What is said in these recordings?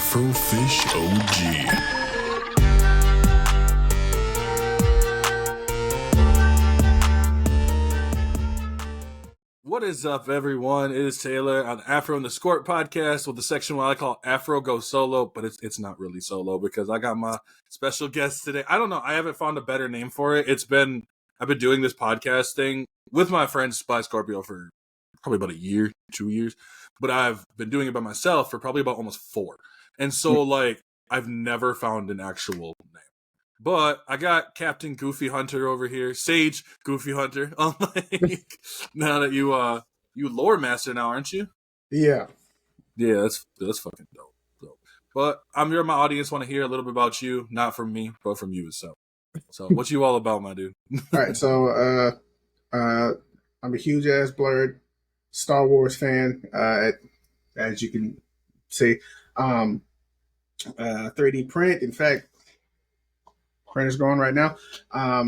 Twitch-AfrofishOG. What is up, everyone? It is Taylor on the Afro and the Scorp podcast with the section where I call Afro Go Solo, but it's not really solo because I got my special guest today. I don't know. I haven't found a better name for it. I've been doing this podcast thing with my friend Spy Scorpio for probably about a year, 2 years, but I've been doing it by myself for probably about almost 4. And so, I've never found an actual name. But I got Captain Goofyhunter over here, Sage Goofyhunter. Now that you lore master now, aren't you? Yeah. Yeah, that's fucking dope. But I'm here. My audience want to hear a little bit about you, not from me, but from you. So what you all about, my dude? All right. So I'm a huge ass blurred Star Wars fan. As you can see, 3D print. In fact, print is going right now. I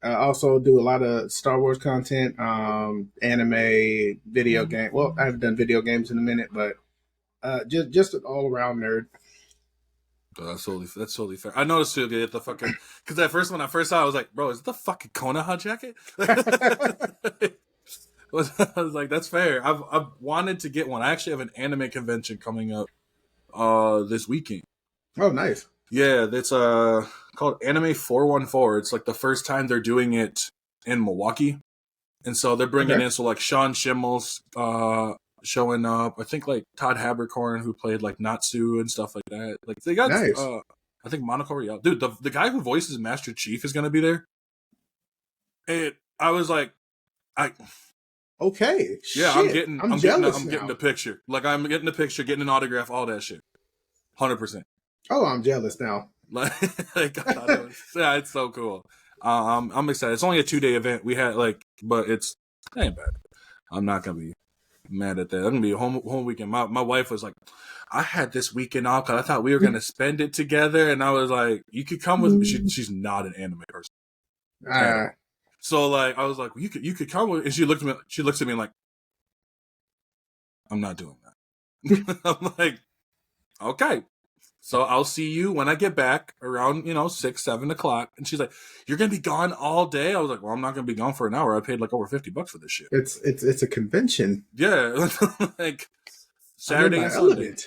also do a lot of Star Wars content, anime, video game. Well, I haven't done video games in a minute, but just an all around nerd. Oh, that's totally fair. I noticed you get the fucking because when I first saw it, I was like, bro, is it the fucking Konoha jacket? I was like, that's fair. I've wanted to get one. I actually have an anime convention coming up this weekend. Oh, nice. Yeah, it's called Anime 414. It's like the first time they're doing it in Milwaukee. And so they're bringing in, so like Sean Schimmel's showing up. I think like Todd Haberkorn, who played like Natsu and stuff like that. Like they got, nice. I think Monaco Real. Dude, the guy who voices Master Chief is going to be there. And I was like, okay. Yeah, shit. I'm getting the picture. Like I'm getting the picture, getting an autograph, all that shit. 100%. Oh, I'm jealous now. Yeah, it's so cool. I'm excited. It's only a 2-day event. We had but it ain't bad. I'm not gonna be mad at that. I'm gonna be a home weekend. My wife was like, I had this weekend off because I thought we were gonna spend it together, and I was like, you could come with me. She's not an anime person. So I was like, well, you could come with, and she looks at me like, I'm not doing that. I'm like, okay. So I'll see you when I get back around, 6, 7 o'clock. And she's like, you're going to be gone all day? I was like, well, I'm not going to be gone for an hour. I paid like over $50 for this shit. It's a convention. Yeah. Like Saturday and Sunday.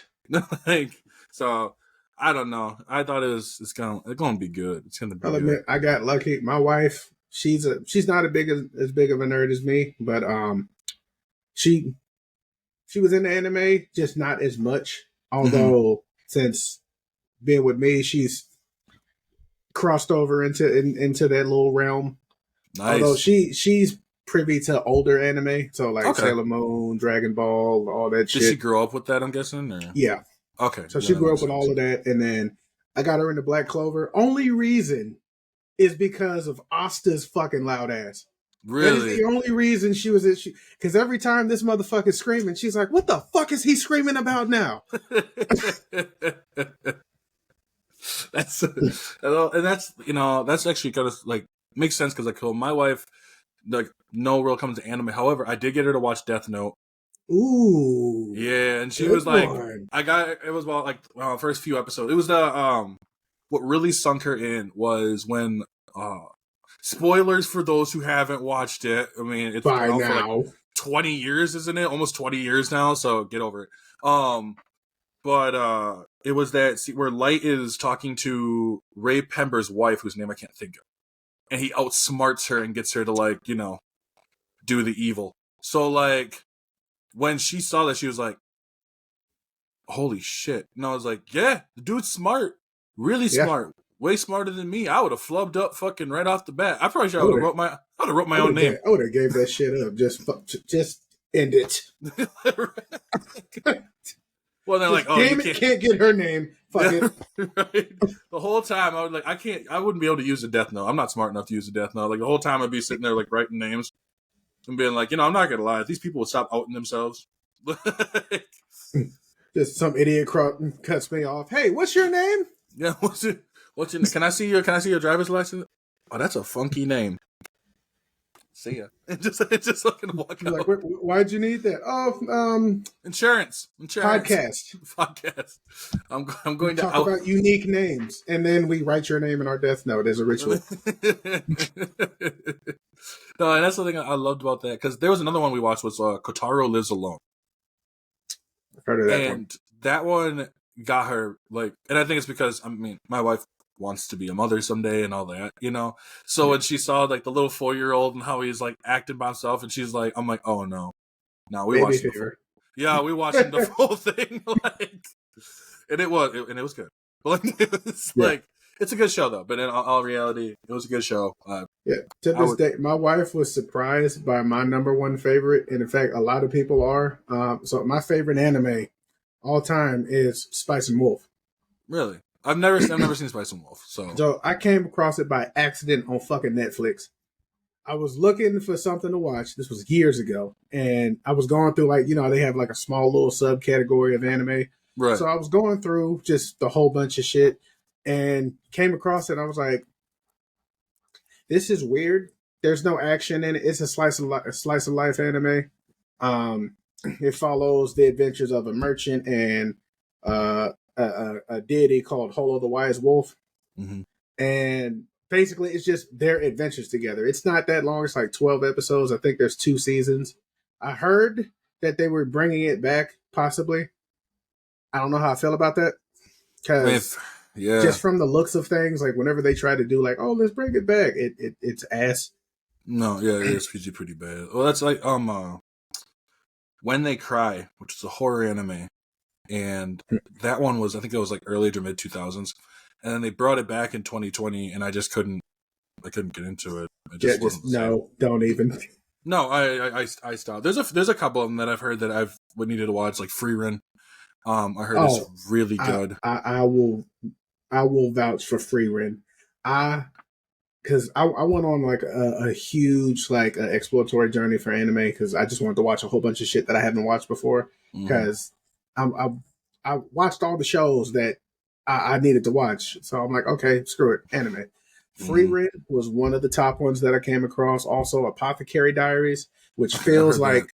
So I don't know. I thought it's going to be good. It's going to be good. Admit, I got lucky. My wife, she's not as big of a nerd as me, but she was into anime, just not as much. Although since being with me, she's crossed over into that little realm. Nice. Although she's privy to older anime, so like Sailor Moon, Dragon Ball, all that shit. Did she grow up with that, I'm guessing? Or? Yeah. Okay. So she grew up with all of that, and then I got her into Black Clover. Only reason is because of Asta's fucking loud ass. Really? That is the only reason she was because every time this motherfucker's screaming, she's like, what the fuck is he screaming about now? That's actually kind of makes sense because my wife no real comes to anime. However, I did get her to watch Death Note. Ooh. Yeah, and she was like, it was about first few episodes. It was what really sunk her in was when spoilers for those who haven't watched it. I mean, it's been out for 20 years, isn't it? Almost 20 years now, so get over it. But it was that where Light is talking to Ray Pember's wife, whose name I can't think of. And he outsmarts her and gets her to do the evil. So when she saw that, she was like, holy shit. And I was like, yeah, the dude's smart. Really smart. Way smarter than me. I would have flubbed up fucking right off the bat. I probably should have wrote my own name. I would have gave that shit up. Just end it. Well, they're like, oh, damn it, can't get her name. Fuck it. Right? The whole time I was like, I wouldn't be able to use a Death Note. I'm not smart enough to use a Death Note. The whole time I'd be sitting there writing names and being like, I'm not gonna lie, these people would stop outing themselves. Just some idiot cuts me off. Hey, what's your name? Yeah, what's your? Can I see your driver's license? Oh, that's a funky name. see ya. And just fucking walk You're out. like, why'd you need that? Oh, Insurance. podcast. I'm We going to talk about unique names, and then we write your name in our death note as a ritual. No, and that's the thing I loved about that, because there was another one we watched was Kotaro Lives Alone. I've heard of that one. And that one got her, like, and I think it's because, I mean, my wife wants to be a mother someday and all that, you know? So when she saw, like, the little 4-year-old and how he's, like, acting by himself, and she's like, I'm like, oh, no. No, we watched the full, yeah, we watched the full thing, like, and it was good. But, like, it was, like, it's a good show, though. But in all reality, it was a good show. To this day, my wife was surprised by my number one favorite. And in fact, a lot of people are. So my favorite anime all time is Spice and Wolf. Really? I've never seen Spice and Wolf. So I came across it by accident on fucking Netflix. I was looking for something to watch. This was years ago. And I was going through, like, you know, they have like a small little subcategory of anime. Right. So I was going through just a whole bunch of shit and came across it. And I was like, this is weird. There's no action in it. It's a slice of life anime. It follows the adventures of a merchant and a deity called Holo the Wise Wolf. Mm-hmm. And basically, it's just their adventures together. It's not that long. It's like 12 episodes. I think there's 2 seasons. I heard that they were bringing it back, possibly. I don't know how I feel about that. Because just from the looks of things, like whenever they try to do like, oh, let's bring it back, it's ass. No, yeah, it is pretty bad. Well, that's like When They Cry, which is a horror anime, and that one was, I think it was like early to mid 2000s, and then they brought it back in 2020, and I couldn't get into it. Don't even. No, I stopped. There's a couple of them that I've heard that I've needed to watch, like Free Run. I heard it's really good. I will vouch for Free Run. Because I went on like a huge like exploratory journey for anime because I just wanted to watch a whole bunch of shit that I haven't watched before. Because I watched all the shows that I needed to watch, so I'm like, okay, screw it, anime. Free Run was one of the top ones that I came across. Also, Apothecary Diaries, which feels like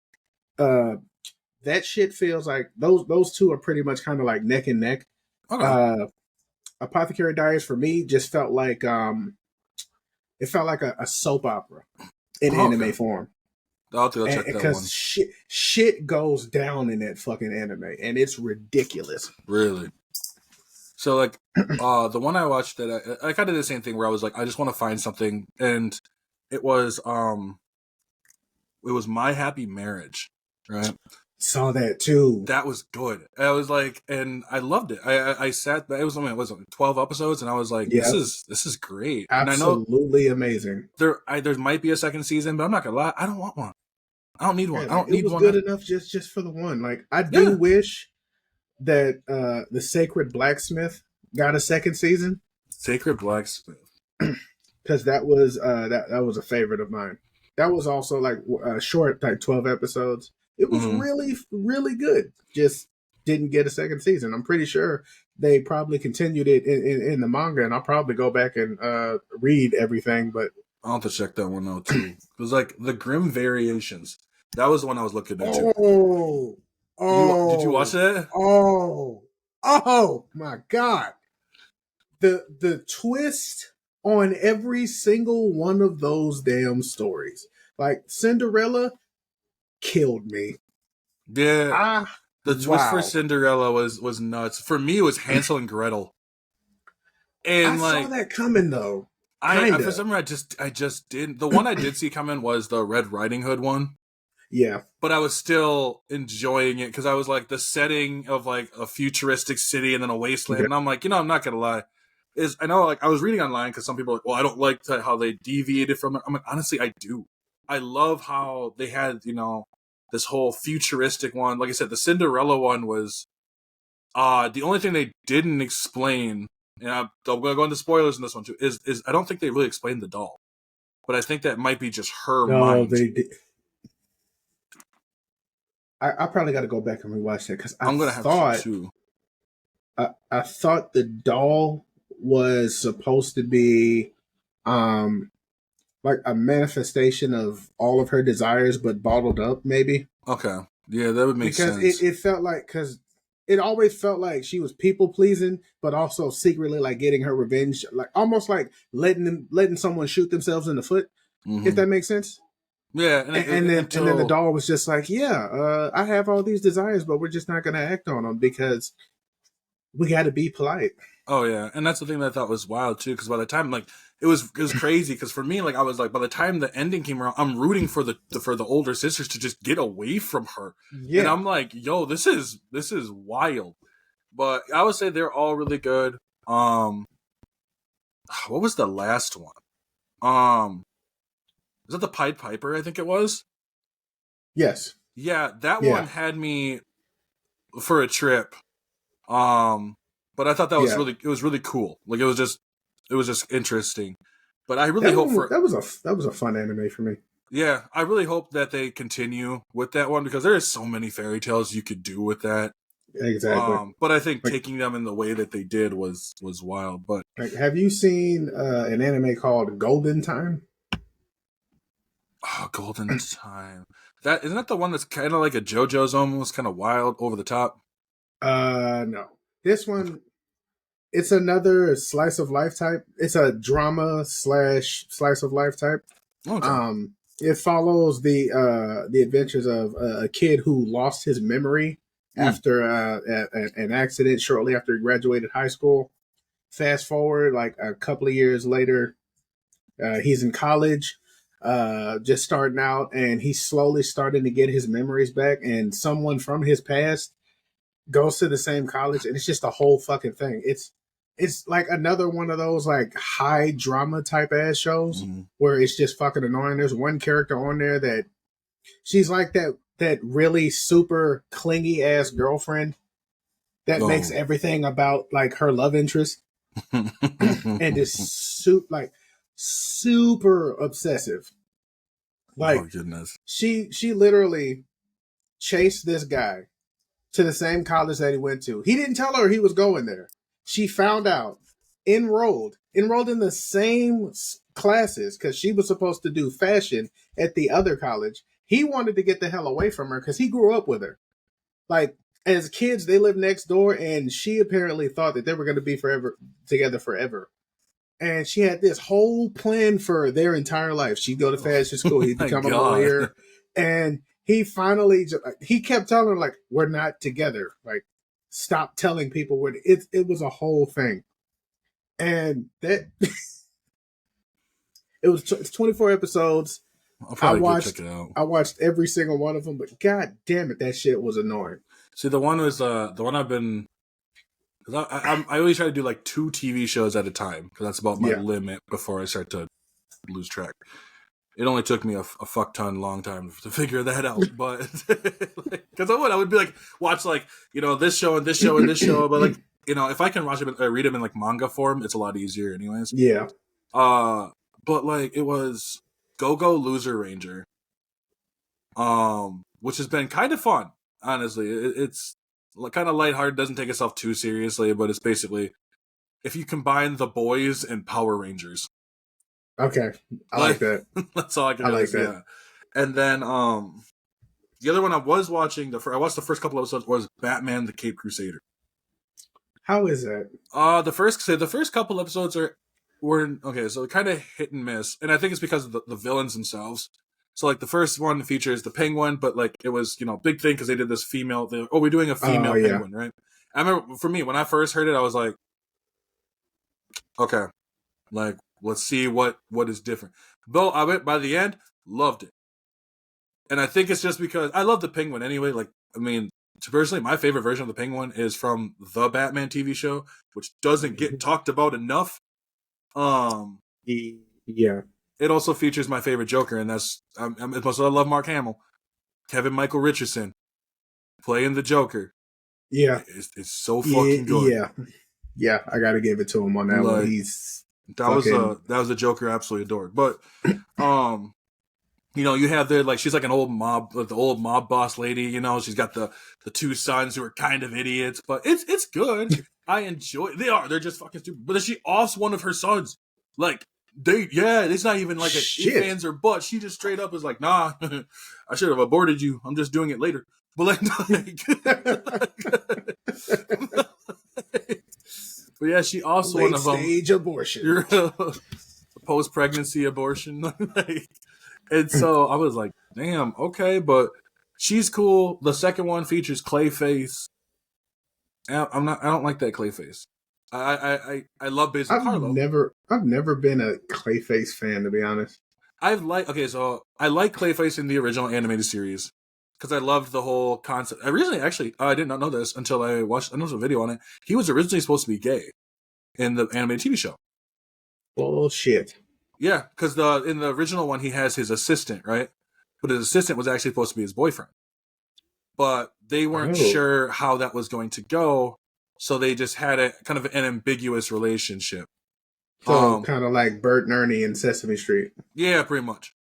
that shit feels like those two are pretty much kind of like neck and neck. Okay. Apothecary Diaries for me just felt like it felt like a soap opera in anime form. I'll have to go check that one. Because shit goes down in that fucking anime, and it's ridiculous. Really? So, like, the one I watched that I kind of did the same thing where I was like, I just want to find something, and it was My Happy Marriage, right? Saw that too. That was good. I was like, and I loved it. I sat. It was 12 episodes, and I was like, this is great. Absolutely amazing. There might be a second season, but I'm not gonna lie, I don't want one. I don't need one. I don't need one. It was good enough just for the one. Like I do wish that the Sacred Blacksmith got a second season. Sacred Blacksmith, because that was that was a favorite of mine. That was also like short, like 12 episodes. It was really, really good. Just didn't get a second season. I'm pretty sure they probably continued it in the manga, and I'll probably go back and read everything. But I'll have to check that one out too. It was like the Grimm Variations. That was the one I was looking into. Did you watch that? Oh my God! The twist on every single one of those damn stories, like Cinderella, killed me. Yeah, the twist for Cinderella was nuts. For me, it was Hansel and Gretel. And I saw that coming though. For some reason, I just didn't. The one I did see coming was the Red Riding Hood one. Yeah, but I was still enjoying it because I was like the setting of like a futuristic city and then a wasteland, and I'm like, I'm not gonna lie. I know, like I was reading online because some people are like, well, I don't like how they deviated from it. I'm like, honestly, I do. I love how they had, this whole futuristic one. Like I said, the Cinderella one was the only thing they didn't explain, and I'm gonna go into spoilers in this one too, is I don't think they really explained the doll. But I think that might be just her mind. They did. I probably got to go back and rewatch that because I'm gonna have to too. I thought the doll was supposed to be like a manifestation of all of her desires, but bottled up, maybe. Okay. Yeah, that would make Because sense. it felt like, because it always felt like she was people pleasing, but also secretly like getting her revenge, like almost like letting someone shoot themselves in the foot, if Mm-hmm. that makes sense. Yeah, And then the until doll was just like, yeah, I have all these desires, but we're just not going to act on them because we got to be polite. oh yeah, and that's the thing that I thought was wild too. Because by the time like it was crazy. Because for me, like I was like, by the time the ending came around, I'm rooting for the older sisters to just get away from her, and Yeah. I'm like, yo, this is wild. But I would say they're all really good. What was the last one? Was that the Pied Piper? I think it was. Yes. Yeah, that one Yeah. had me for a trip. But I thought that was Yeah. really cool. Like it was just interesting. But I really That hope one for that was a fun anime for me. yeah, I really hope that they continue with that one because there is so many fairy tales you could do with that. Exactly. But I think Like, taking them in the way that they did was wild. But have you seen an anime called Golden Time? Golden Time. That isn't that the one that's kind of like a JoJo's almost kind of wild over the top. No. This one, it's another slice of life type. It's a drama slash slice of life type. Okay. It follows the adventures of a kid who lost his memory after an accident shortly after he graduated high school. Fast forward like a couple of years later, he's in college, just starting out, and he's slowly starting to get his memories back. And someone from his past goes to the same college, and it's just a whole fucking thing. It's like another one of those like high drama type ass shows Mm-hmm. where it's just fucking annoying. There's one character on there that she's like that really super clingy ass girlfriend that makes Oh. everything about like her love interest and is super obsessive. Oh Like goodness. she literally chased this guy to the same college that he went to. He didn't tell her he was going there. She found out, enrolled in the same classes because she was supposed to do fashion at the other college. He wanted to get the hell away from her because he grew up with her. Like as kids, they lived next door, and she apparently thought that they were going to be forever together forever. And she had this whole plan for their entire life. She'd go to fashion school, Oh he'd my become a god. lawyer, and he finally he kept telling her like, "We're not together. Like, stop telling people we're." It was a whole thing, and that it's 24 episodes. I'll I probably go check watched it out. I watched every single one of them, but god damn it, that shit was annoying. See, the one I've been. Cause I always try to do like 2 TV shows at a time because that's about my Yeah. limit before I start to lose track. It only took me a fuck ton long time to figure that out, but because I would be like watch like this show and this show and this show, but like if I can watch it read them in like manga form, it's a lot easier, anyways. Yeah. But like it was Go Go Loser Ranger, which has been kind of fun, honestly. It's kind of lighthearted, doesn't take itself too seriously, but it's basically if you combine the boys and Power Rangers. Okay. I like that. That's all I can I really like say. that. Yeah. And then the other one I was watching, I watched the first couple episodes was Batman the Cape Crusader. How is that? The first couple episodes were okay, so kind of hit and miss, and I think it's because of the villains themselves. So like the first one features the Penguin, but like it was big thing because they did this female. We're doing a female Yeah. Penguin, right? I remember for me when I first heard it, I was like, okay, like let's see what is different. Though I went by the end, loved it, and I think it's just because I love the Penguin anyway. Like I mean, personally, my favorite version of the Penguin is from the Batman TV show, which doesn't get talked about enough. Yeah. It also features my favorite Joker, and that's I love Mark Hamill, Kevin Michael Richardson playing the Joker. Yeah. It's so fucking good. Yeah. Yeah, I got to give it to him on that one. He's that was a Joker I absolutely adored. But you have there like she's like an old mob, like the old mob boss lady. She's got the 2 sons who are kind of idiots, but it's good. I enjoy. They're just fucking stupid. But then she offs one of her sons. Like It's not even like Shit. if, ands, or buts. She just straight up is like, nah, I should have aborted you. I'm just doing it later. But but yeah, she also late one of them. Stage abortion. Post-pregnancy abortion. And so I was like, damn, okay, but she's cool. The second one features Clayface. I don't like that Clayface. I love Basil Carlo. I've never been a Clayface fan, to be honest. I like Clayface in the original animated series because I loved the whole concept. I did not know this until I watched a video on it. He was originally supposed to be gay in the animated TV show. Bullshit. Yeah, because in the original one he has his assistant, right? But his assistant was actually supposed to be his boyfriend. But they weren't sure how that was going to go, so they just had a kind of an ambiguous relationship. So kind of like Bert and Ernie in Sesame Street. Yeah, pretty much.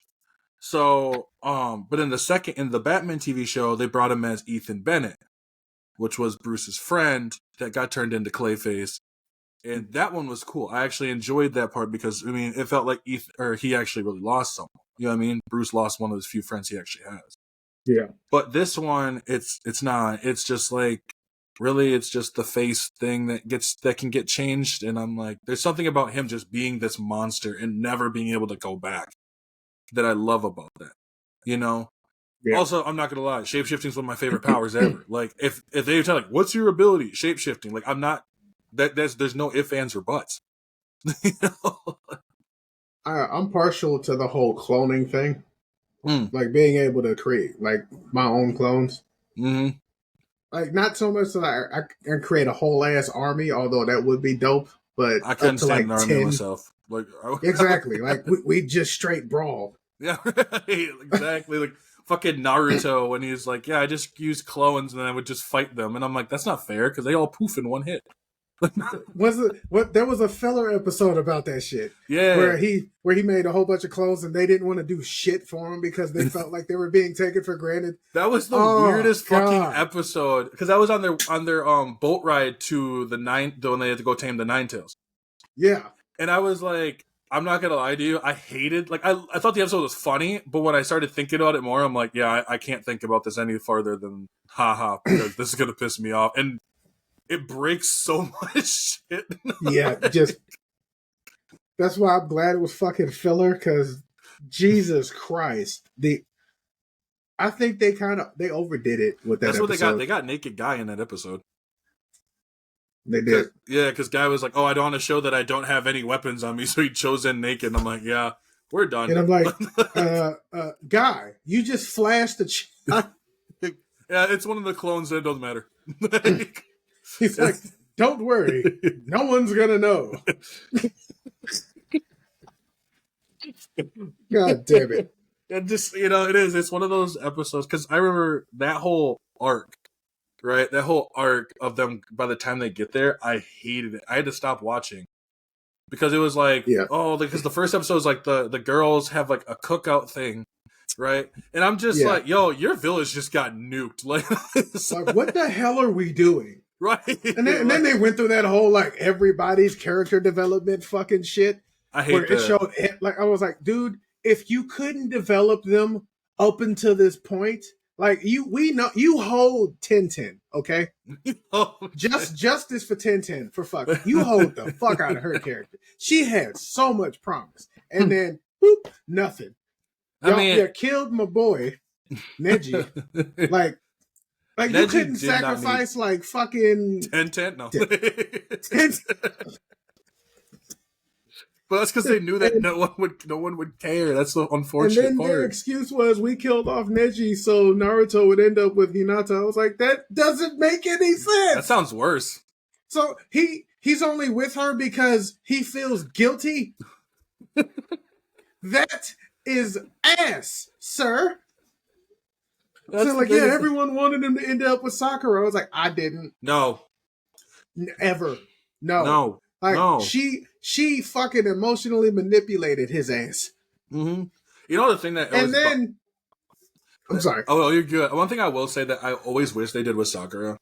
So, but in the Batman TV show, they brought him as Ethan Bennett, which was Bruce's friend that got turned into Clayface. And that one was cool. I actually enjoyed that part because, I mean, it felt like he actually really lost someone. You know what I mean? Bruce lost one of his few friends he actually has. Yeah. But this one, it's not. It's just like, really, it's just the face thing that can get changed. And I'm like, there's something about him just being this monster and never being able to go back that I love about that. You know? Yeah. Also, I'm not gonna lie, shapeshifting is one of my favorite powers ever. Like, if they tell like, what's your ability? Shapeshifting. Like, I'm not. There's no ifs, ands, or buts. You know? I'm partial to the whole cloning thing, like being able to create like my own clones. Mm-hmm. Like not so much that I can create a whole ass army, although that would be dope. But I couldn't stand an army myself. Like exactly, like we just straight brawl. Yeah, right. Exactly. Like fucking Naruto when he's like, yeah, I just use clones and then I would just fight them, and I'm like, that's not fair because they all poof in one hit. There was a filler episode about that shit. Yeah. Where he made a whole bunch of clones and they didn't want to do shit for him because they felt like they were being taken for granted. That was the weirdest fucking episode. Because I was on their boat ride to when they had to go tame the Ninetales. Yeah. And I was like, I'm not gonna lie to you, I hated I thought the episode was funny, but when I started thinking about it more, I'm like, yeah, I can't think about this any farther than haha, because this is gonna piss me off. And it breaks so much shit. Yeah, that's why I'm glad it was fucking filler, because Jesus Christ. I think they overdid it with that episode. That's what they got. They got Naked Guy in that episode. They did. Yeah, because Guy was like, oh, I don't want to show that I don't have any weapons on me, so he chose in naked. And I'm like, yeah, we're done. And I'm like, Guy, you just flashed the Yeah, it's one of the clones that doesn't matter. He's like, don't worry, no one's gonna know. God damn it. And just, it is. It's one of those episodes, because I remember that whole arc, right? That whole arc of them, by the time they get there, I hated it. I had to stop watching. Because it was like, because the first episode is like the girls have like a cookout thing, right? And I'm just like, yo, your village just got nuked. Like what the hell are we doing? Right. And then they went through that whole like everybody's character development fucking shit. I hate that. It showed, like, I was like, dude, if you couldn't develop them up until this point, like we know you hold Tintin, okay? Justice for Tintin, for fuck. You hold the fuck out of her character. She had so much promise, and then boop, nothing. You killed my boy Neji. like Neji, you couldn't sacrifice like fucking Tintin. No. But that's because they knew that no one would care. That's the unfortunate part. And then their excuse was, we killed off Neji, so Naruto would end up with Hinata. I was like, that doesn't make any sense. That sounds worse. So he's only with her because he feels guilty. That is ass, sir. So like, yeah, everyone wanted him to end up with Sakura. I was like, I didn't. No. Ever. No. No. Like, no. She fucking emotionally manipulated his ass. Mm-hmm. You know the thing that... And then... I'm sorry. Oh, you're good. One thing I will say that I always wish they did with Sakura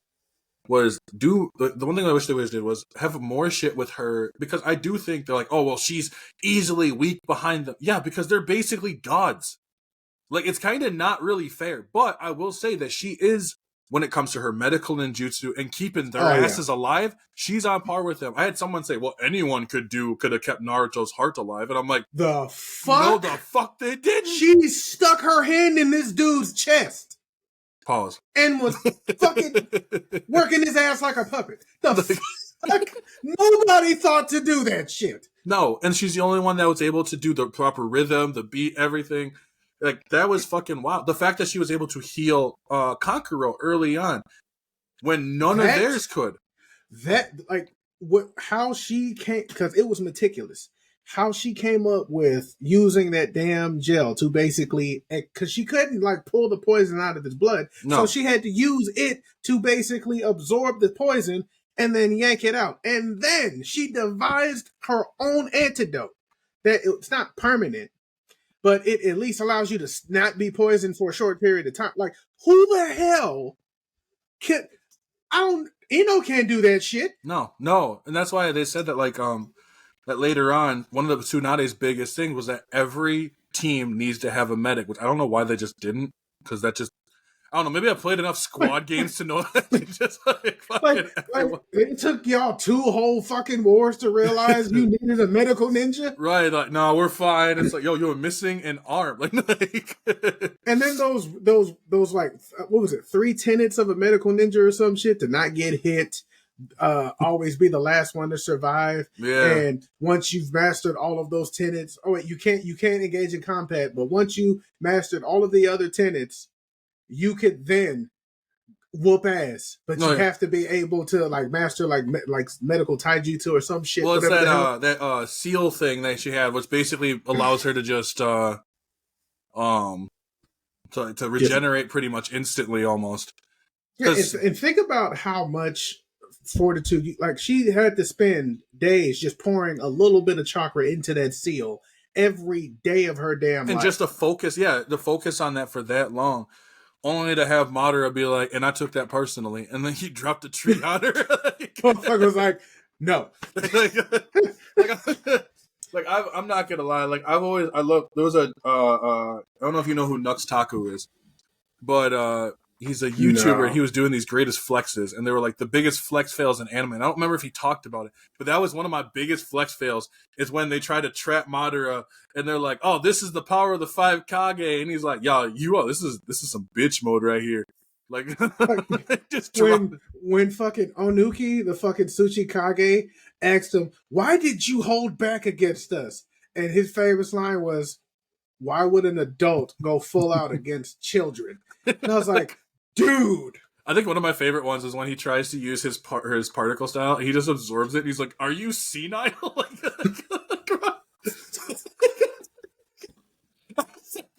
was the one thing I wish they did was have more shit with her, because I do think they're like, oh well, she's easily weak behind them. Yeah, because they're basically gods. Like, it's kind of not really fair. But I will say that she is, when it comes to her medical ninjutsu and keeping their asses alive, she's on par with them. I had someone say, well, anyone could have kept Naruto's heart alive. And I'm like, the fuck? No, the fuck they didn't. She stuck her hand in this dude's chest. Pause. And was fucking working his ass like a puppet. The fuck? Nobody thought to do that shit. No, and she's the only one that was able to do the proper rhythm, the beat, everything. Like, that was fucking wild. The fact that she was able to heal Kankuro early on when none of theirs could. That, like, how she came, because it was meticulous. How she came up with using that damn gel to basically, because she couldn't, like, pull the poison out of his blood. No. So she had to use it to basically absorb the poison and then yank it out. And then she devised her own antidote. That it's not permanent, but it at least allows you to not be poisoned for a short period of time. Like, who the hell can... Ino can't do that shit. No. And that's why they said that, like, that later on, one of the Tsunade's biggest things was that every team needs to have a medic, which I don't know why they just didn't, because that just... I don't know, maybe I played enough squad games to know that they just, like it took y'all 2 whole fucking wars to realize you needed a medical ninja? Right, like, no, we're fine. It's like, yo, you're missing an arm. Like And then those like, what was it, 3 tenets of a medical ninja or some shit? To not get hit, always be the last one to survive. Yeah. And once you've mastered all of those tenets, you can't engage in combat, but once you mastered all of the other tenets, you could then whoop ass, but you have to be able to, like, master like medical taijutsu or some shit. Well, it's that seal thing that she had, which basically allows her to just to regenerate pretty much instantly, almost. Yeah, and think about how much fortitude, like, she had to spend days just pouring a little bit of chakra into that seal every day of her damn life. And just the focus on that for that long. Only to have Madara be like, and I took that personally, and then he dropped a tree on her. Motherfucker was like, no. I'm not gonna lie. Like, there was a I don't know if you know who Nux Taku is, but he's a YouTuber. No. He was doing these greatest flexes, and they were like the biggest flex fails in anime. And I don't remember if he talked about it, but that was one of my biggest flex fails, is when they try to trap Madara, and they're like, "Oh, this is the power of the 5 Kage," and he's like, this is some bitch mode right here." Like, just when fucking Onuki, the fucking Tsuchi Kage, asked him, "Why did you hold back against us?" And his famous line was, "Why would an adult go full out against children?" And I was like, dude. I think one of my favorite ones is when he tries to use his particle style. He just absorbs it. And he's like, "Are you senile?"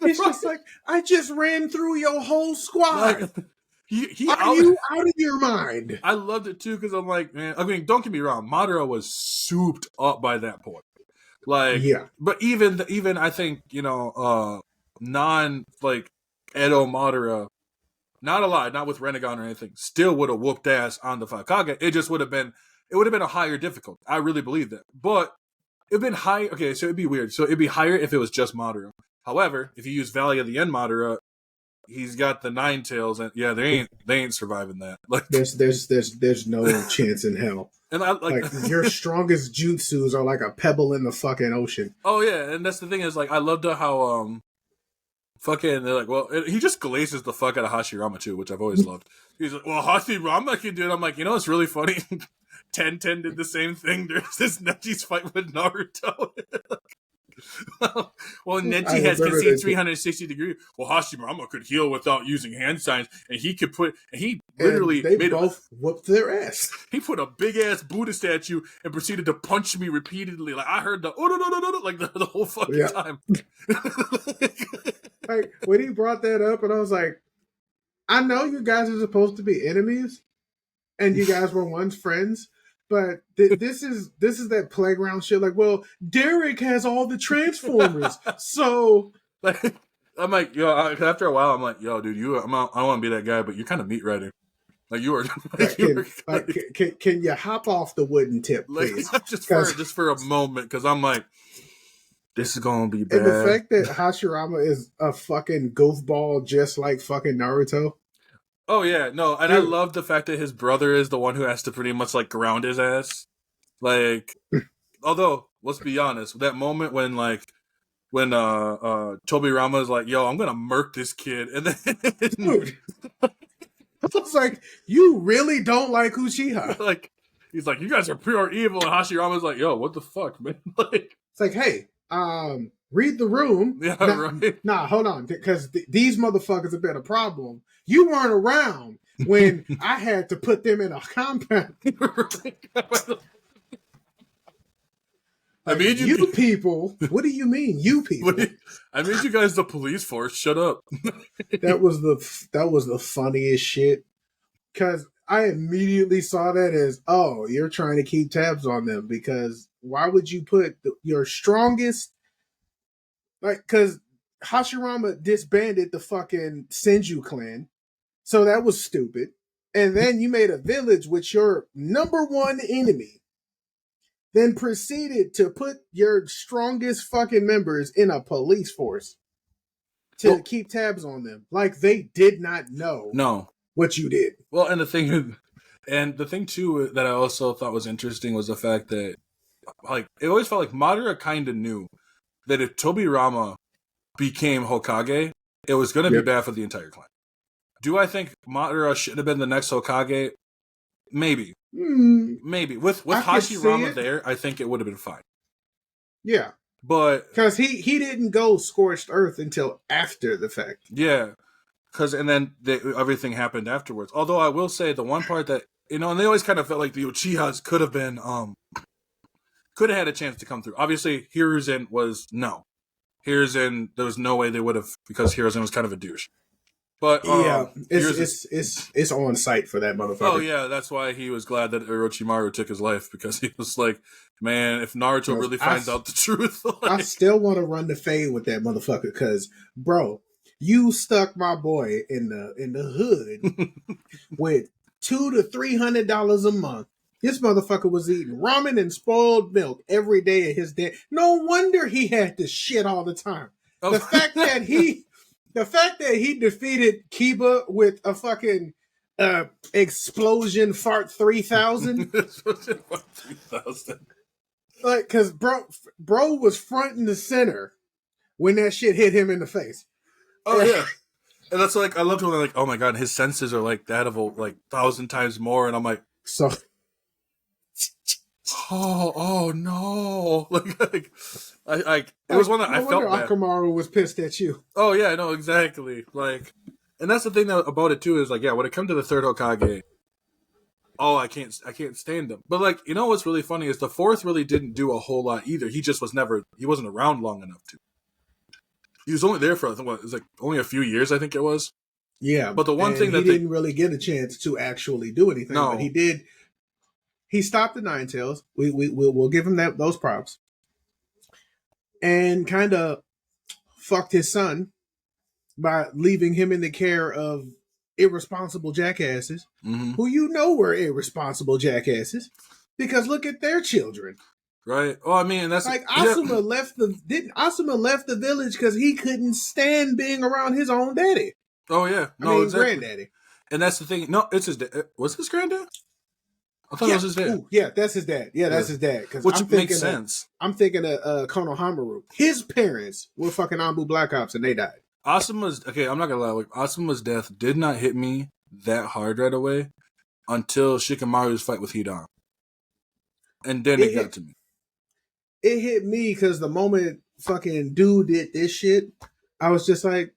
He's just like, "I just ran through your whole squad." Like, Are you out of your mind? I loved it too, because I'm like, man. I mean, don't get me wrong. Madara was souped up by that point. Like, yeah. But even I think, non like Edo Madara, not alive, not with Renegon or anything, still would have whooped ass on the 5 Kage. It just would have been a higher difficulty. I really believe that. But it'd been high. Okay, so it'd be weird. So it'd be higher if it was just Madara. However, if you use Valley of the End Madara, he's got the 9 tails, and yeah, they ain't surviving that. Like, there's no chance in hell. And like your strongest jutsus are like a pebble in the fucking ocean. Oh yeah, and that's the thing is, like, I loved how fucking, they're like, well, he just glazes the fuck out of Hashirama too, which I've always loved. He's like, well, Hashirama can do it. I'm like, it's really funny. 10-10 did the same thing. There's this Neji's fight with Naruto. Well, Neji has conceded 360 degrees. Well, Hashirama could heal without using hand signs, and he literally they both whooped their ass. He put a big ass Buddha statue and proceeded to punch me repeatedly. Like, I heard the like the whole fucking time. Like, when he brought that up, and I was like, I know you guys are supposed to be enemies, and you guys were once friends. But this is that playground shit. Like, well, Derek has all the Transformers, so I'm like, after a while, I'm like, yo, dude, I don't want to be that guy, but you're kind of meat riding. Like you were, can you hop off the wooden tip, please? just for a moment, because I'm like, this is gonna be bad. And the fact that Hashirama is a fucking goofball, just like fucking Naruto. Oh yeah, no, and I love the fact that his brother is the one who has to pretty much like ground his ass. Like, although let's be honest, that moment when Tobirama is like, "Yo, I'm gonna murk this kid," and then dude, I was like, "You really don't like Uchiha?" Like, he's like, "You guys are pure evil," and Hashirama's like, "Yo, what the fuck, man?" Like, it's like, "Hey, read the room." Yeah, right. Nah, hold on, because these motherfuckers have been a problem. You weren't around when I had to put them in a compound. I made you people. What do you mean, you people? I made you guys the police force. Shut up. That was the funniest shit. Because I immediately saw that as, oh, you're trying to keep tabs on them. Because why would you put your strongest, like, because Hashirama disbanded the fucking Senju clan. So that was stupid. And then you made a village with your number one enemy. Then proceeded to put your strongest fucking members in a police force to keep tabs on them. Like they did not know what you did. Well, and the thing too that I also thought was interesting was the fact that, like, it always felt like Madara kind of knew that if Tobirama became Hokage, it was going to be bad for the entire clan. Do I think Madara should have been the next Hokage? Maybe. Maybe. With Hashirama there, I think it would have been fine. Yeah. But because he didn't go scorched earth until after the fact. Yeah. And then everything happened afterwards. Although I will say the one part that, and they always kind of felt like the Uchihas could have had a chance to come through. Obviously, Hiruzen was no. Hiruzen, there was no way they would have, because Hiruzen was kind of a douche. But it's on site for that motherfucker. Oh yeah, that's why he was glad that Orochimaru took his life, because he was like, man, if Naruto really finds out the truth, I still want to run the fade with that motherfucker, because bro, you stuck my boy in the hood with $200 to $300 a month. This motherfucker was eating ramen and spoiled milk every day of his day. No wonder he had to shit all the time. Oh. The fact that he defeated Kiba with a fucking explosion fart 3000. Like, cause bro was front and the center when that shit hit him in the face. Oh yeah. And that's like, I loved when they're like, oh my god, his senses are like that of like 1,000 times more, and I'm like, so oh no. Like it was one that I felt bad. Akamaru was pissed at you. Oh yeah, no, exactly. Like, and that's the thing about it too, is like, yeah, when it comes to the third Hokage, I can't stand him. But like, what's really funny is the fourth really didn't do a whole lot either. He just he wasn't around long enough to. He was only there for, I think, it was like only a few years, I think it was. Yeah. But the one thing that he didn't really get a chance to actually do anything. No. But he did. He stopped the Nine Tails. We'll give him those props. And kind of fucked his son by leaving him in the care of irresponsible jackasses, who were irresponsible jackasses, because look at their children. Right. Well, I mean, that's like Asuma left the village because he couldn't stand being around his own daddy. Oh yeah, exactly. Granddaddy. And that's the thing. No, it's his dad. Was his granddad? I thought it was his dad. Ooh, yeah, that's his dad. Yeah, that's his dad. Which makes sense. I'm thinking of Konohamaru. His parents were fucking Anbu Black Ops, and they died. Asuma's I'm not gonna lie. Like, Asuma's death did not hit me that hard right away until Shikamaru's fight with Hidan, and then it got to me. It hit me because the moment fucking dude did this shit, I was just like,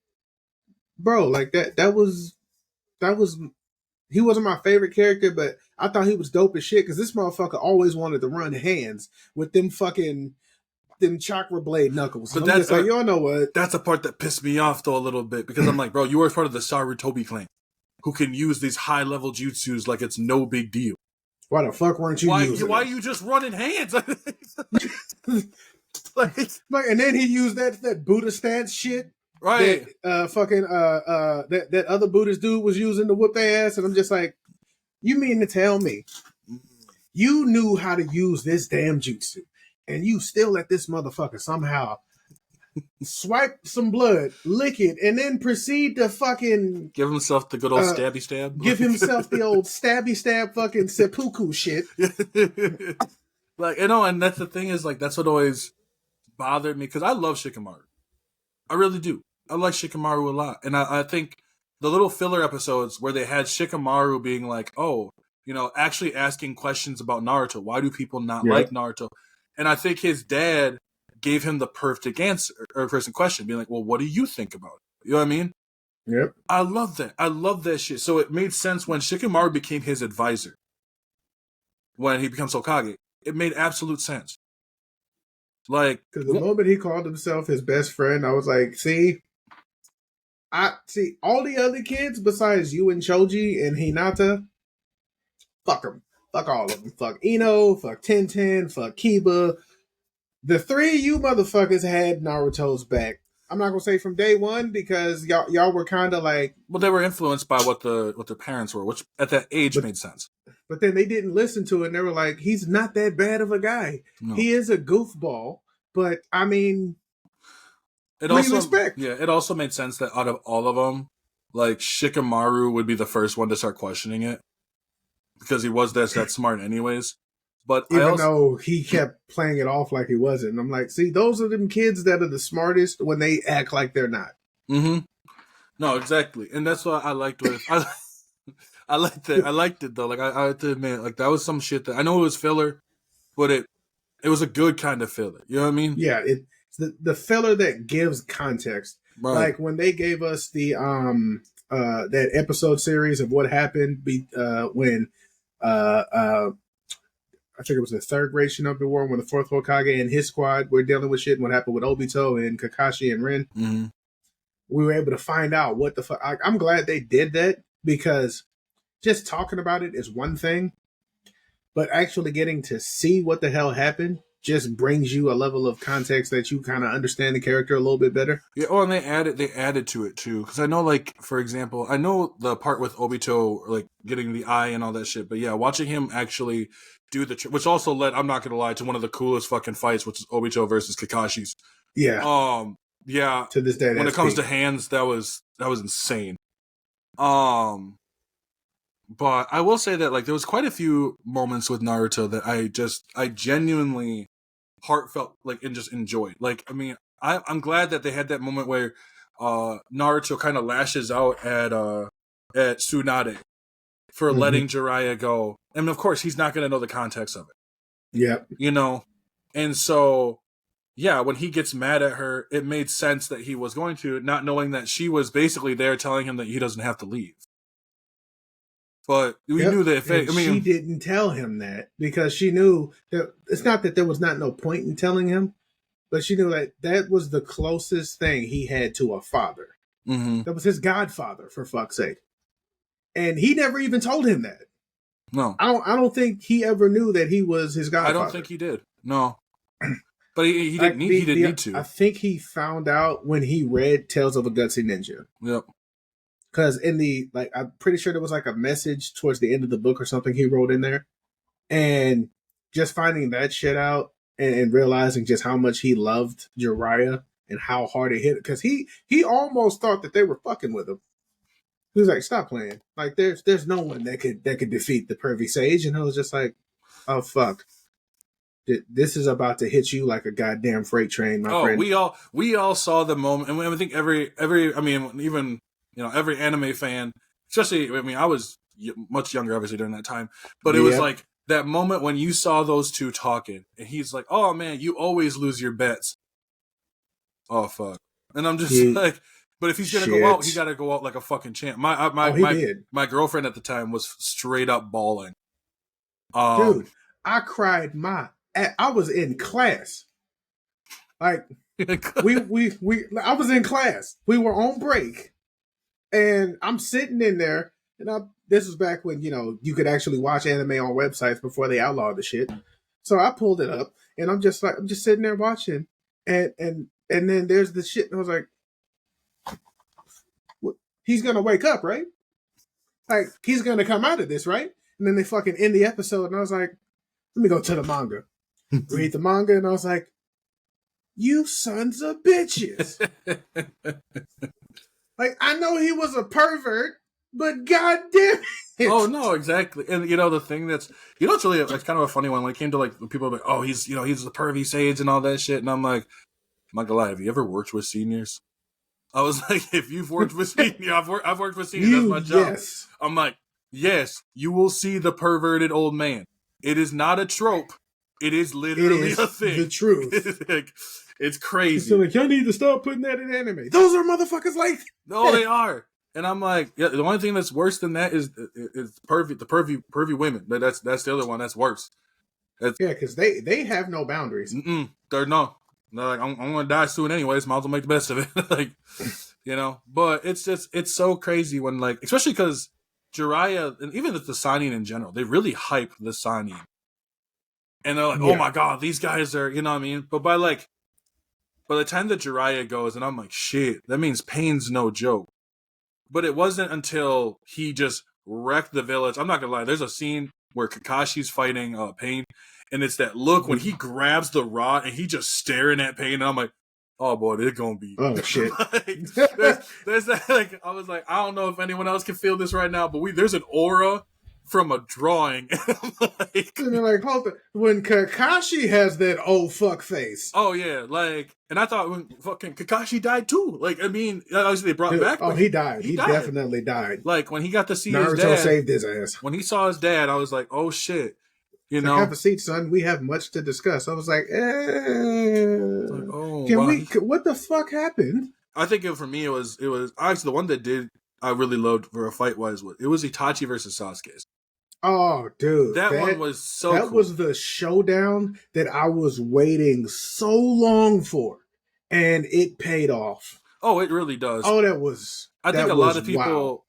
bro, like that was he wasn't my favorite character, but I thought he was dope as shit because this motherfucker always wanted to run hands with them chakra blade knuckles. But that's like, y'all know what? That's the part that pissed me off though a little bit, because I'm like, bro, you were part of the Sarutobi clan, who can use these high level jutsus like it's no big deal. Why the fuck weren't you using Why are you just running hands? like, and then he used that Buddha stance shit. Right. That other Buddhist dude was using to whoop their ass, and I'm just like, You mean to tell me you knew how to use this damn jutsu, and you still let this motherfucker somehow swipe some blood, lick it, and then proceed to fucking give himself the good old stabby stab. Give himself the old stabby stab fucking seppuku shit. Like, you know, and that's the thing is, like, that's what always bothered me, because I love Shikamaru. I really do. I like Shikamaru a lot. And I think the little filler episodes where they had Shikamaru being like, oh, you know, actually asking questions about Naruto. Why do people not like Naruto? And I think his dad gave him the perfect answer, or person question, being like, well, what do you think about it? You know what I mean? Yep. I love that. I love that shit. So it made sense when Shikamaru became his advisor. When he becomes Hokage, it made absolute sense. Like, because the moment he called himself his best friend, I was like, see, all the other kids besides you and Choji and Hinata, fuck them. Fuck all of them. Fuck Ino, fuck Tenten, fuck Kiba. The three of you motherfuckers had Naruto's back. I'm not gonna say from day one, because y'all were kind of like, well, they were influenced by what their parents were, which at that age made sense. But then they didn't listen to it, and they were like, he's not that bad of a guy. No. He is a goofball, but I mean, it also made sense that out of all of them, like, Shikamaru would be the first one to start questioning it, because he was that smart anyways. But even though he kept playing it off like he wasn't, and I'm like, see, those are them kids that are the smartest when they act like they're not. Mm-hmm. No, exactly, and that's what I liked with. I liked it. I liked it though. Like, I have to admit, like, that was some shit that I know it was filler, but it was a good kind of filler. You know what I mean? Yeah, it's the filler that gives context. Right. Like when they gave us the that episode series of what happened when I think it was the third grade Shinobi War, when the fourth Hokage and his squad were dealing with shit, and what happened with Obito and Kakashi and Rin. Mm-hmm. We were able to find out what the fuck. I'm glad they did that, because just talking about it is one thing, but actually getting to see what the hell happened just brings you a level of context that you kind of understand the character a little bit better. Yeah, well, and they added to it too, because I know, like, for example, I know the part with Obito, like, getting the eye and all that shit, but yeah, watching him actually do which also led, I'm not gonna lie, to one of the coolest fucking fights, which is Obito versus Kakashi's. Yeah. Yeah. To this day, when it comes to hands, that was insane. But I will say that, like, there was quite a few moments with Naruto that I genuinely heartfelt, like, and just enjoyed. Like, I mean, I'm glad that they had that moment where Naruto kind of lashes out at Tsunade for letting Jiraiya go. And of course, he's not going to know the context of it. Yeah. You know? And so, yeah, when he gets mad at her, it made sense that he was going to, not knowing that she was basically there telling him that he doesn't have to leave. But we knew that she didn't tell him that, because she knew that it's not that there was not no point in telling him, but she knew that was the closest thing he had to a father. Mm-hmm. That was his godfather, for fuck's sake. And he never even told him that. No. I don't think he ever knew that he was his godfather. I don't think he did. No. But he didn't need to. I think he found out when he read Tales of a Gutsy Ninja. Yep. Because I'm pretty sure there was like a message towards the end of the book or something he wrote in there. And just finding that shit out and realizing just how much he loved Jiraiya and how hard it hit. Because he almost thought that they were fucking with him. He was like, stop playing. Like, there's no one that could defeat the Pervy Sage. And I was just like, oh, fuck. This is about to hit you like a goddamn freight train, my friend. We all saw the moment. And I think every even, you know, every anime fan, especially, I mean, I was much younger, obviously, during that time. But it was like that moment when you saw those two talking. And he's like, oh, man, you always lose your bets. Oh, fuck. And I'm just like... But if he's gonna go out, he gotta go out like a fucking champ. My girlfriend at the time was straight up bawling. Dude, I cried I was in class. Like I was in class. We were on break, and I'm sitting in there, and this was back when, you know, you could actually watch anime on websites before they outlawed the shit. So I pulled it up, and I'm just sitting there watching, and then there's the shit, and I was like, he's gonna wake up, right? Like, he's gonna come out of this, right? And then they fucking end the episode, and I was like, let me go to the manga. Read the manga, and I was like, you sons of bitches. Like, I know he was a pervert, but goddamn it. Oh, no, exactly. And, the thing that's, it's really, it's kind of a funny one. When it came to, like, people are like, oh, he's the pervy sage and all that shit. And I'm like, I'm not gonna lie, have you ever worked with seniors? I was like, if you've worked with seniors, I've worked with seniors, that's my job. Yes. I'm like, yes, you will see the perverted old man. It is not a trope. It is literally a thing. The truth. It's crazy. So like, y'all need to stop putting that in anime. Those are motherfuckers like no, they are. And I'm like, yeah, the only thing that's worse than that is pervy women. That's the other one that's worse. Because they have no boundaries. They're like, I'm gonna die soon anyways. Might as well make the best of it. Like, But it's so crazy when, like, especially because Jiraiya and even the Sannin in general, they really hype the Sannin. And they're like, oh my god, these guys are, you know what I mean? But by the time that Jiraiya goes, and I'm like, shit, that means Pain's no joke. But it wasn't until he just wrecked the village. I'm not gonna lie, there's a scene where Kakashi's fighting Pain, and it's that look when he grabs the rod and he just staring at Pain, and I'm like, oh boy, they're gonna be shit. there's that, like, I was like, I don't know if anyone else can feel this right now, but there's an aura from a drawing. And they're like, hold on. When Kakashi has that old fuck face. Oh yeah, like, and I thought when fucking Kakashi died too. Like, I mean, obviously they brought him back. Oh, he died. He definitely died. Like, when he got to see Naruto his dad, saved his ass. When he saw his dad, I was like, oh shit. Have a seat, son. We have much to discuss. I was like, what the fuck happened? I think for me, it was actually the one that I really loved for a fight wise. It was Itachi versus Sasuke. Oh, dude. That one was so That cool. was the showdown that I was waiting so long for. And it paid off. Oh, it really does. Oh, I think a lot of people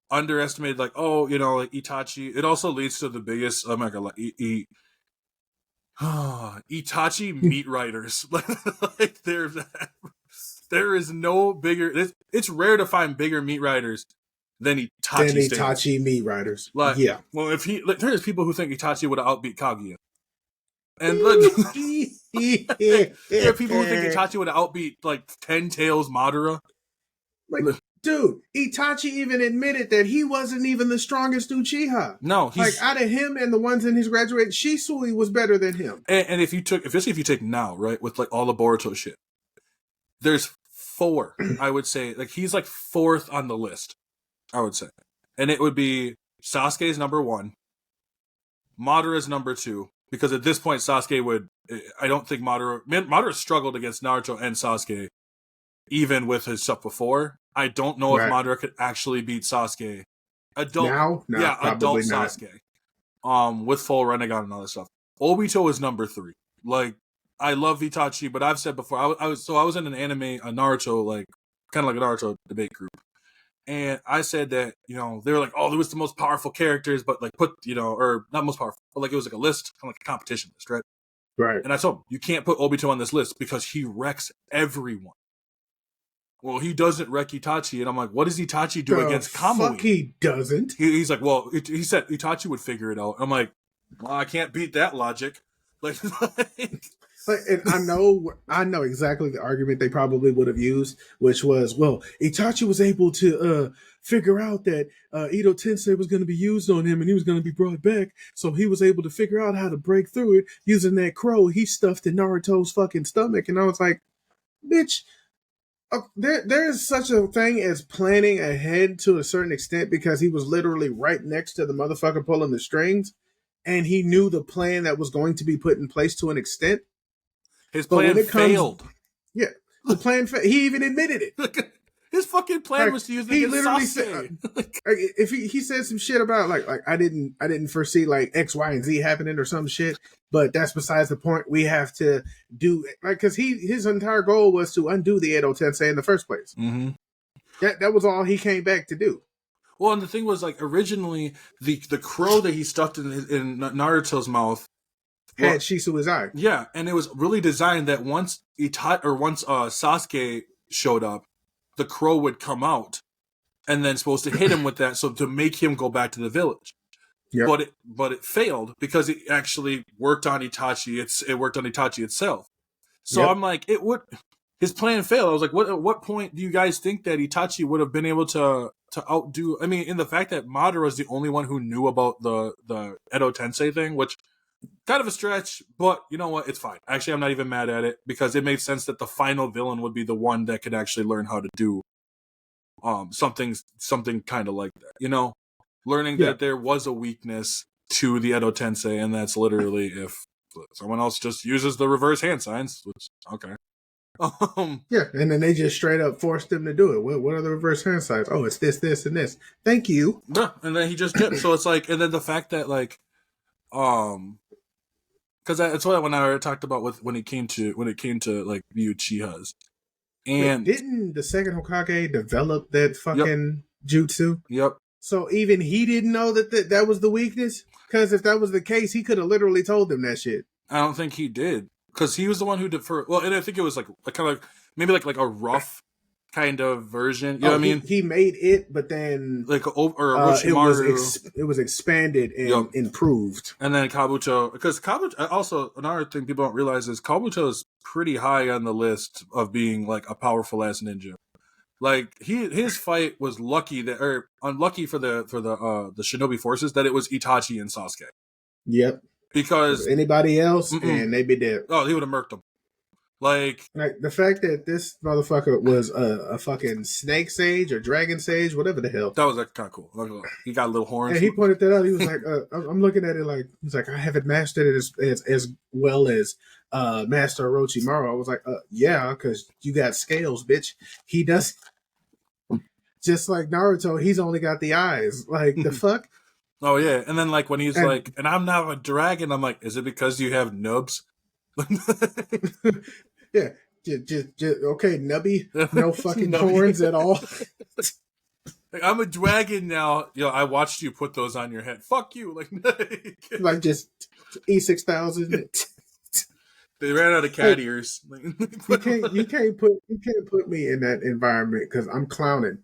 underestimated, like, like Itachi. It also leads to the biggest, oh my god, like, Itachi meat writers. Like, there is no bigger, it's rare to find bigger meat writers than Itachi meat writers. Like, yeah. Well, if there's people who think Itachi would have outbeat Kaguya. And look, there are people who think Itachi would have outbeat, like, 10 Tails Madara. Like, dude, Itachi even admitted that he wasn't even the strongest Uchiha. No, like, out of him and the ones in his graduate, Shisui was better than him. And if you take now, right, with, like, all the Boruto shit, there's 4, I would say. Like, he's, like, 4th on the list, I would say. And it would be Sasuke's number 1, Madara's number 2, because at this point, I don't think Madara struggled against Naruto and Sasuke, even with his stuff before. I don't know if Madara could actually beat Sasuke. Adult Sasuke. With full Rinnegan and all that stuff. Obito is number 3. Like, I love Itachi, but I've said before, I was in an anime, a Naruto, like, kind of like a Naruto debate group. And I said that, they were like, oh, there was the most powerful characters, but, like, or not most powerful, but, like, it was like a list, kind of like a competition list, right? Right. And I told him, you can't put Obito on this list because he wrecks everyone. Well, he doesn't wreck Itachi. And I'm like, what does Itachi do against Kamui? Fuck, he doesn't. He's like, well, he said Itachi would figure it out. I'm like, well, I can't beat that logic. And I know exactly the argument they probably would have used, which was, well, Itachi was able to figure out that Ito Tensei was going to be used on him and he was going to be brought back, so he was able to figure out how to break through it using that crow he stuffed in Naruto's fucking stomach. And I was like, bitch, there is such a thing as planning ahead to a certain extent, because he was literally right next to the motherfucker pulling the strings, and he knew the plan that was going to be put in place to an extent. His plan failed. Yeah, the plan failed. He even admitted it. His fucking plan was to use it against Sasuke. Said, if he said some shit about like I didn't foresee like X, Y, and Z happening or some shit, but that's besides the point. We have to do because his entire goal was to undo the Edo Tensei in the first place. Mm-hmm. That was all he came back to do. Well, and the thing was, like, originally the crow that he stuffed in Naruto's mouth had Shisui's eye. Yeah, and it was really designed that once Sasuke showed up, the crow would come out, and then supposed to hit him with that, so to make him go back to the village. Yep. but it failed because it actually worked on Itachi. It worked on Itachi itself. So I'm like, his plan failed. I was like, at what point do you guys think that Itachi would have been able to outdo? I mean, in the fact that Madara is the only one who knew about the Edo Tensei thing, which kind of a stretch, but you know what? It's fine. Actually, I'm not even mad at it because it made sense that the final villain would be the one that could actually learn how to do something kind of like that. You know, learning that there was a weakness to the Edo Tensei, and that's literally if someone else just uses the reverse hand signs. Which, okay. Yeah, and then they just straight up forced him to do it. What are the reverse hand signs? Oh, it's this, this, and this. Thank you. Yeah, and then he just dipped. So it's like, and then the fact that like, because that's what when I talked about with when it came to like the Uchihas, and wait, didn't the second Hokage develop that fucking jutsu? Yep. So even he didn't know that was the weakness. Because if that was the case, he could have literally told them that shit. I don't think he did. Because he was the one who did for and I think it was like kind of maybe like a rough kind of version. You know what I mean? He made it, but then like Orochimaru, it was expanded and improved. And then Kabuto, because Kabuto also another thing people don't realize is Kabuto is pretty high on the list of being like a powerful ass ninja. Like his fight was unlucky for the Shinobi forces that it was Itachi and Sasuke. Yep. Because anybody else, and they'd be dead. Oh, he would have murked them. Like the fact that this motherfucker was a fucking snake sage or dragon sage, whatever the hell. That was kind of cool. He got little horns. And he pointed that out. He was like, I'm looking at it like, he's like, I haven't mastered it as well as Master Orochimaru. I was like, yeah, because you got scales, bitch. He does. Just like Naruto, he's only got the eyes. Like, the fuck? Oh, yeah. And then, like, when he's like, and I'm not a dragon, I'm like, is it because you have nubs? Yeah. Just, okay, nubby. No fucking horns at all. Like, I'm a dragon now. Yo, I watched you put those on your head. Fuck you. Like just E6000. They ran out of cat ears. You can't put me in that environment because I'm clowning.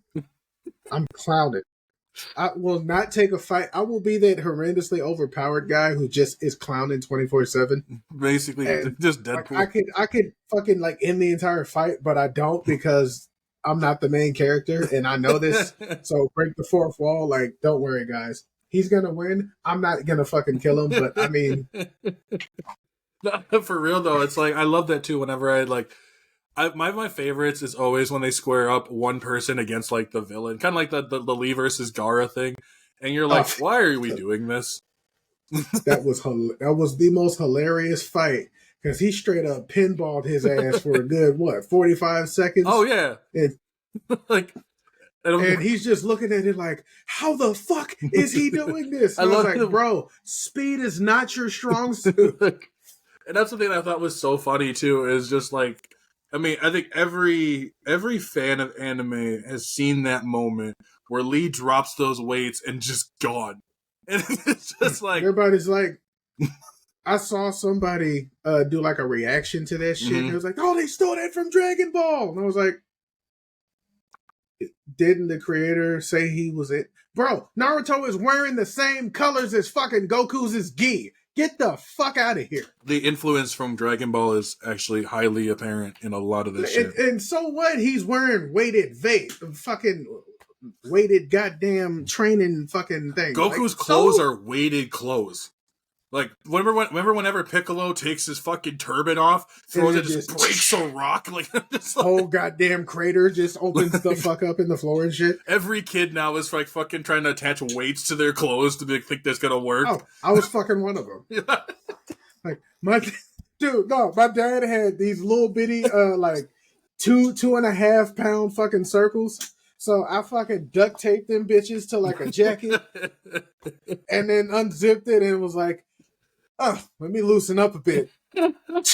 I will not take a fight. I will be that horrendously overpowered guy who just is clowning 24/7. Basically, just Deadpool. Like, I could fucking like end the entire fight, but I don't because I'm not the main character and I know this. So break the fourth wall. Like, don't worry, guys. He's gonna win. I'm not gonna fucking kill him, but I mean. No, for real though, it's like I love that too. Whenever my favorites is always when they square up one person against like the villain, kind of like the Lee versus Gaara thing, and you're like, why are we doing this? That was the most hilarious fight because he straight up pinballed his ass for a good 45 seconds. Oh yeah, and like. And he's just looking at it like, how the fuck is he doing this? And I was like, bro, speed is not your strong suit. And that's the thing I thought was so funny too, is just like, I mean, I think every fan of anime has seen that moment where Lee drops those weights and just gone. And it's just like everybody's like, I saw somebody do like a reaction to that shit. And it was like, oh, they stole that from Dragon Ball. And I was like, didn't the creator say he was it? Bro, Naruto is wearing the same colors as fucking Goku's gi. Get the fuck out of here. The influence from Dragon Ball is actually highly apparent in a lot of this shit. And so what? He's wearing weighted goddamn training fucking thing. Goku's clothes are weighted clothes. Like, whenever Piccolo takes his fucking turban off, throws it, just breaks a rock. Like, whole goddamn crater just opens the fuck up in the floor and shit. Every kid now is like fucking trying to attach weights to their clothes to think that's gonna work. Oh, I was fucking one of them. Like, my dad had these little bitty, like 2.5 pound fucking circles. So I fucking duct taped them bitches to like a jacket and then unzipped it and was like, oh, let me loosen up a bit. That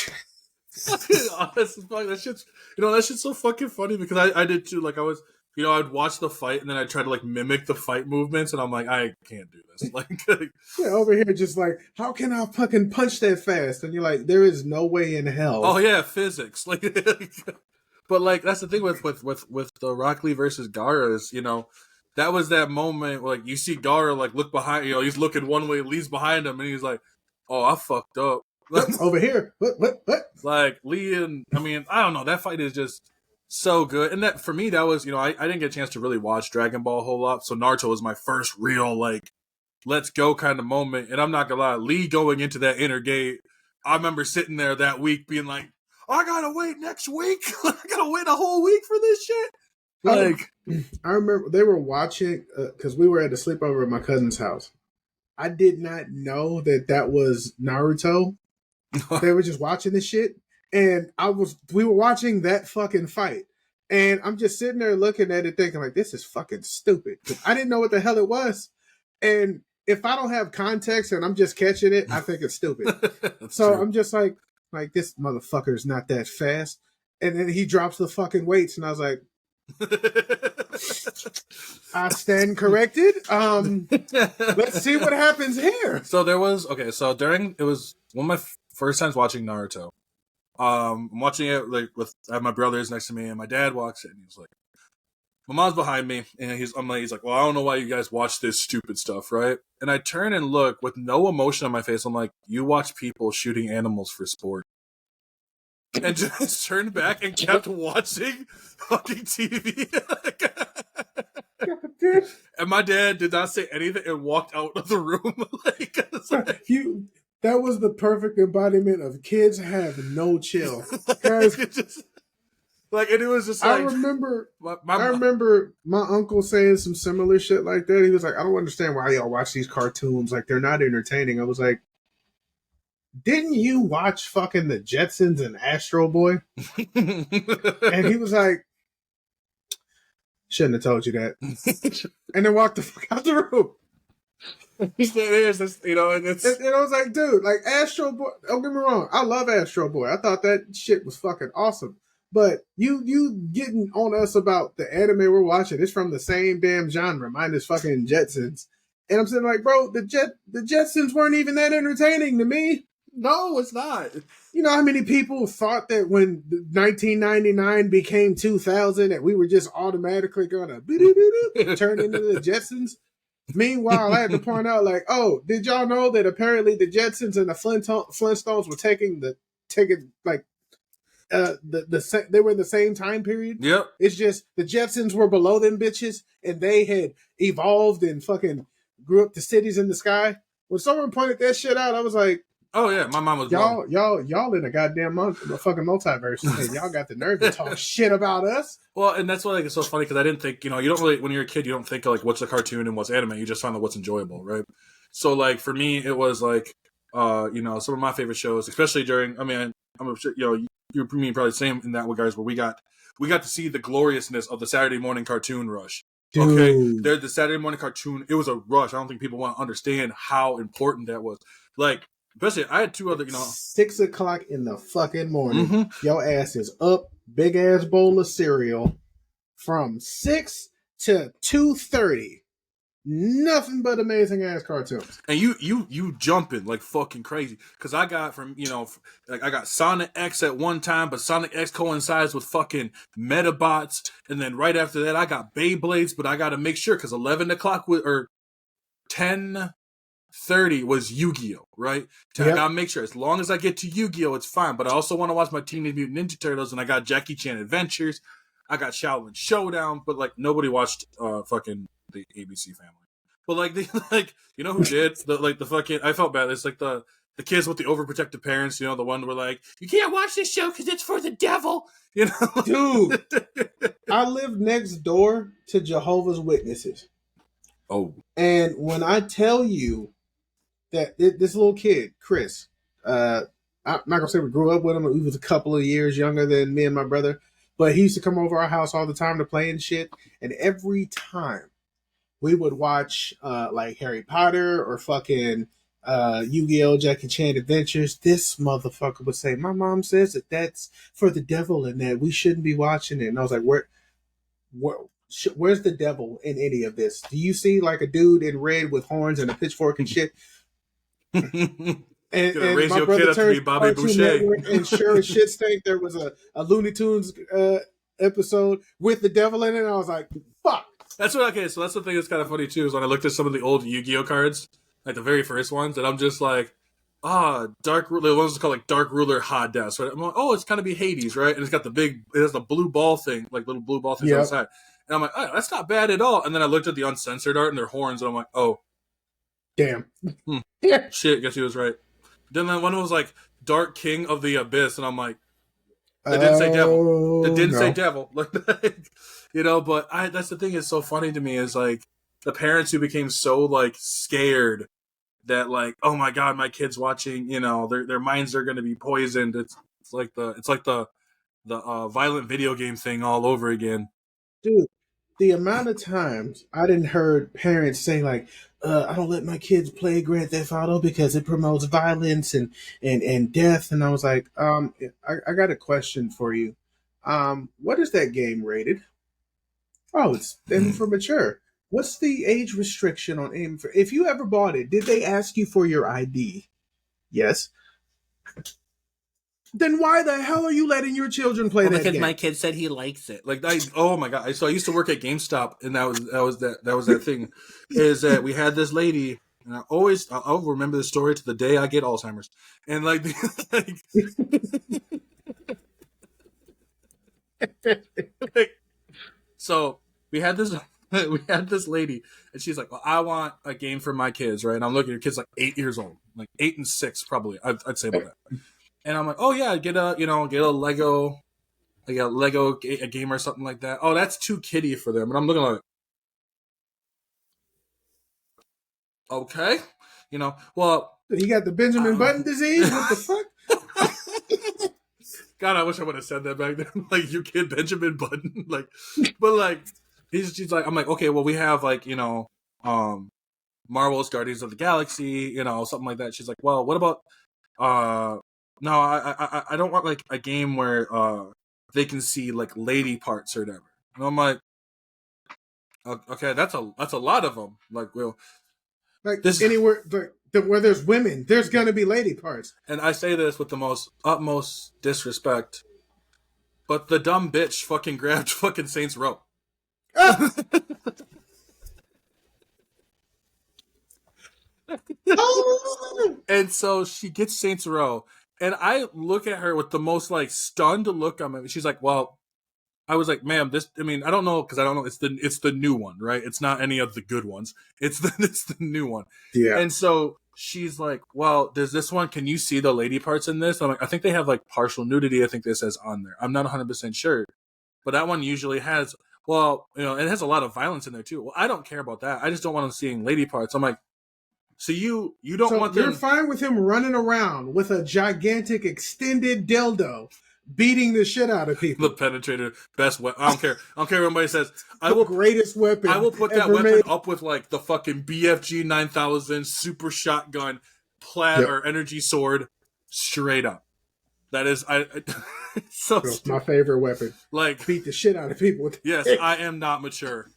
shit's so fucking funny because I did too. Like I'd watch the fight and then I'd try to like mimic the fight movements and I'm like, I can't do this. Like, yeah, over here just like, how can I fucking punch that fast? And you're like, there is no way in hell. Oh yeah, physics. Like, but like that's the thing with the Rock Lee versus Gaara is, that was that moment where, like, you see Gara like look behind, he's looking one way, Lee's behind him, and he's like, "Oh, I fucked up." Over here. What? Like Lee and I don't know. That fight is just so good, and that for me, that was I didn't get a chance to really watch Dragon Ball a whole lot, so Naruto was my first real like let's go kind of moment. And I'm not gonna lie, Lee going into that inner gate, I remember sitting there that week being like, I gotta wait next week. I gotta wait a whole week for this shit. Like, I remember they were watching because we were at the sleepover at my cousin's house. I did not know that was Naruto. They were just watching this shit, and we were watching that fucking fight, and I'm just sitting there looking at it, thinking like, this is fucking stupid. I didn't know what the hell it was, and if I don't have context and I'm just catching it, I think it's stupid. So true. I'm just like this motherfucker is not that fast, and then he drops the fucking weights, and I was like, I stand corrected. Let's see what happens here. So there was it was one of my first times watching Naruto. I'm watching it like I have my brothers next to me, and my dad walks in. And he's like, my mom's behind me, and he's like, well, I don't know why you guys watch this stupid stuff, right? And I turn and look with no emotion on my face. I'm like, you watch people shooting animals for sport. And just turned back and kept watching fucking TV. And my dad did not say anything and walked out of the room. That was the perfect embodiment of kids have no chill. Guys, and it was just like, I remember my uncle saying some similar shit like that. He was like, I don't understand why y'all watch these cartoons. Like, they're not entertaining. I was like, didn't you watch fucking the Jetsons and Astro Boy? And he was like, shouldn't have told you that. And then walked the fuck out the room. And I was like, dude, like Astro Boy, don't get me wrong, I love Astro Boy. I thought that shit was fucking awesome. But you getting on us about the anime we're watching, it's from the same damn genre, minus fucking Jetsons. And I'm saying, like, bro, the Jetsons weren't even that entertaining to me. No, it's not. You know how many people thought that when 1999 became 2000 that we were just automatically gonna turn into the Jetsons? Meanwhile, I had to point out, like, oh, did y'all know that apparently the Jetsons and the Flintstones were they were in the same time period? Yep. It's just the Jetsons were below them bitches, and they had evolved and fucking grew up to cities in the sky. When someone pointed that shit out, I was like, oh yeah, my mom was y'all in a goddamn fucking multiverse, and y'all got the nerve to talk shit about us. Well, and that's why it's so funny, because I didn't think, you don't really, when you're a kid, you don't think of like what's a cartoon and what's anime. You just find out what's enjoyable, right? So like for me, it was like some of my favorite shows, especially during. I'm sure you're probably the same in that regards, where we got to see the gloriousness of the Saturday morning cartoon rush. Dude. Okay, the Saturday morning cartoon. It was a rush. I don't think people want to understand how important that was. Like, especially, I had two other, 6 o'clock in the fucking morning. Mm-hmm. Your ass is up, big ass bowl of cereal, from 6 to 2:30. Nothing but amazing ass cartoons. And you jumping like fucking crazy. Because I got I got Sonic X at one time, but Sonic X coincides with fucking Metabots. And then right after that, I got Beyblades, but I got to make sure, because 11 o'clock or 10:30 was Yu-Gi-Oh, right? Yep. I gotta make sure, as long as I get to Yu-Gi-Oh, it's fine. But I also want to watch my Teenage Mutant Ninja Turtles, and I got Jackie Chan Adventures. I got Shaolin Showdown, but like nobody watched fucking the ABC Family. But like you know who did? The fucking, I felt bad. It's like the kids with the overprotective parents, the one who were like, you can't watch this show because it's for the devil. Dude, I live next door to Jehovah's Witnesses. Oh. And when I tell you that this little kid, Chris, I'm not going to say we grew up with him. He was a couple of years younger than me and my brother. But he used to come over our house all the time to play and shit. And every time we would watch like Harry Potter or fucking Yu-Gi-Oh! Jackie Chan Adventures, this motherfucker would say, my mom says that that's for the devil and that we shouldn't be watching it. And I was like, where's the devil in any of this? Do you see like a dude in red with horns and a pitchfork and shit? And raise your kid up to be Bobby Boucher. And sure as shit stink, there was a Looney Tunes episode with the devil in it. And I was like, fuck. That's what. Okay, so that's the thing that's kind of funny too. Is when I looked at some of the old Yu-Gi-Oh cards, like the very first ones, and I'm just like, Dark Ruler. The ones called like Dark Ruler Hades, right? I'm like, oh, it's kind of be Hades, right? And it's got it has the blue ball thing, like little blue ball things on the side. And I'm like, oh, that's not bad at all. And then I looked at the uncensored art and their horns, and I'm like, oh, damn. Shit, guess he was right. Then that one was like Dark King of the Abyss, and I'm like, that didn't say devil. That didn't say devil. Like, but that's the thing is so funny to me is like the parents who became so like scared that like, oh my god, my kid's watching, their minds are gonna be poisoned. It's like the violent video game thing all over again. Dude, the amount of times I didn't heard parents say like, I don't let my kids play Grand Theft Auto because it promotes violence and death. And I was like, I got a question for you. What is that game rated? Oh, it's aiming for mature. What's the age restriction on aiming for? If you ever bought it, did they ask you for your ID? Yes. Then why the hell are you letting your children play that game? Because my kid said he likes it. Like, oh my god! So I used to work at GameStop, and that was that thing. Is that we had this lady, and I'll remember the story to the day I get Alzheimer's, and like so we had this lady, and she's like, well, I want a game for my kids, right? And I'm looking at your kids like 8 years old, like 8 and 6 probably. I'd say about that. And I'm like, oh yeah, get a Lego, like a game or something like that. Oh, that's too kiddie for them. And I'm looking like, okay, well, you got the Benjamin Button disease. What the fuck? God, I wish I would have said that back then. Like your kid Benjamin Button, like, but like she's like, I'm like, okay, well we have like Marvel's Guardians of the Galaxy, something like that. She's like, well, what about no, I don't want like a game where they can see like lady parts or whatever. And I'm like, okay, that's a lot of them. Like, well, like anywhere where there's women, there's gonna be lady parts. And I say this with the utmost disrespect, but the dumb bitch fucking grabbed fucking Saints Row. And so she gets Saints Row. And I look at her with the most like stunned look on me. She's like, well, I was like, ma'am, I don't know, because I don't know. It's the new one, right? It's not any of the good ones. It's the new one. Yeah. And so she's like, well, does this one, can you see the lady parts in this? I'm like, I think they have like partial nudity. I think this says on there. I'm not 100% sure. But that one usually has, it has a lot of violence in there too. Well, I don't care about that. I just don't want them seeing lady parts. I'm like, so you don't want them... You're fine with him running around with a gigantic extended dildo beating the shit out of people. The penetrator, best weapon. I don't care what anybody says. Greatest weapon. I will put that weapon up with like the fucking BFG 9000 super shotgun or energy sword straight up. That is so it's my favorite weapon. Like beat the shit out of people with Yes, I am not mature.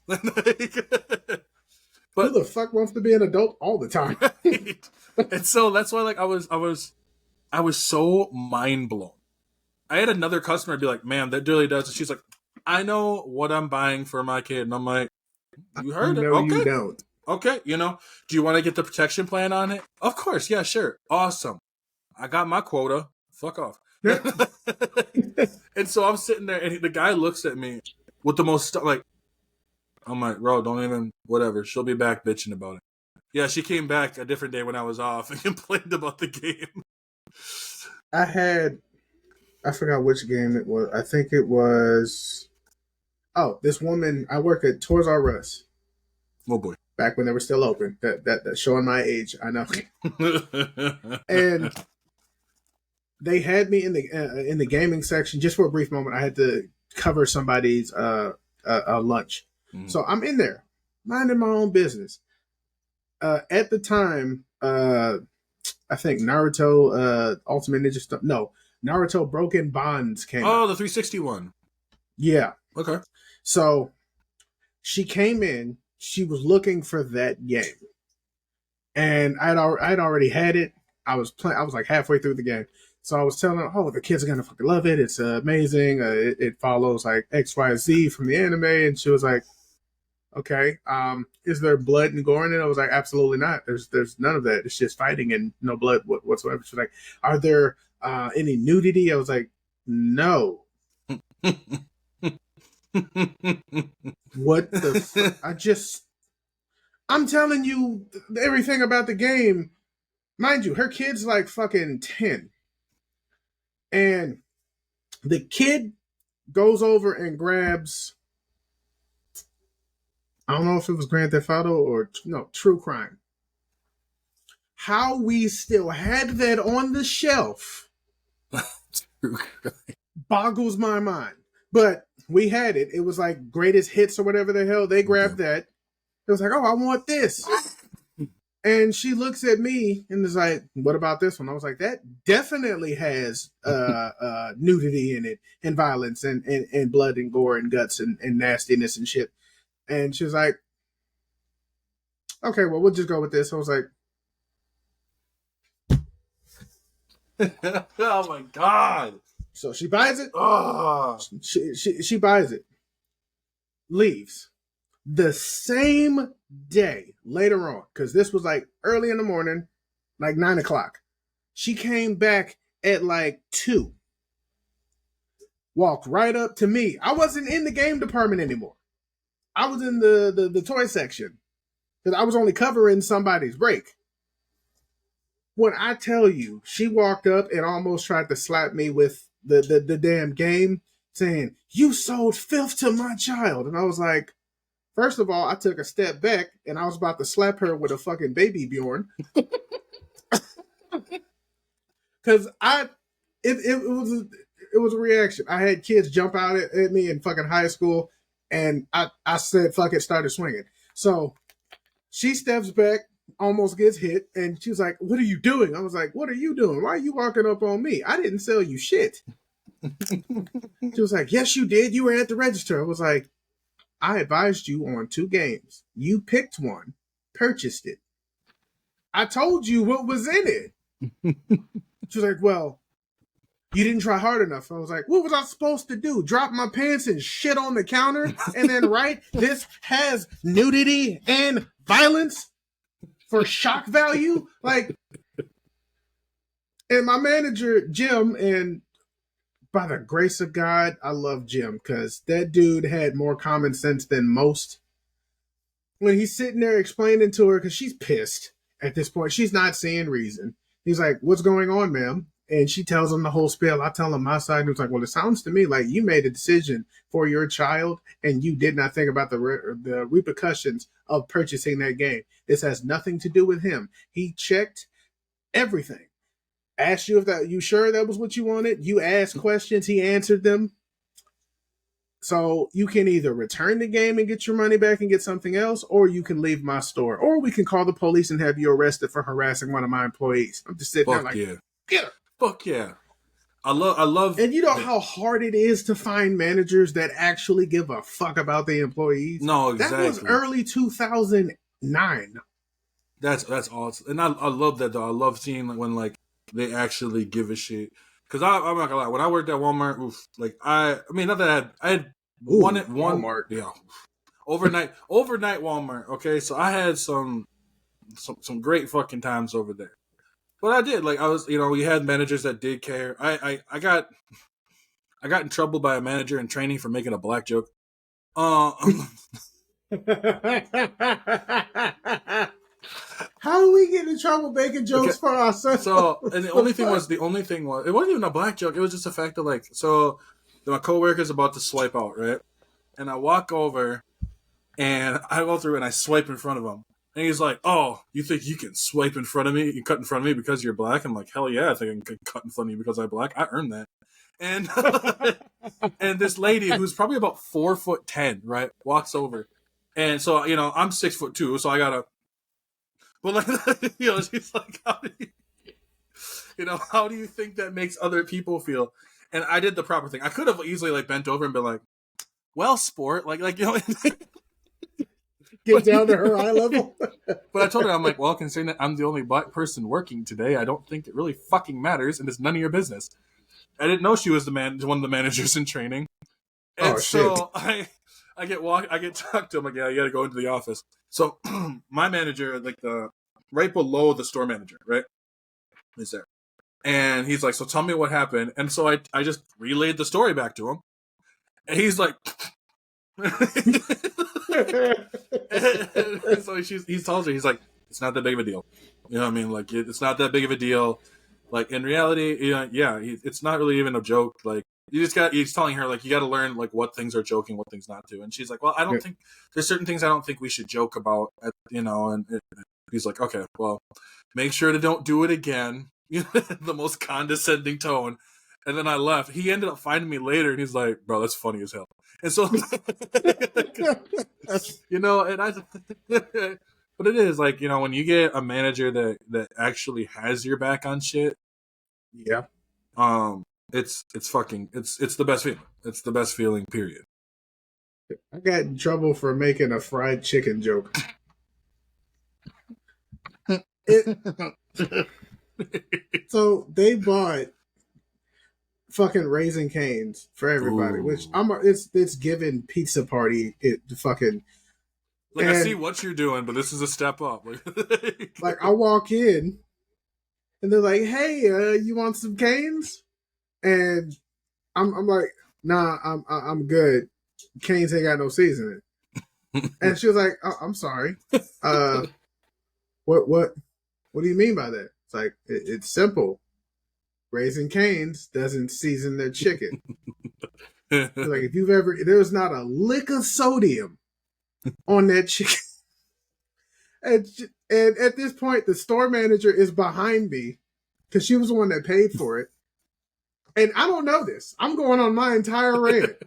But who the fuck wants to be an adult all the time? And so that's why, like, I was so mind blown. I had another customer be like, "Man, that really does." And she's like, "I know what I'm buying for my kid," and I'm like, "You heard it? No, okay, you don't. Okay, do you want to get the protection plan on it? Of course, yeah, sure, awesome. I got my quota. Fuck off." And so I'm sitting there, and the guy looks at me with the most like. I'm like, bro, don't even, whatever. She'll be back bitching about it. Yeah, she came back a different day when I was off and complained about the game. I forgot which game it was. I think it was, this woman, I work at Toys R Us. Oh boy. Back when they were still open. That's showing my age, I know. And they had me in the gaming section just for a brief moment. I had to cover somebody's lunch. Mm. So I'm in there, minding my own business. At the time, I think Naruto Ultimate Ninja stuff. No, Naruto Broken Bonds came out. Oh, the 360 one. Yeah. Okay. So she came in. She was looking for that game, and I'd already had it. I was like halfway through the game. So I was telling her, "Oh, the kids are gonna fucking love it. It's amazing. It follows like X, Y, Z from the anime." And she was like, Okay. Is there blood and gore in it? I was like, absolutely not. There's none of that. It's just fighting and no blood whatsoever. She's like, are there any nudity? I was like, no. What the I'm telling you everything about the game. Mind you, her kid's like fucking 10. And the kid goes over and grabs, I don't know if it was Grand Theft Auto or no, True Crime. How we still had that on the shelf boggles my mind. But we had it. It was like greatest hits or whatever the hell. They grabbed that. It was like, oh, I want this. And she looks at me and is like, what about this one? I was like, that definitely has nudity in it and violence and blood and gore and guts and nastiness and shit. And she was like, okay, well, we'll just go with this. I was like, oh my God. So she buys it. Oh. She buys it. Leaves. The same day, later on, because this was like early in the morning, like 9 o'clock. She came back at like 2. Walked right up to me. I wasn't in the game department anymore. I was in the toy section. Because I was only covering somebody's break. When I tell you, she walked up and almost tried to slap me with the damn game, saying, you sold filth to my child. And I was like, first of all, I took a step back and I was about to slap her with a fucking baby Bjorn. Because it was a reaction. I had kids jump out at me in fucking high school, and I said, fuck it, started swinging. So she steps back, almost gets hit, and she was like, what are you doing? I was like, what are you doing? Why are you walking up on me? I didn't sell you shit. She was like, yes, you did. You were at the register. I was like, I advised you on 2 games. You picked one, purchased it. I told you what was in it. She was like, well, you didn't try hard enough. I was like, what was I supposed to do? Drop my pants and shit on the counter and then write, this has nudity and violence for shock value? Like, and my manager, Jim, and by the grace of God, I love Jim because that dude had more common sense than most. When he's sitting there explaining to her, because she's pissed at this point, she's not seeing reason. He's like, what's going on, ma'am? And she tells him the whole spiel. I tell him my side, and he's like, well, it sounds to me like you made a decision for your child and you did not think about the repercussions of purchasing that game. This has nothing to do with him. He checked everything. Asked you you sure that was what you wanted? You asked questions, he answered them. So you can either return the game and get your money back and get something else, or you can leave my store, or we can call the police and have you arrested for harassing one of my employees. I'm just sitting there like, get her. Fuck yeah. I love. And you know how hard it is to find managers that actually give a fuck about the employees? No, exactly. That was early 2009. That's awesome. And I love that, though. I love seeing when, like, they actually give a shit. Because I'm not gonna lie, when I worked at Walmart, I mean, not that I had one Walmart, yeah, overnight Walmart. Okay, so I had some great fucking times over there. But I did, like, I was, we had managers that did care. I got in trouble by a manager in training for making a black joke. How do we get in trouble making jokes for ourselves? So, and the only thing was, it wasn't even a black joke. It was just a fact of, like, so my coworker's about to swipe out, right? And I walk over and I go through and I swipe in front of him. And he's like, oh, you think you can swipe in front of me? You can cut in front of me because you're black? I'm like, hell yeah, I think I can cut in front of you because I'm black. I earned that. And and this lady who's probably about 4'10", right, walks over. And so, I'm 6'2", so I gotta, but like, she's like, how do you think that makes other people feel? And I did the proper thing. I could have easily, like, bent over and been like, well, sport, get down to her eye level. But I told her, I'm like, well, considering that I'm the only black person working today, I don't think it really fucking matters, and it's none of your business. I didn't know she was one of the managers in training. And so shit. I get talked to him like, yeah, you got to go into the office. So my manager, like the right below the store manager, right, is there, and he's like, so tell me what happened. And so I just relayed the story back to him, and he's like. So he tells her, he's like, it's not that big of a deal. You know what I mean? Like, it's not that big of a deal. Like, in reality, it's not really even a joke. Like, he's telling her, like, you got to learn, like, what things are joking, what things not to. And she's like, well, I don't think, there's certain things I don't think we should joke about, and he's like, okay, well, make sure to don't do it again. The most condescending tone. And then I left. He ended up finding me later, and he's like, bro, that's funny as hell. And so, and I, but it is like, when you get a manager that actually has your back on shit, yeah, it's the best feeling. It's the best feeling, period. I got in trouble for making a fried chicken joke. So they bought fucking Raising Cane's for everybody, which it's given pizza party fucking. Like, I see what you're doing, but this is a step up. Like I walk in, and they're like, "Hey, you want some Cane's?" And I'm like, "Nah, I'm good. Cane's ain't got no seasoning." And she was like, oh, "I'm sorry. What do you mean by that?" It's like it's simple. Raising Cane's doesn't season their chicken. Like if you've there's not a lick of sodium on that chicken. And at this point, the store manager is behind me because she was the one that paid for it. And I don't know this. I'm going on my entire rant.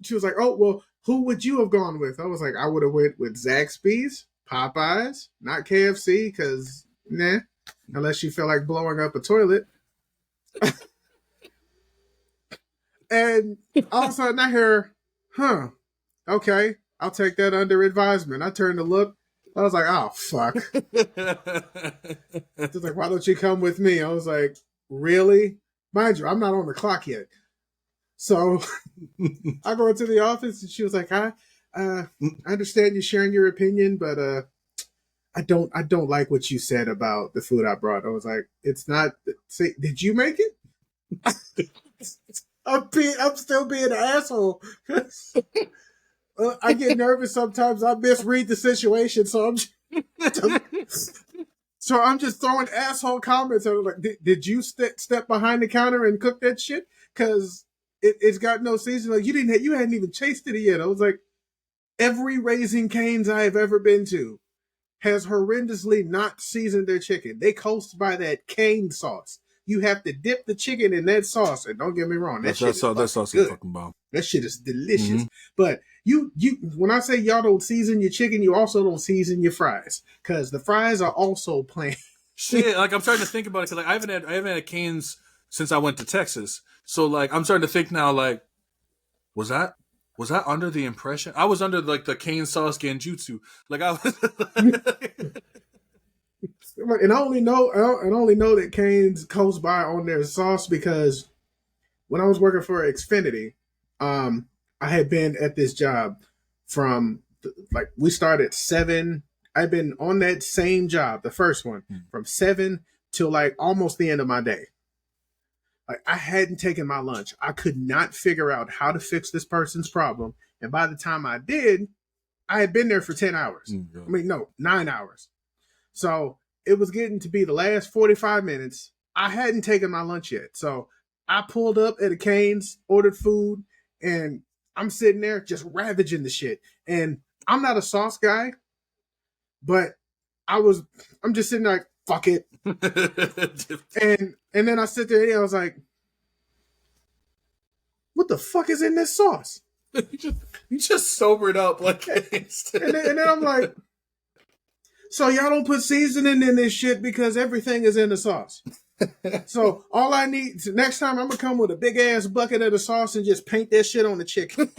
She was like, "Oh, well, who would you have gone with?" I was like, "I would have went with Zaxby's, Popeyes, not KFC, because nah, unless you feel like blowing up a toilet." And all of a sudden I hear, okay, I'll take that under advisement. I turned to look. I was like, oh, fuck. She's like, why don't you come with me? I was like, really? Mind you, I'm not on the clock yet. So I go into the office and she was like, I understand you sharing your opinion, but I don't like what you said about the food I brought. I was like, it's not. Say, did you make it? I'm still being an asshole. I get nervous sometimes. I misread the situation, so I'm just throwing asshole comments. I was like, "Did you step behind the counter and cook that shit? Because it's got no seasoning. Like you hadn't even tasted it yet." I was like, every Raising Cane's I have ever been to has horrendously not seasoned their chicken. They coast by that cane sauce. You have to dip the chicken in that sauce, and don't get me wrong, that sauce is fucking bomb. That shit is delicious. Mm-hmm. But you, when I say y'all don't season your chicken, you also don't season your fries, because the fries are also plain. Shit, like I'm starting to think about it, because like I haven't had a Cane's since I went to Texas. So like I'm starting to think now, like was that under the impression I was under like the cane sauce genjutsu? Like I was. And I only know that Cane's coast by on their sauce because when I was working for Xfinity, I had been at this job from like we started 7. I've been on that same job, the first one, from 7 till like almost the end of my day. Like I hadn't taken my lunch. I could not figure out how to fix this person's problem, and by the time I did, I had been there for 10 hours. I mean, no, 9 hours. So it was getting to be the last 45 minutes. I hadn't taken my lunch yet. So I pulled up at a Cane's, ordered food, and I'm sitting there just ravaging the shit. And I'm not a sauce guy, but I'm just sitting there like, fuck it. and then I sit there and I was like, what the fuck is in this sauce? you just sobered up like and then I'm like, so y'all don't put seasoning in this shit because everything is in the sauce. So all I need next time, I'm gonna come with a big ass bucket of the sauce and just paint that shit on the chicken.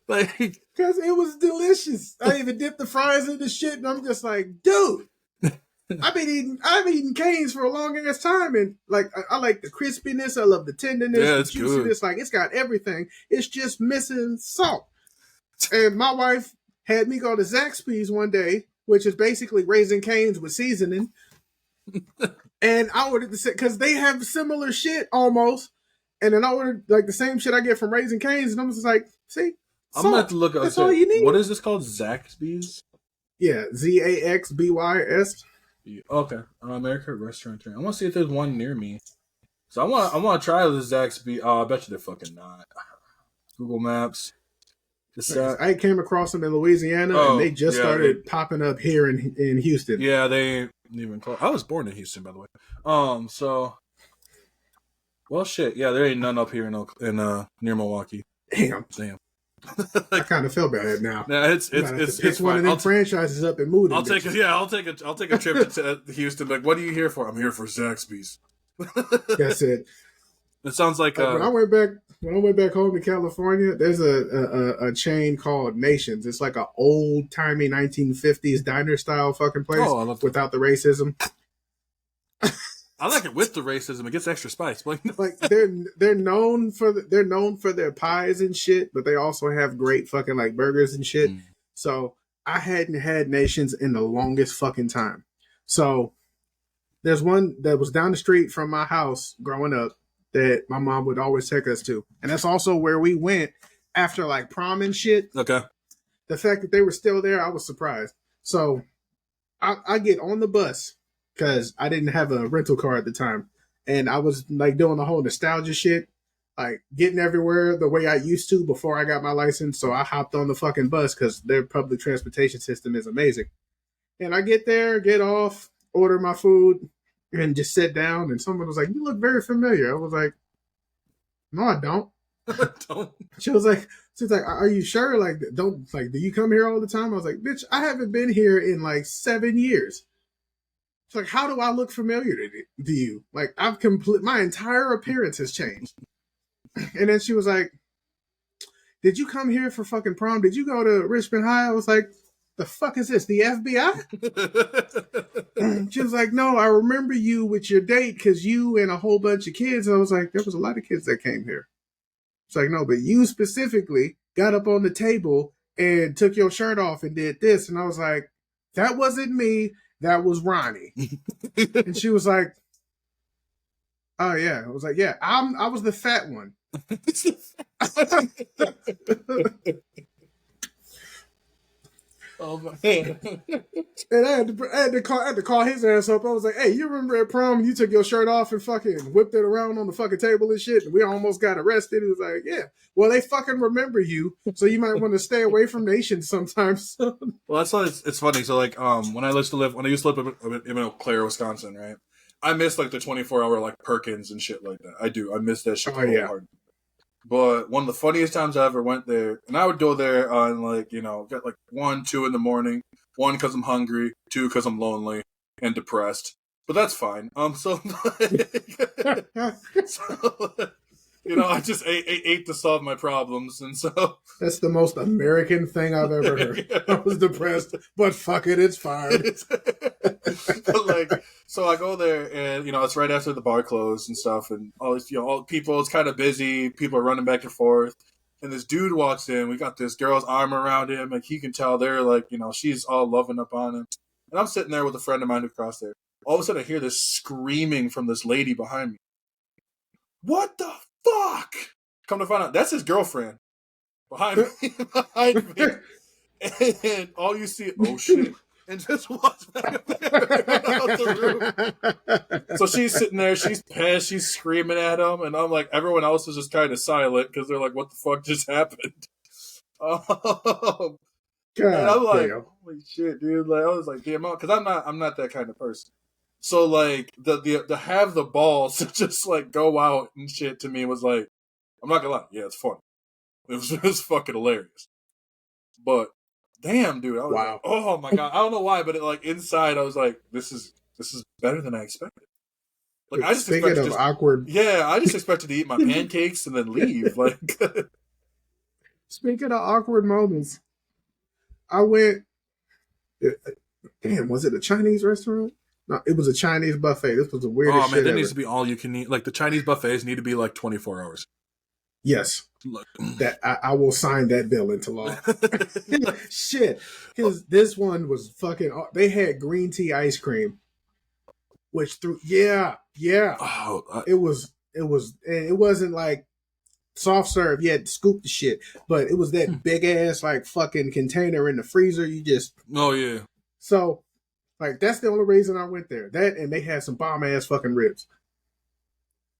Like, because it was delicious. I even dipped the fries in the shit, and I'm just like, dude, I've been eating Cane's for a long ass time, and like I like the crispiness, I love the tenderness, Yeah, the it's juiciness. Like it's got everything. It's just missing salt. And my wife had me go to Zaxby's one day, which is basically Raising Cane's with seasoning. And I ordered the because they have similar shit almost. And then I ordered like the same shit I get from Raising Cane's, and I'm just like, see, I'm gonna have salt. to look up. That's all you need. What is this called? Zaxby's? Yeah, Zaxbys. Okay, American restaurant train. I want to see if there's one near me. So I want to try the Zaxby. Oh, I bet you they're fucking not. Google Maps. I came across them in Louisiana, and they just started popping up here in Houston. Yeah, they ain't even close. I was born in Houston, by the way. So, well, shit. Yeah, there ain't none up here in near Milwaukee. Damn. I kind of feel bad now. Nah, it's one of them franchises up and moving. I'll take a trip to Houston. Like, what are you here for? I'm here for Zaxby's. That's it. It sounds like when I went back home to California, there's a chain called Nations. It's like an old timey 1950s diner style fucking place without the racism. I like it with the racism. It gets extra spice. Like they're known for their pies and shit, but they also have great fucking like burgers and shit. So I hadn't had Nations in the longest fucking time. So there's one that was down the street from my house growing up that my mom would always take us to. And that's also where we went after like prom and shit. Okay. The fact that they were still there, I was surprised. So I get on the bus because I didn't have a rental car at the time. And I was like doing the whole nostalgia shit, like getting everywhere the way I used to before I got my license. So I hopped on the fucking bus because their public transportation system is amazing. And I get there, get off, order my food, and just sit down, and someone was like, "You look very familiar." I was like, "No, I don't." Don't. She was like, "Are you sure? Like, do you come here all the time?" I was like, "Bitch, I haven't been here in like 7 years." She's like, "How do I look familiar to you? Like, my entire appearance has changed." And then she was like, "Did you come here for fucking prom? Did you go to Richmond High?" I was like, "The fuck is this? The FBI?" She was like, "No, I remember you with your date because you and a whole bunch of kids." And I was like, "There was a lot of kids that came here." It's like, "No, but you specifically got up on the table and took your shirt off and did this." And I was like, "That wasn't me. That was Ronnie." And she was like, "Oh yeah." I was like, "Yeah, I was the fat one." Oh man! And I had to call his ass up. I was like, "Hey, you remember at prom you took your shirt off and fucking whipped it around on the fucking table and shit, and we almost got arrested?" He was like, "Yeah, well, they fucking remember you, so you might want to stay away from nations sometimes." Well, that's why it's funny. So like, when I used to live in Eau Claire, Wisconsin, right? I miss like the 24-hour like Perkins and shit like that. I do. I miss that shit hard. But one of the funniest times I ever went there, and I would go there on like, get like 1, 2 in the morning. 1, because I'm hungry. 2, because I'm lonely and depressed. But that's fine. So I just ate to solve my problems, and so that's the most American thing I've ever heard. I was depressed, but fuck it, it's fine. But like, so I go there, and it's right after the bar closed and stuff, and all these, all people, it's kind of busy. People are running back and forth, and this dude walks in. We got this girl's arm around him, and he can tell they're like, she's all loving up on him. And I'm sitting there with a friend of mine who crossed there. All of a sudden, I hear this screaming from this lady behind me. What the fuck? Come to find out, that's his girlfriend behind me. And all you see, oh shit, and just walks back out the room. So she's sitting there, she's pissed, she's screaming at him, and I'm like, everyone else is just kind of silent because they're like, what the fuck just happened? And I'm like, holy shit, dude! Like, I was like, damn, because I'm not that kind of person. So like the have the balls to just like go out and shit to me was like, I'm not gonna lie, yeah, it's funny. It was fucking hilarious. But damn, dude, I was like, oh my god, I don't know why, but inside I was like, this is better than I expected. Like I just expected awkward. Yeah, I just expected to eat my pancakes and then leave. Like, speaking of awkward moments, I went. Damn, was it a Chinese restaurant? No, it was a Chinese buffet. This was the weirdest Oh man, shit that ever. needs to be all you can eat. Like the Chinese buffets need to be like 24 hours. Yes. Look. That I will sign that bill into law. Shit. Because this one was fucking, they had green tea ice cream, which yeah. Oh, It wasn't like soft serve. You had to scoop the shit, but it was that big ass like fucking container in the freezer. You just, oh yeah. so like that's the only reason I went there. That, and they had some bomb ass fucking ribs,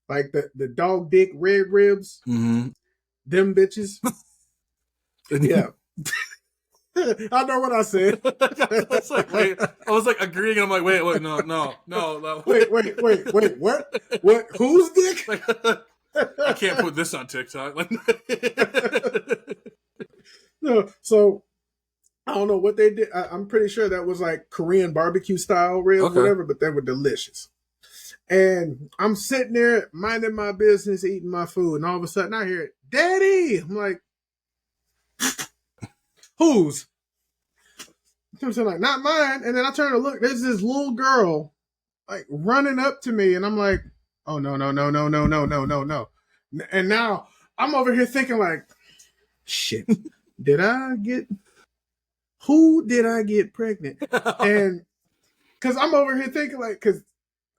like the dog dick red ribs. Mm-hmm. Them bitches. Yeah. I know what I said. I was like, wait. I was like agreeing. And I'm like, wait, no. Wait. What? Whose dick? Like, I can't put this on TikTok. Like, no. So I don't know what they did. I'm pretty sure that was like Korean barbecue style ribs, whatever, but they were delicious. And I'm sitting there minding my business, eating my food, and all of a sudden I hear, "Daddy!" I'm like, "Whose?" I'm saying, like, not mine. And then I turn to look. There's this little girl, like running up to me, and I'm like, "Oh no!" And now I'm over here thinking, like, "Shit, who did I get pregnant?" And because I'm over here thinking, like, because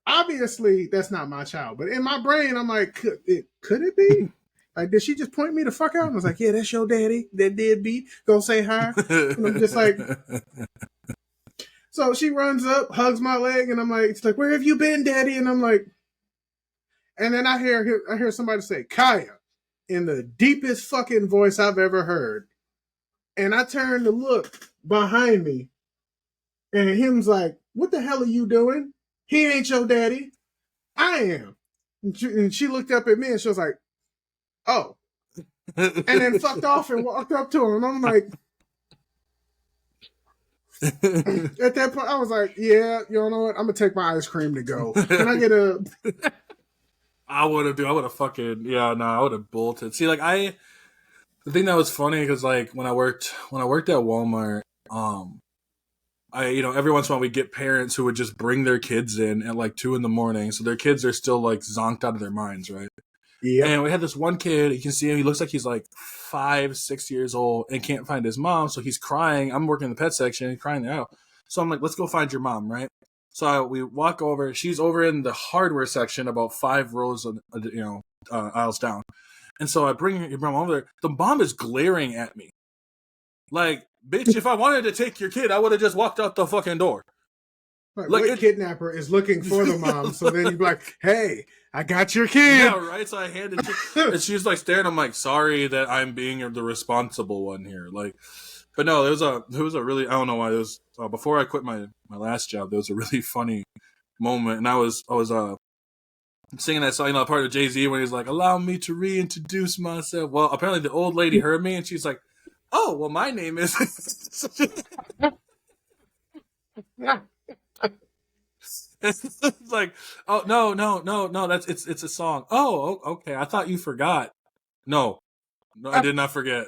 obviously that's not my child, but in my brain I'm like, could it be? Like, did she just point me the fuck out? And I was like, yeah, that's your daddy, that deadbeat, go say hi. And I'm just like, so she runs up, hugs my leg, and I'm like, it's like, where have you been, daddy? And I'm like, and then I hear somebody say Kaya in the deepest fucking voice I've ever heard, and I turn to look behind me, and him's like, what the hell are you doing? He ain't your daddy. I am. And she looked up at me and she was like, oh. And then fucked off and walked up to him. And I'm like, at that point, I was like, yeah, you know what? I'm going to take my ice cream to go. Can I get a... I would have fucking, yeah, no, I would have bolted. See, like, the thing that was funny, because, like, when I worked at Walmart, every once in a while we get parents who would just bring their kids in at like 2 a.m. So their kids are still like zonked out of their minds, right? Yeah. And we had this one kid, you can see him, he looks like he's like 5-6 years old and can't find his mom. So he's crying. I'm working in the pet section, he's crying out. So I'm like, let's go find your mom, right? So we walk over, she's over in the hardware section about 5 rows of, aisles down. And so I bring your mom over there. The mom is glaring at me. Like, bitch, if I wanted to take your kid, I would have just walked out the fucking door. Like what kidnapper is looking for the mom? So then you'd be like, hey, I got your kid. Yeah, right? So I handed it, and she's like staring. I'm like, sorry that I'm being the responsible one here. Like, but no, it was a really, I don't know why it was, before I quit my last job, there was a really funny moment. And I was singing that song, part of Jay-Z when he's like, allow me to reintroduce myself. Well, apparently the old lady heard me and she's like, oh, well, my name is. It's like, oh, no, it's a song. Oh, okay. I thought you forgot. No, I did not forget.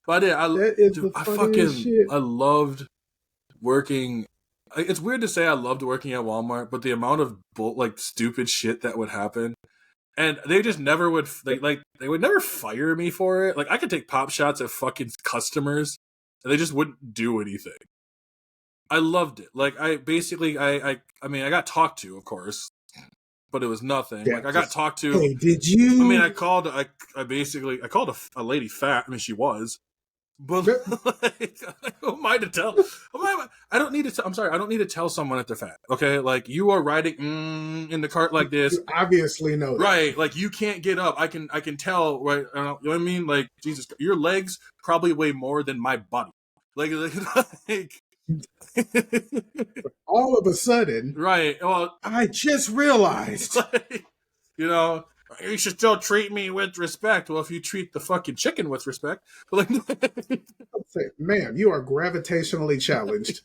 But I did. I loved working. It's weird to say I loved working at Walmart, but the amount of stupid shit that would happen. And they just never would, they would never fire me for it. Like, I could take pop shots at fucking customers, and they just wouldn't do anything. I loved it. Like, I got talked to, of course, but it was nothing. Yeah, like, I got talked to. Hey, did you? I mean, I called a lady fat. I mean, she was. But who am I to tell? I don't need to. I'm sorry. I don't need to tell someone that they're fat. Okay, like you are riding in the cart like this. You obviously know that. Right? Like you can't get up. I can tell. Right? You know what I mean? Like Jesus, your legs probably weigh more than my body. Like all of a sudden, right? Well, I just realized. Like, you should still treat me with respect. Well, if you treat the fucking chicken with respect, ma'am, you are gravitationally challenged.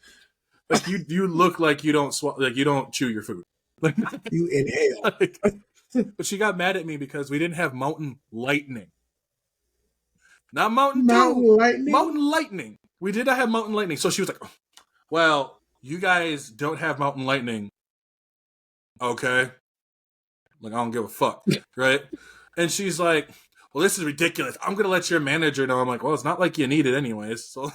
Like you look like you don't you don't chew your food. Like you inhale. But she got mad at me because we didn't have Mountain Lightning. Not Mountain Dew. Mountain Lightning. We did not have Mountain Lightning. So she was like, well, you guys don't have Mountain Lightning. Okay. Like, I don't give a fuck. Right? And she's like, well, this is ridiculous. I'm going to let your manager know. I'm like, well, it's not like you need it anyways. So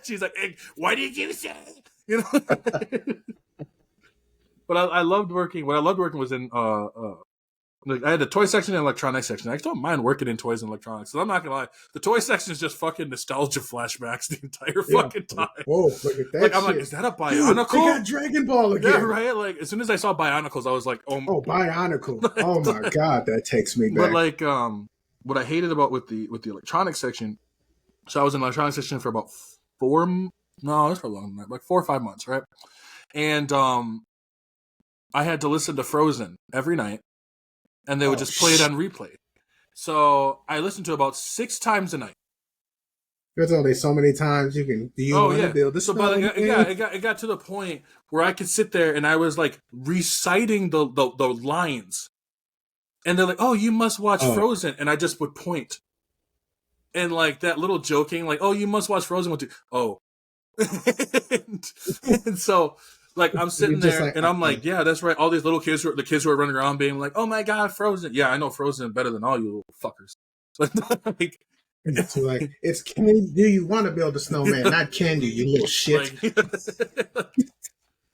she's like, hey, why did you say? You know? But I loved working. What I loved working was in like I had the toy section and electronics section. I don't mind working in toys and electronics. So I'm not gonna lie, the toy section is just fucking nostalgia flashbacks the entire fucking time. Whoa, look at that! Like I'm shit. like, is that a Bionicle? Dude, they got Dragon Ball again. Yeah, right. Like as soon as I saw Bionicles, I was like, oh Bionicle! Oh my god, that takes me back. But like, what I hated about with the electronics section. So I was in the electronics section for about 4. No, it's for a long time, like 4 or 5 months, right? And I had to listen to Frozen every night. And they would just play it on replay. So I listened to it about 6 times a night. There's only so many times you can. Do you want to build this? So, but it got to the point where I could sit there and I was like reciting the lines, and they're like, "Oh, you must watch Frozen," and I just would point, and like that little joking, like, "Oh, you must watch Frozen." And so. Like, I'm sitting there, like, and I'm like, yeah, that's right. All these little kids, the kids who are running around being like, oh, my God, Frozen. Yeah, I know Frozen better than all you little fuckers. Like, it's do you want to build a snowman, not can you little shit.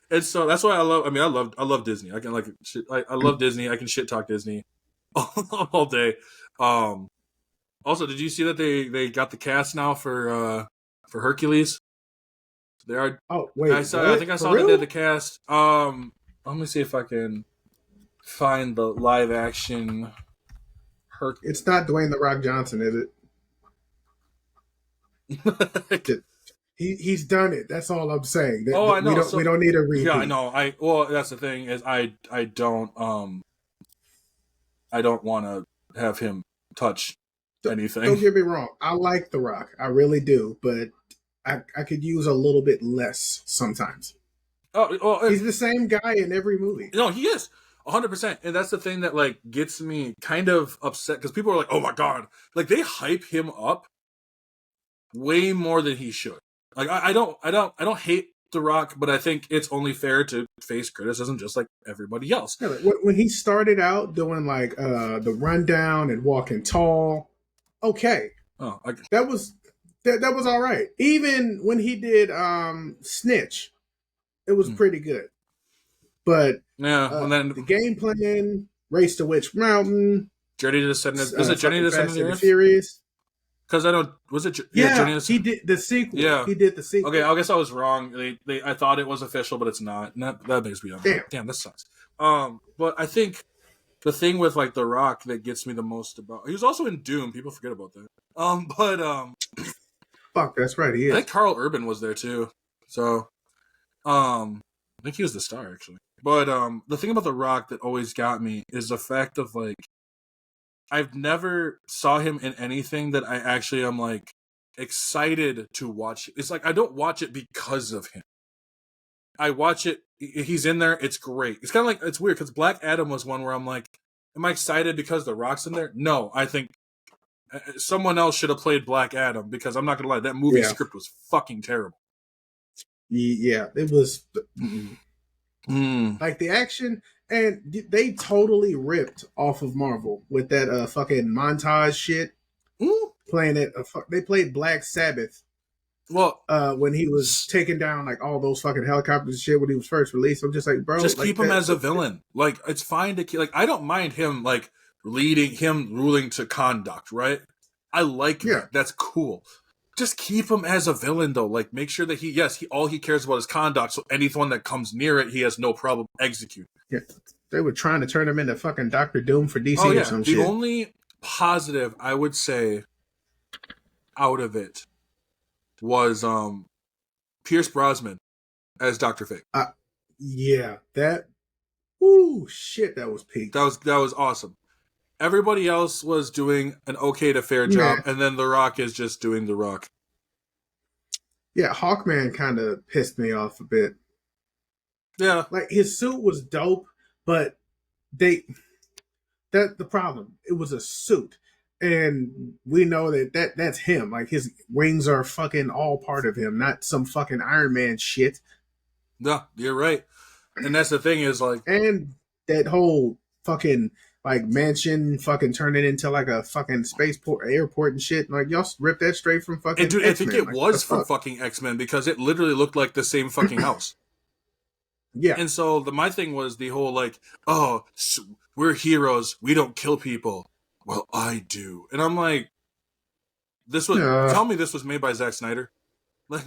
And so that's why I love Disney. I can like shit. I love Disney. I can shit talk Disney all day. Also, did you see that they got the cast now for Hercules? They are. Oh wait! I think I saw they did the cast. Let me see if I can find the live action. It's not Dwayne the Rock Johnson, is it? He's done it. That's all I'm saying. I know. We don't need a repeat. Yeah, I know. Well, that's the thing is I don't want to have him touch anything. Don't get me wrong. I like The Rock. I really do, but. I could use a little bit less sometimes. He's the same guy in every movie. No, he is 100%, and that's the thing that like gets me kind of upset because people are like, "Oh my god!" Like they hype him up way more than he should. Like I don't hate The Rock, but I think it's only fair to face criticism just like everybody else. Yeah, like when he started out doing like the rundown and walking tall, okay, that was all right. Even when he did Snitch, it was pretty good. But and then the game plan, Race to Witch Mountain, Journey to the Center. Is it Journey to the Center of the Earth? Furious. Because I don't. Was it? Yeah, he did the sequel. Yeah, he did the sequel. Okay, I guess I was wrong. I thought it was official, but it's not. And that makes me damn. This sucks. But I think the thing with like The Rock that gets me the most about he was also in Doom. People forget about that. Fuck, that's right. He is. I think Carl Urban was there too. So, I think he was the star actually. But the thing about The Rock that always got me is the fact of like, I've never saw him in anything that I actually am like excited to watch. It's like I don't watch it because of him. I watch it. He's in there. It's great. It's kind of like it's weird because Black Adam was one where I'm like, am I excited because The Rock's in there? No, I think someone else should have played Black Adam because I'm not gonna lie, that movie script was fucking terrible. Yeah, it was like the action, and they totally ripped off of Marvel with that fucking montage shit. Playing it, they played Black Sabbath. Well, when he was taking down like all those fucking helicopters and shit when he was first released, I'm just like, bro, just keep him as a villain. Like it's fine to keep. Like I don't mind him like ruling to conduct, right? I like that. That's cool. Just keep him as a villain though. Like make sure that he all he cares about is conduct. So anyone that comes near it, he has no problem executing. Yeah, they were trying to turn him into fucking Dr. Doom for DC or some shit. The only positive I would say out of it was Pierce Brosnan as Dr. Fate. Yeah, that. Ooh, shit, that was peak. That was awesome. Everybody else was doing an okay to fair job, and then The Rock is just doing The Rock. Yeah, Hawkman kind of pissed me off a bit. Yeah. Like, his suit was dope, but the problem. It was a suit. And we know that's him. Like his wings are fucking all part of him, not some fucking Iron Man shit. No, you're right. And that's the thing is like, And that whole fucking like mansion fucking turn it into like a fucking spaceport airport and shit. Like y'all ripped that straight from and fucking dude, I think X-Men. it Like, was from fucking X-Men because it literally looked like the same fucking house. Yeah. And so my thing was the whole like, oh, so we're heroes. We don't kill people. Well, I do. And I'm like, tell me this was made by Zack Snyder. Like,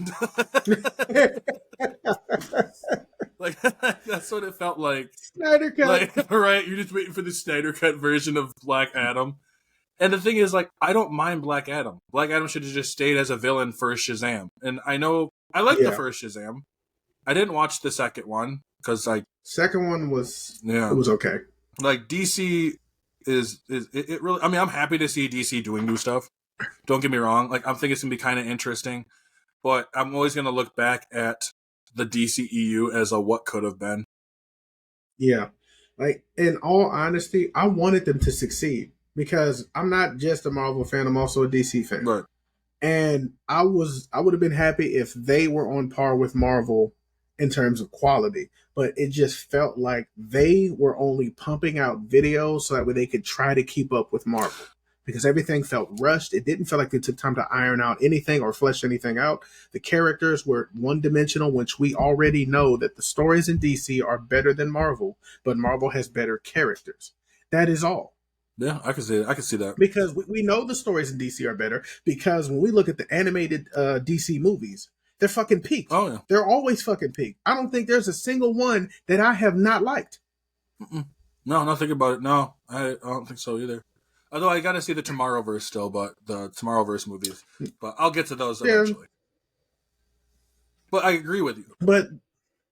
like that's what it felt like. Snyder Cut. Like, right, you're just waiting for the Snyder Cut version of Black Adam. And the thing is, like, I don't mind Black Adam. Black Adam should have just stayed as a villain for Shazam. And I know I like the first Shazam. I didn't watch the second one because like second one was it was okay. Like DC is it really? I mean, I'm happy to see DC doing new stuff. Don't get me wrong. Like, I think it's gonna be kind of interesting, but I'm always gonna look back at the DCEU as a what could have been. Yeah, like in all honesty, I wanted them to succeed because I'm not just a Marvel fan; I'm also a DC fan. Right. And I would have been happy if they were on par with Marvel in terms of quality, but it just felt like they were only pumping out videos so that way they could try to keep up with Marvel because everything felt rushed. It didn't feel like they took time to iron out anything or flesh anything out. The characters were one-dimensional, which we already know that the stories in DC are better than Marvel, but Marvel has better characters. That is all. Yeah, I can see that. I can see that. Because we know the stories in DC are better because when we look at the animated DC movies, they're fucking peak. Oh, yeah. They're always fucking peak. I don't think there's a single one that I have not liked. No, not thinking about it. No, I don't think so either. Although I gotta see the Tomorrowverse still, but the Tomorrowverse movies. But I'll get to those eventually. But I agree with you. But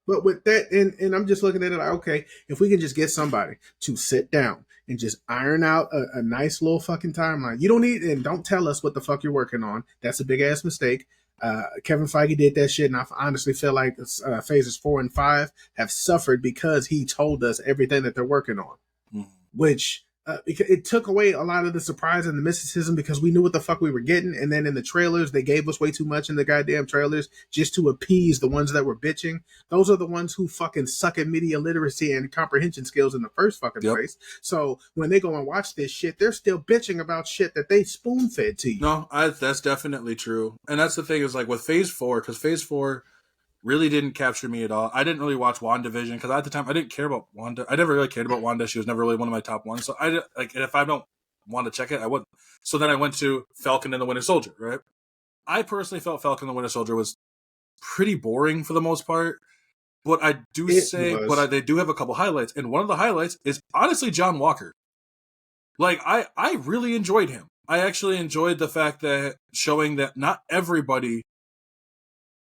with that, and I'm just looking at it like, okay, if we can just get somebody to sit down and just iron out a nice little fucking timeline. You don't need, and don't tell us what the fuck you're working on. That's a big ass mistake. Kevin Feige did that shit, and I honestly feel like phases 4 and 5 have suffered because he told us everything that they're working on, which because it took away a lot of the surprise and the mysticism because we knew what the fuck we were getting, and then in the trailers they gave us way too much in the goddamn trailers just to appease the ones that were bitching. Those are the ones who fucking suck at media literacy and comprehension skills in the first fucking place. So when they go and watch this shit, they're still bitching about shit that they spoon fed to you. No, that's definitely true, and that's the thing is like with Phase 4, because Phase 4 really didn't capture me at all. I didn't really watch WandaVision because at the time I didn't care about Wanda. I never really cared about Wanda. She was never really one of my top ones. So I like, if I don't want to check it, I wouldn't. So then I went to Falcon and the Winter Soldier. Right. I personally felt Falcon and the Winter Soldier was pretty boring for the most part. But I do they do have a couple highlights, and one of the highlights is honestly John Walker. Like I really enjoyed him. I actually enjoyed the fact that showing that not everybody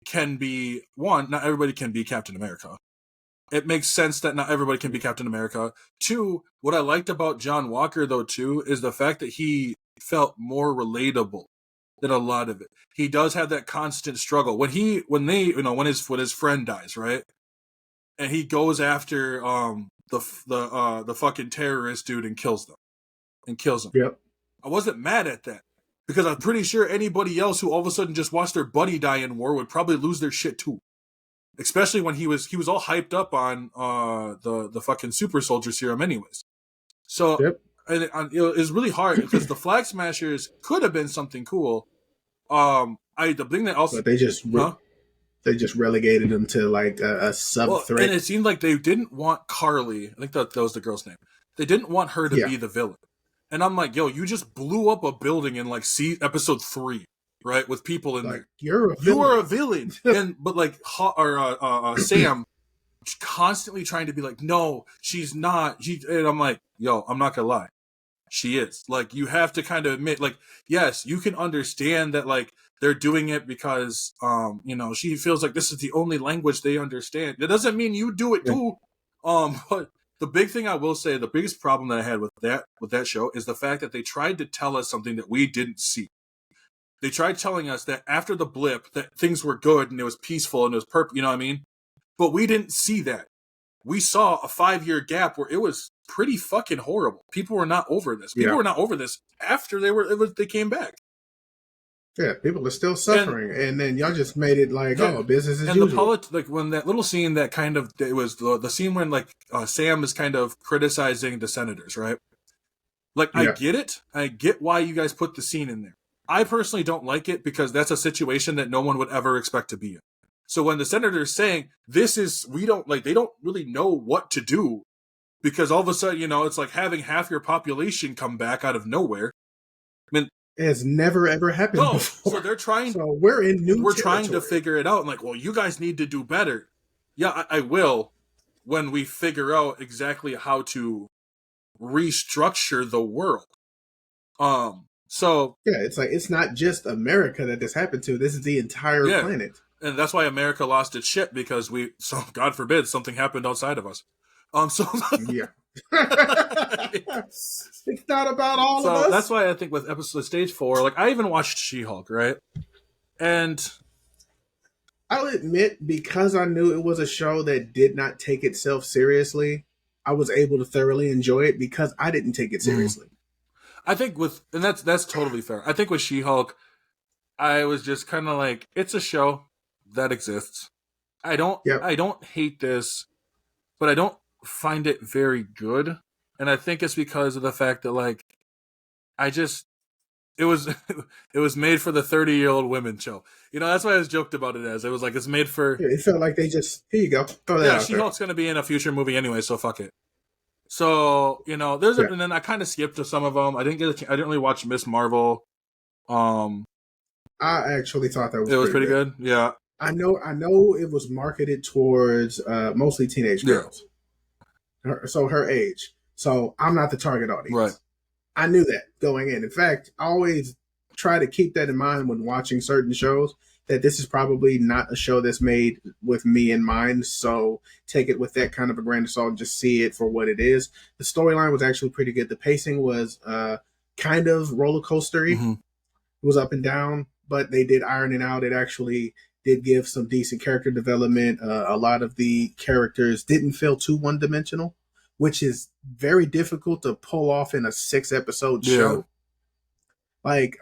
can be not everybody can be Captain America. It makes sense that not everybody can be Captain America. 2, what I liked about John Walker though too is the fact that he felt more relatable than a lot of it. He does have that constant struggle when his friend dies, right? And he goes after the fucking terrorist dude and kills him. Yep. I wasn't mad at that. Because I'm pretty sure anybody else who all of a sudden just watched their buddy die in war would probably lose their shit too. Especially when he was all hyped up on the fucking super soldier serum anyways. So and it was really hard because the Flag Smashers could have been something cool. The thing that also but they just relegated them to like a sub threat. And it seemed like they didn't want Carly. I think that was the girl's name. They didn't want her to be the villain. And I'm like, yo, you just blew up a building in like episode 3, right? With people in there. You are a villain. But like Sam constantly trying to be like, no, she's not. And I'm like, yo, I'm not gonna lie. She is. Like, you have to kind of admit, like, yes, you can understand that like they're doing it because she feels like this is the only language they understand. That doesn't mean you do it too. But the big thing I will say, the biggest problem that I had with that show is the fact that they tried to tell us something that we didn't see. They tried telling us that after the blip, that things were good and it was peaceful and it was perfect, you know what I mean? But we didn't see that. We saw a 5-year gap where it was pretty fucking horrible. People were not over this. People were not over this after they came back. Yeah, people are still suffering, and then y'all just made it like, business as usual. Like when that little scene that kind of it was the scene when like Sam is kind of criticizing the senators, right? Like I get it, I get why you guys put the scene in there. I personally don't like it because that's a situation that no one would ever expect to be in. So when the senator's saying they don't really know what to do because all of a sudden, it's like having half your population come back out of nowhere. I mean, it has never ever happened before. So they're trying. So we're in new. We're trying to figure it out. And like, well, you guys need to do better. Yeah, I will when we figure out exactly how to restructure the world. So yeah, it's like it's not just America that this happened to. This is the entire planet, and that's why America lost its shit because so God forbid something happened outside of us. So yeah. It's not about all of us. That's why I think with stage 4, like I even watched She-Hulk, right? And I'll admit, because I knew it was a show that did not take itself seriously, I was able to thoroughly enjoy it because I didn't take it seriously. I think and that's totally fair. I think with She-Hulk, I was just kind of like, it's a show that exists. I don't hate this, but I don't find it very good. And I think it's because of the fact that like it was made for the 30-year-old women show. That's why I was joked about it as. It was like it's made for it felt like they just here you go. Throw that out She-Hulk's gonna be in a future movie anyway, so fuck it. So, there's and then I kind of skipped to some of them. I didn't really watch Miss Marvel. I actually thought that was pretty good. Yeah. I know it was marketed towards mostly teenage girls. So her age. So I'm not the target audience. Right. I knew that going in. In fact, I always try to keep that in mind when watching certain shows, that this is probably not a show that's made with me in mind. So take it with that kind of a grain of salt and just see it for what it is. The storyline was actually pretty good. The pacing was kind of roller coastery. Mm-hmm. It was up and down, but they did iron it out. It actually did give some decent character development. A lot of the characters didn't feel too one-dimensional, which is very difficult to pull off in a 6-episode show. Like,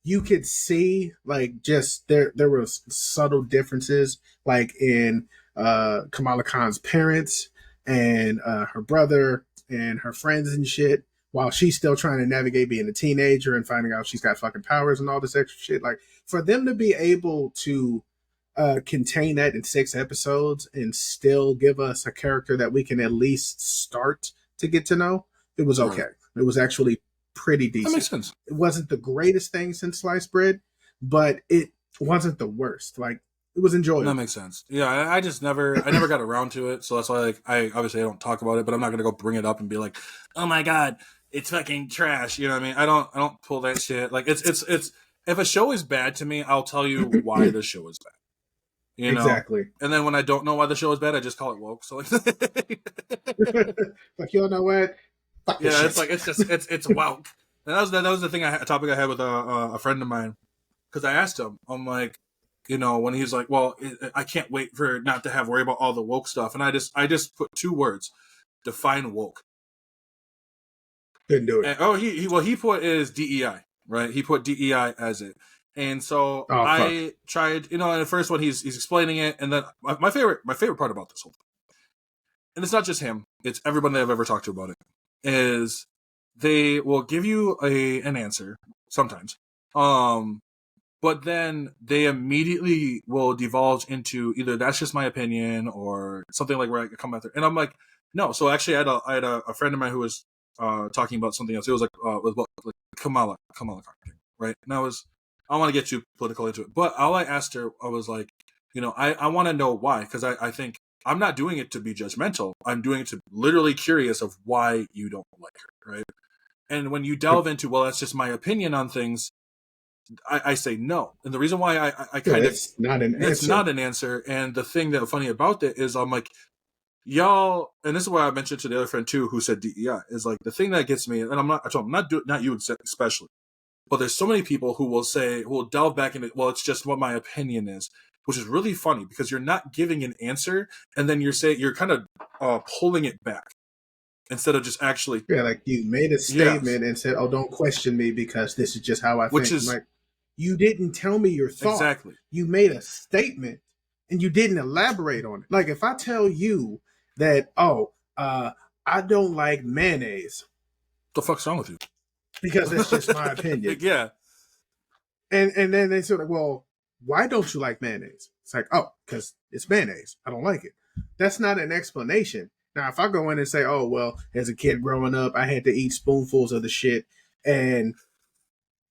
you could see, like, just there was subtle differences, like in Kamala Khan's parents and her brother and her friends and shit, while she's still trying to navigate being a teenager and finding out she's got fucking powers and all this extra shit. Like, for them to be able to contain that in 6 episodes and still give us a character that we can at least start to get to know, it was okay. Right. It was actually pretty decent. That makes sense. It wasn't the greatest thing since sliced bread, but it wasn't the worst. Like, it was enjoyable. That makes sense. Yeah, I never got around to it, so that's why I obviously don't talk about it, but I'm not gonna go bring it up and be like, oh my god, it's fucking trash. You know what I mean? I don't pull that shit. Like it's if a show is bad to me, I'll tell you why the show is bad. You know? Exactly. And then when I don't know why the show is bad, I just call it woke. So like, like, you know what? Fuck yeah, it's like it's woke. And that was the thing a topic I had with a friend of mine, because I asked him, I'm like, when he's like, well, I can't wait for not to have worry about all the woke stuff, and I just put 2 words, define woke. Didn't do it. And, he put is DEI, right? He put DEI as it. And so I tried, and the first one he's explaining it, and then my favorite part about this whole thing, and it's not just him, it's everybody that I've ever talked to about it, is they will give you an answer sometimes, but then they immediately will divulge into either that's just my opinion or something like where I come after, and I'm like, no. So actually, I had a friend of mine who was talking about something else. It was like Kamala Khan, right? And I want to get too political into it, but all I asked her, I was like, I want to know why, because I think I'm not doing it to be judgmental. I'm doing it to literally curious of why you don't like her, right? And when you delve into, well, that's just my opinion on things, I say no. And the reason why I kind of it's not an answer. And the thing that funny about it is, I'm like, y'all, and this is why I mentioned to the other friend too, who said DEI, is like the thing that gets me, and I'm not you especially. But there's so many people who will delve back into, well, it's just what my opinion is, which is really funny because you're not giving an answer, and then you're kind of pulling it back. instead of just actually. Yeah, like you made a statement and said, "Oh, don't question me because this is just how I think." I'm like, you didn't tell me your thought. Exactly. You made a statement and you didn't elaborate on it. Like if I tell you that, I don't like mayonnaise. The fuck's wrong with you? Because that's just my opinion. Yeah. And then they say, like, well, why don't you like mayonnaise? It's like, oh, because it's mayonnaise. I don't like it. That's not an explanation. Now, if I go in and say, oh, well, as a kid growing up, I had to eat spoonfuls of the shit, and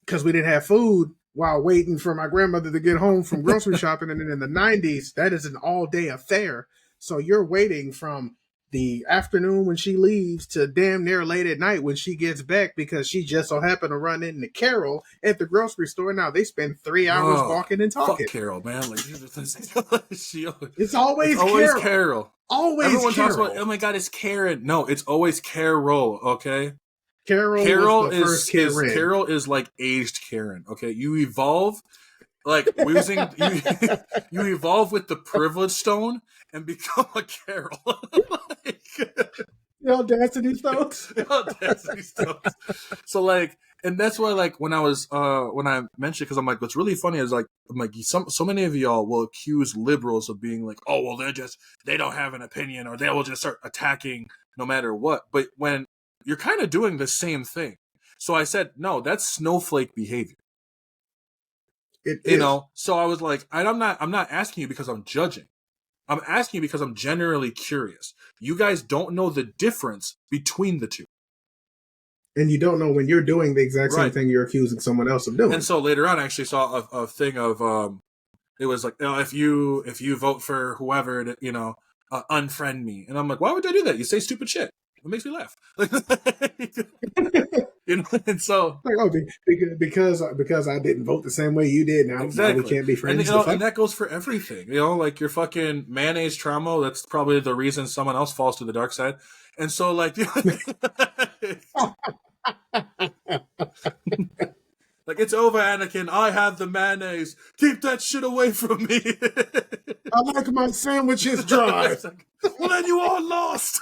because we didn't have food while waiting for my grandmother to get home from grocery shopping, and then in the 90s, that is an all-day affair. So you're waiting from the afternoon when she leaves to damn near late at night when she gets back because she just so happened to run into Carol at the grocery store. Now they spend 3 hours walking and talking. Fuck Carol, man. Like, it's always Carol. Always Everyone Carol. talks about, oh my god, it's Karen. No, it's always Carol, okay? Carol is the first Karen. Carol is like aged Karen, okay? You evolve, like using you evolve with the privilege stone and become a Carol. Like, the audacity stones. The audacity stones. So like, and that's why like when I mentioned, because I'm like, what's really funny is like, I'm like, so many of y'all will accuse liberals of being like, oh well, they don't have an opinion, or they will just start attacking no matter what. But when you're kind of doing the same thing. So I said, no, that's snowflake behavior. You know, so I was like, I'm not asking you because I'm judging. I'm asking you because I'm generally curious. You guys don't know the difference between the two. And you don't know when you're doing the exact same thing you're accusing someone else of doing. And so later on, I actually saw a thing of, it was like, if you vote for whoever, unfriend me. And I'm like, why would I do that? You say stupid shit. It makes me laugh. And so like, oh, because I didn't vote the same way you did. Now we can't be friends. And that goes for everything. Like your fucking mayonnaise trauma. That's probably the reason someone else falls to the dark side. And so, like, like it's over, Anakin. I have the mayonnaise. Keep that shit away from me. I like my sandwiches dry. Like, well, then you all lost.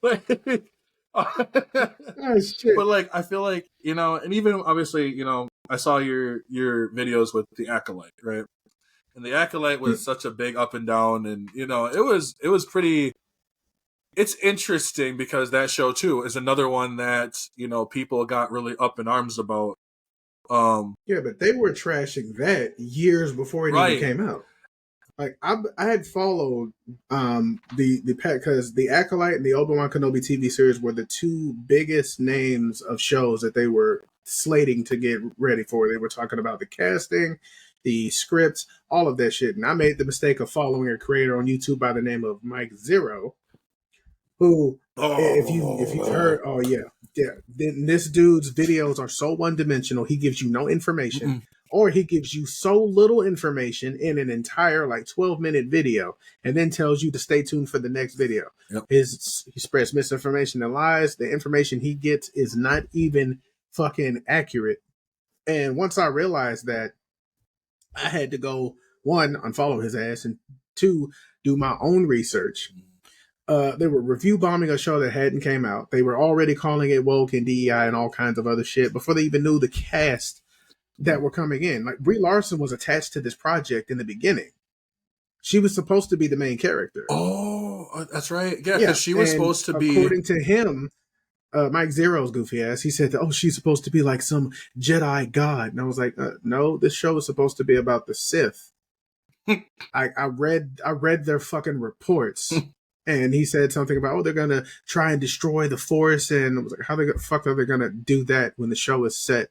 Oh, shit. But like, I feel like, and even obviously, I saw your videos with the Acolyte, right? And the Acolyte was such a big up and down, and it was pretty. It's interesting because that show too is another one that people got really up in arms about. Yeah, but they were trashing that years before it even came out. Like I had followed the because the Acolyte and the Obi-Wan Kenobi TV series were the two biggest names of shows that they were slating to get ready for. They were talking about the casting, the scripts, all of that shit. And I made the mistake of following a creator on YouTube by the name of Mike Zero, who, if you've heard, then this dude's videos are so one-dimensional. He gives you no information, or he gives you so little information in an entire 12-minute video, and then tells you to stay tuned for the next video. Yep. He spreads misinformation and lies. The information he gets is not even fucking accurate. And once I realized that, I had to go, one, unfollow his ass, and two, do my own research. They were review bombing a show that hadn't came out. They were already calling it woke and DEI and all kinds of other shit before they even knew the cast that were coming in. Like, Brie Larson was attached to this project in the beginning. She was supposed to be the main character. Oh, that's right. Yeah, because she was supposed to be. According to him, Mike Zero's goofy ass, he said, she's supposed to be like some Jedi god. And I was like, no, this show is supposed to be about the Sith. I read their fucking reports. And he said something about, they're going to try and destroy the Force. And I was like, how the fuck are they going to do that when the show is set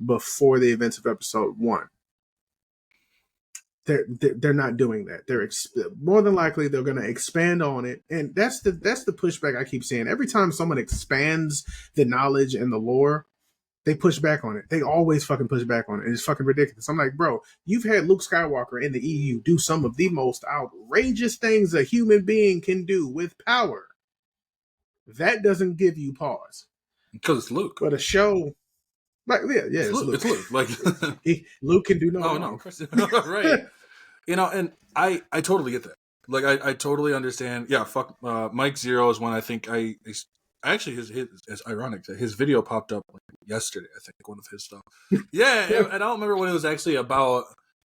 before the events of episode 1? They're not doing that. They're more than likely they're going to expand on it. And that's the pushback I keep seeing. Every time someone expands the knowledge and the lore, they push back on it. They always fucking push back on it. It's fucking ridiculous. I'm like, bro, you've had Luke Skywalker in the EU do some of the most outrageous things a human being can do with power. That doesn't give you pause. Because it's Luke. But a show, it's Luke. It's Luke. Like Luke can do no wrong. No, right. And I totally get that. Like I totally understand. Yeah, fuck. Mike Zero is one I think actually his it's ironic that his video popped up like yesterday. I think one of his stuff. Yeah, and I don't remember what it was actually about,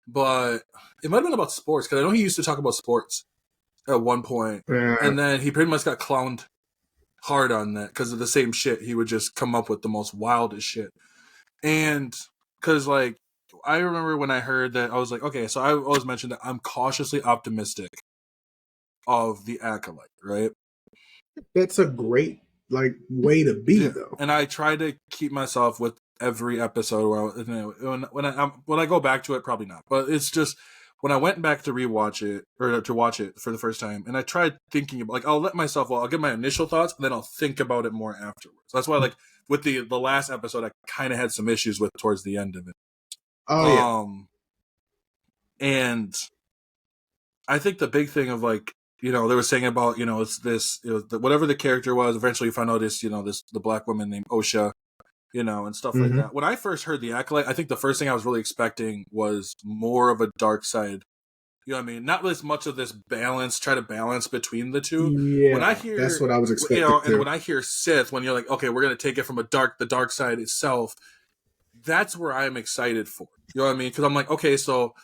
but it might have been about sports because I know he used to talk about sports at one point, and then he pretty much got clowned hard on that because of the same shit. He would just come up with the most wildest shit, and because like I remember when I heard that, I was like, okay, so I always mentioned that I'm cautiously optimistic of the Acolyte, right? That's a great like way to be though. And I try to keep myself with every episode when I go back to it, probably not, but it's just when I went back to rewatch it or to watch it for the first time, and I tried thinking about like I'll get my initial thoughts and then I'll think about it more afterwards. That's why like with the last episode I kind of had some issues with towards the end of it. And I think the big thing of like, they were saying about, it's this, whatever the character was, eventually you find out this, the black woman named Osha, and stuff like that. When I first heard the Acolyte, I think the first thing I was really expecting was more of a dark side. You know what I mean? Not as much of this try to balance between the two. Yeah, when I hear, that's what I was expecting. And when I hear Sith, when you're like, okay, we're going to take it from the dark side itself, that's where I'm excited for. You know what I mean? Because I'm like, okay, so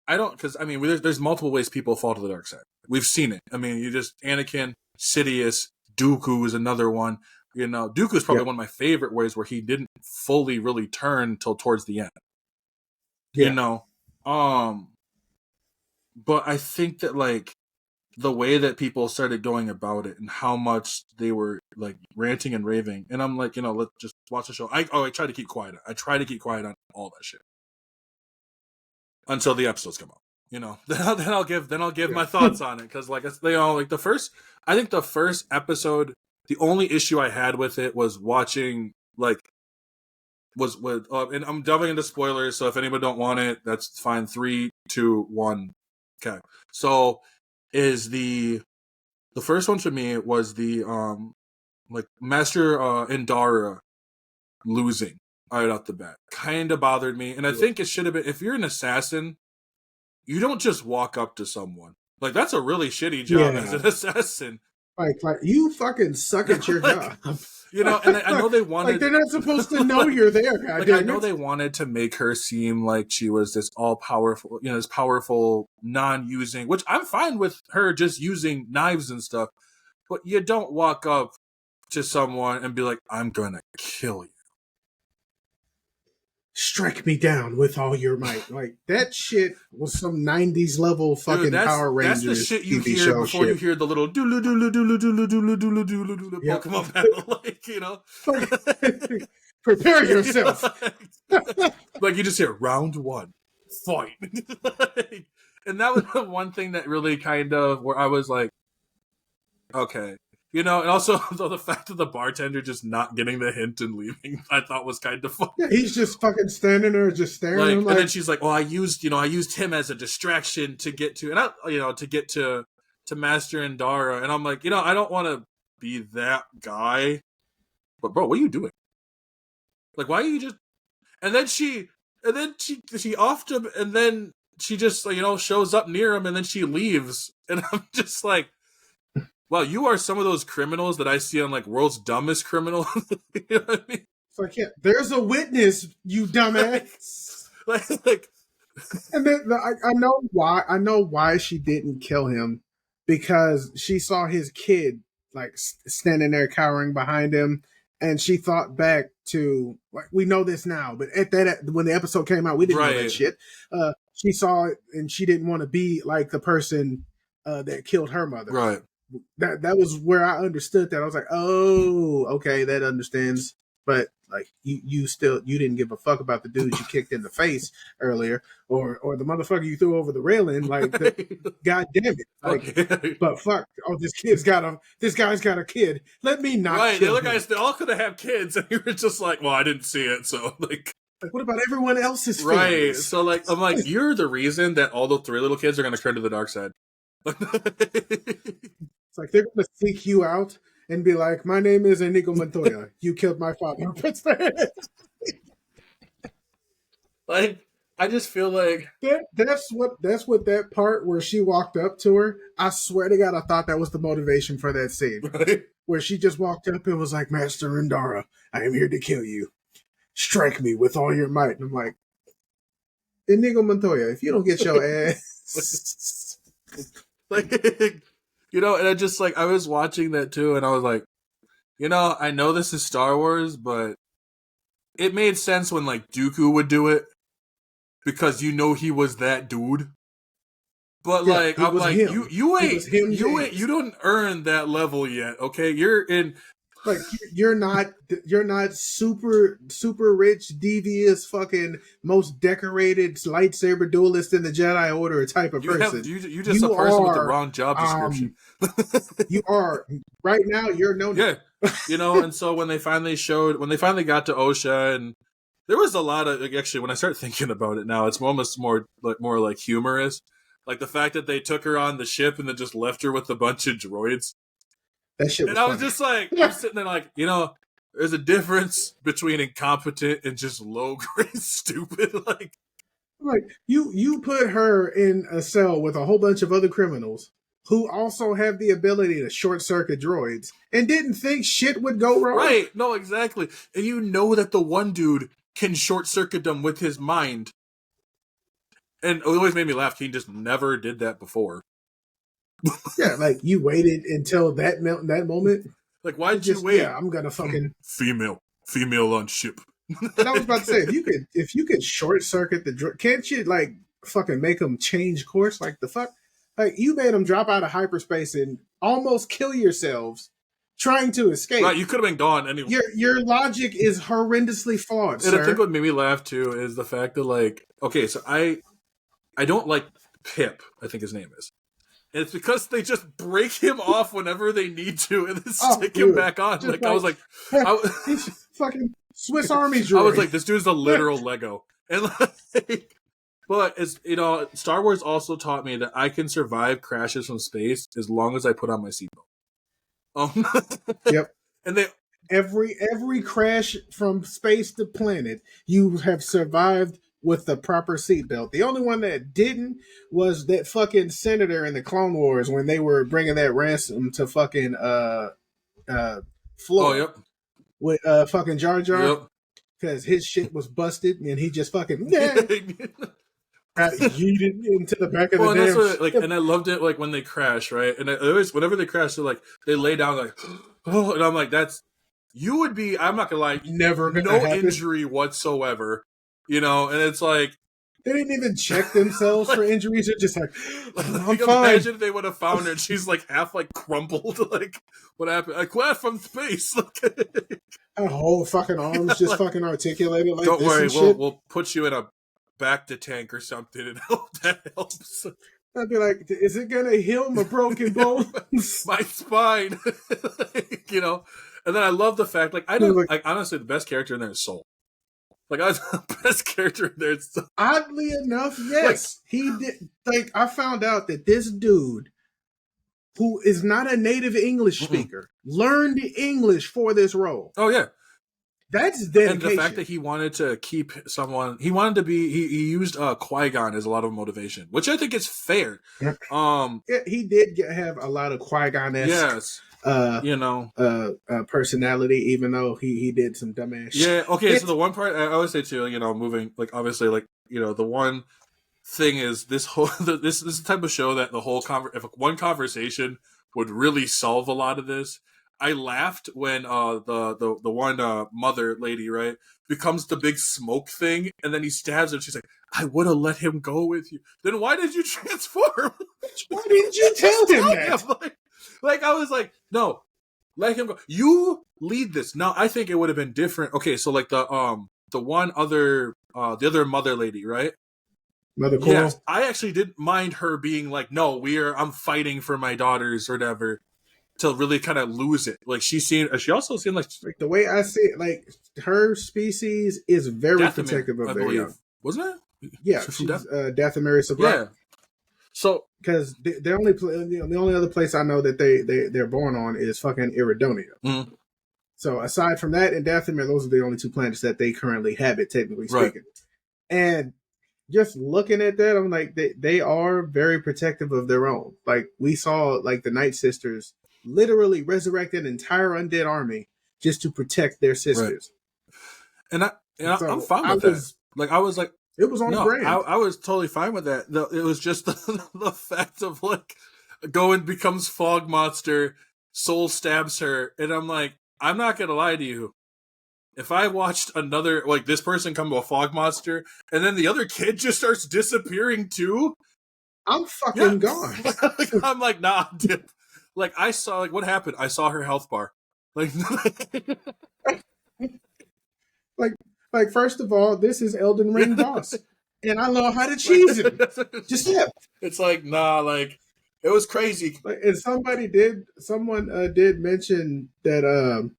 there's multiple ways people fall to the dark side. We've seen it. I mean, Anakin, Sidious, Dooku is another one. Dooku is probably one of my favorite ways where he didn't fully really turn till towards the end. Yeah. But I think that like the way that people started going about it and how much they were like ranting and raving, and I'm like, let's just watch the show. I try to keep quiet. I try to keep quiet on all that shit until the episodes come out. Then I'll give my thoughts on it because like the first episode, the only issue I had with it was watching and I'm delving into spoilers, so if anybody don't want it, that's fine. 3, 2, 1. Okay. So is the first one for me was the like Master Indara losing right off the bat. Kind of bothered me, and I think it should have been, if you're an assassin, you don't just walk up to someone. Like, that's a really shitty job as an assassin. Like you fucking suck at your job. And I know they wanted... like, they're not supposed to know you're there, God. Like, I know they wanted to make her seem like she was this all-powerful, this powerful, non-using... Which I'm fine with her just using knives and stuff. But you don't walk up to someone and be like, I'm gonna kill you. Strike me down with all your might. Like, that shit was some 90s level fucking Power Rangers. That's the shit you hear before you hear the little doodle doodle doodle doodle doodle doodle doodle doodle Pokemon battle, Prepare yourself. Like, you just hear round 1, fight. And that was the one thing that really kind of, where I was like, okay. And also the fact of the bartender just not getting the hint and leaving, I thought was kind of funny. Yeah, he's just fucking standing there, just staring at him. And then she's like, "Well, I used him as a distraction to get to, to Master Indara." And I'm like, I don't want to be that guy, but bro, what are you doing? Like, why are you just? And then she offed him, and then she just shows up near him, and then she leaves, and I'm just like, well, you are some of those criminals that I see on like World's Dumbest Criminal. You know what I mean? It's like, yeah, there's a witness, you dumbass. like, and then I know why. I know why she didn't kill him, because she saw his kid like standing there cowering behind him, and she thought back to, like, we know this now, but when the episode came out, we didn't know that shit. She saw it, and she didn't want to be like the person that killed her mother. Right. That was where I understood that. I was like, oh, okay, that understands. But like, you didn't give a fuck about the dude you kicked in the face earlier, or the motherfucker you threw over the railing. Like, God damn it! Like, okay. But fuck, this guy's got a kid. Let me not. Right, the other guys, they all could have had kids, and you were just like, well, I didn't see it, so like. What about everyone else's families? Right. So like, I'm like, you're the reason that all the 3 little kids are going to turn to the dark side. It's like, they're going to seek you out and be like, my name is Inigo Montoya. You killed my father. Like, I just feel like that's what that part where she walked up to her. I swear to God, I thought that was the motivation for that scene, right? where she just walked up and was like, "Master Rindara, I am here to kill you. Strike me with all your might." And I'm like, Inigo Montoya, if you don't get your ass, like, you know, and I just like I was watching that too, and I was like, you know, I know this is Star Wars, but it made sense when like Dooku would do it because you know he was that dude. But yeah, like I'm like him. you don't earn that level yet. Okay, you're in. Like you're not super rich, devious, fucking most decorated lightsaber duelist in the Jedi Order type of person. You just a person with the wrong job description. You are right now. You're no. Yeah, you know. And so when they finally got to Osha, and there was a lot of actually when I start thinking about it now, it's almost more like humorous. Like the fact that they took her on the ship and then just left her with a bunch of droids. That shit was and I was funny. just like, I'm sitting there like, you know, there's a difference between incompetent and just low grade stupid. Like you put her in a cell with a whole bunch of other criminals who also have the ability to short circuit droids and didn't think shit would go wrong. Right? No, exactly. And you know that the one dude can short circuit them with his mind. And it always made me laugh. He just never did that before. Yeah, like you waited until that moment. Like, why'd you wait? Yeah, I'm gonna fucking female on ship. And I was about to say, if you could short circuit the droid, can't you like fucking make them change course? Like the fuck, like you made them drop out of hyperspace and almost kill yourselves trying to escape. Right, you could have been gone anyway. Your logic is horrendously flawed. And I think what made me laugh too is the fact that like, okay, so I don't like Pip. I think his name is. And it's because they just break him off whenever they need to and then stick him back on. Like I was like, fucking Swiss Army droid. I was like, this dude's a literal Lego. And like, but as you know, Star Wars also taught me that I can survive crashes from space as long as I put on my seatbelt. Yep. And they every crash from space to planet, you have survived with the proper seatbelt. The only one that didn't was that fucking senator in the Clone Wars when they were bringing that ransom to fucking Floor. Oh, yep. With fucking Jar Jar, because his shit was busted and he just fucking yeeted into the back of the damn. That's what, like, and I loved it like when they crash, right? And I always, whenever they crash, they're like they lay down like, oh, and I'm like, that's you would be. I'm not gonna lie, never gonna no happen. Injury whatsoever, you know. And it's like they didn't even check themselves for injuries. They're just like, I'm fine. Imagine if they would have found her and she's like half like crumpled. Like, what happened? Like, what from space? Her whole fucking arms just fucking articulated like don't this. Don't worry, we'll put you in a Bacta tank or something and that helps. I'd be like, is it gonna heal my broken bone? My spine. You know? And then I love the fact, like, I don't like honestly the best character in there is Soul. Like, I was the best character in there. Oddly enough, yes. Like, he did. Like, I found out that this dude, who is not a native English speaker, learned English for this role. Oh, yeah. That's dedication. And the fact that he wanted to keep someone, he wanted to be, he used Qui-Gon as a lot of motivation, which I think is fair. Yeah, he did have a lot of Qui-Gon-esque. Yes. Personality, even though he did some dumbass shit. Yeah, okay, so the one part I always say too, you know, moving, like, obviously, like, you know, the one thing is this whole, this type of show that the whole, if one conversation would really solve a lot of this. I laughed when the one mother lady, right, becomes the big smoke thing, and then he stabs her, and she's like, I would have let him go with you. Then why did you transform? Why didn't you tell him that? Like, I was like, no, let him go. You lead this. Now, I think it would have been different. Okay, so like the one other the other mother lady, right? Mother Coral. Yes, I actually didn't mind her being like, no, I'm fighting for my daughters or whatever, to really kind of lose it. Like she also seemed like the way I see it, like her species is very Dathomir, protective of their young. Wasn't it? Yeah, she's Dathomir Sabra. Yeah. So, because the only other place I know that they're born on is fucking Iridonia. Mm-hmm. So aside from that and Dathomir, those are the only two planets that they currently habit, technically speaking. Right. And just looking at that, I'm like, they are very protective of their own. Like we saw, like the Night Sisters literally resurrect an entire undead army just to protect their Right. sisters. I'm So fine with that. Like I was like, it was on no, brand. I was totally fine with that. It was just the fact of like going becomes fog monster, soul stabs her, and I'm like, I'm not gonna lie to you. If I watched another like this person come to a fog monster, and then the other kid just starts disappearing too, I'm fucking gone. I'm like, nah, dude. Like I saw like what happened. I saw her health bar. Like, like first of all, this is Elden Ring boss, and I know how to cheese him. Just yeah. It's like nah, like it was crazy. Like, and someone did mention that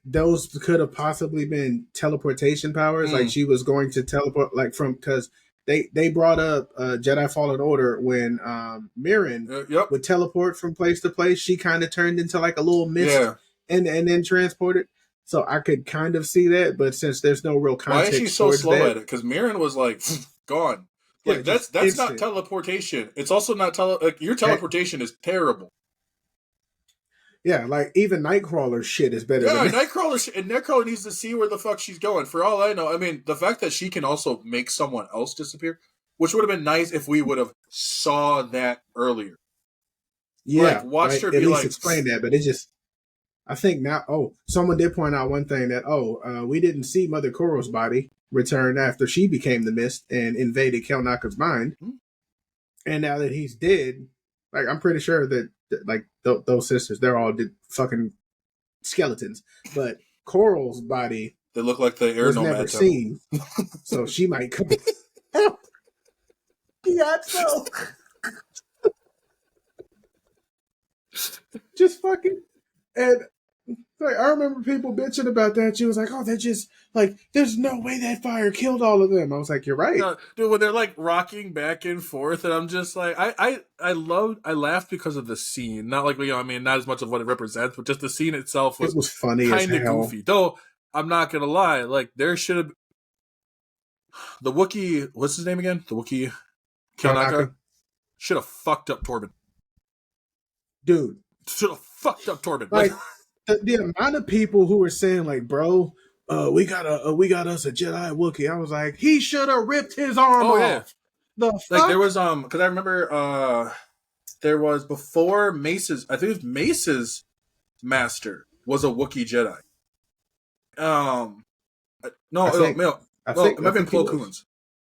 those could have possibly been teleportation powers. Like she was going to teleport, like from because they brought up Jedi Fallen Order when Mirren would teleport from place to place. She kind of turned into like a little mist and then transported. So I could kind of see that, but since there's no real context, why is she so slow at it? Because Mirren was like gone. Like yeah, that's not teleportation. It's also not like your teleportation is terrible. Yeah, like even Nightcrawler shit is better. Yeah, Nightcrawler needs to see where the fuck she's going. For all I know, I mean, the fact that she can also make someone else disappear, which would have been nice if we would have saw that earlier. Yeah, like, watched her at be least like, explain that, but it just. I think now. Oh, someone did point out one thing that we didn't see Mother Koro's body return after she became the Mist and invaded Kelnaka's mind, and now that he's dead, like I'm pretty sure that like those sisters, they're all fucking skeletons, but Coral's body they look like the air was nomad never seen, so she might come. Yeah, so just fucking and. Like, I remember people bitching about that. She was like, "Oh, they're just like, there's no way that fire killed all of them." I was like, "You're right, dude." When they're like rocking back and forth, and I'm just like, I laughed because of the scene, not like I mean, not as much of what it represents, but just the scene itself was funny, kind of goofy. Though I'm not gonna lie, like there should have the Wookiee. What's his name again? The Wookiee Kelnaka should have fucked up Torben, dude. Should have fucked up Torben, like. The amount of people who were saying like, "Bro, we got us a Jedi Wookiee." I was like, he should have ripped his arm off. Yeah. The fuck? Like there was because I remember there was before Mace's. I think it was Mace's master was a Wookiee Jedi. No, it might have been Plo Koon's.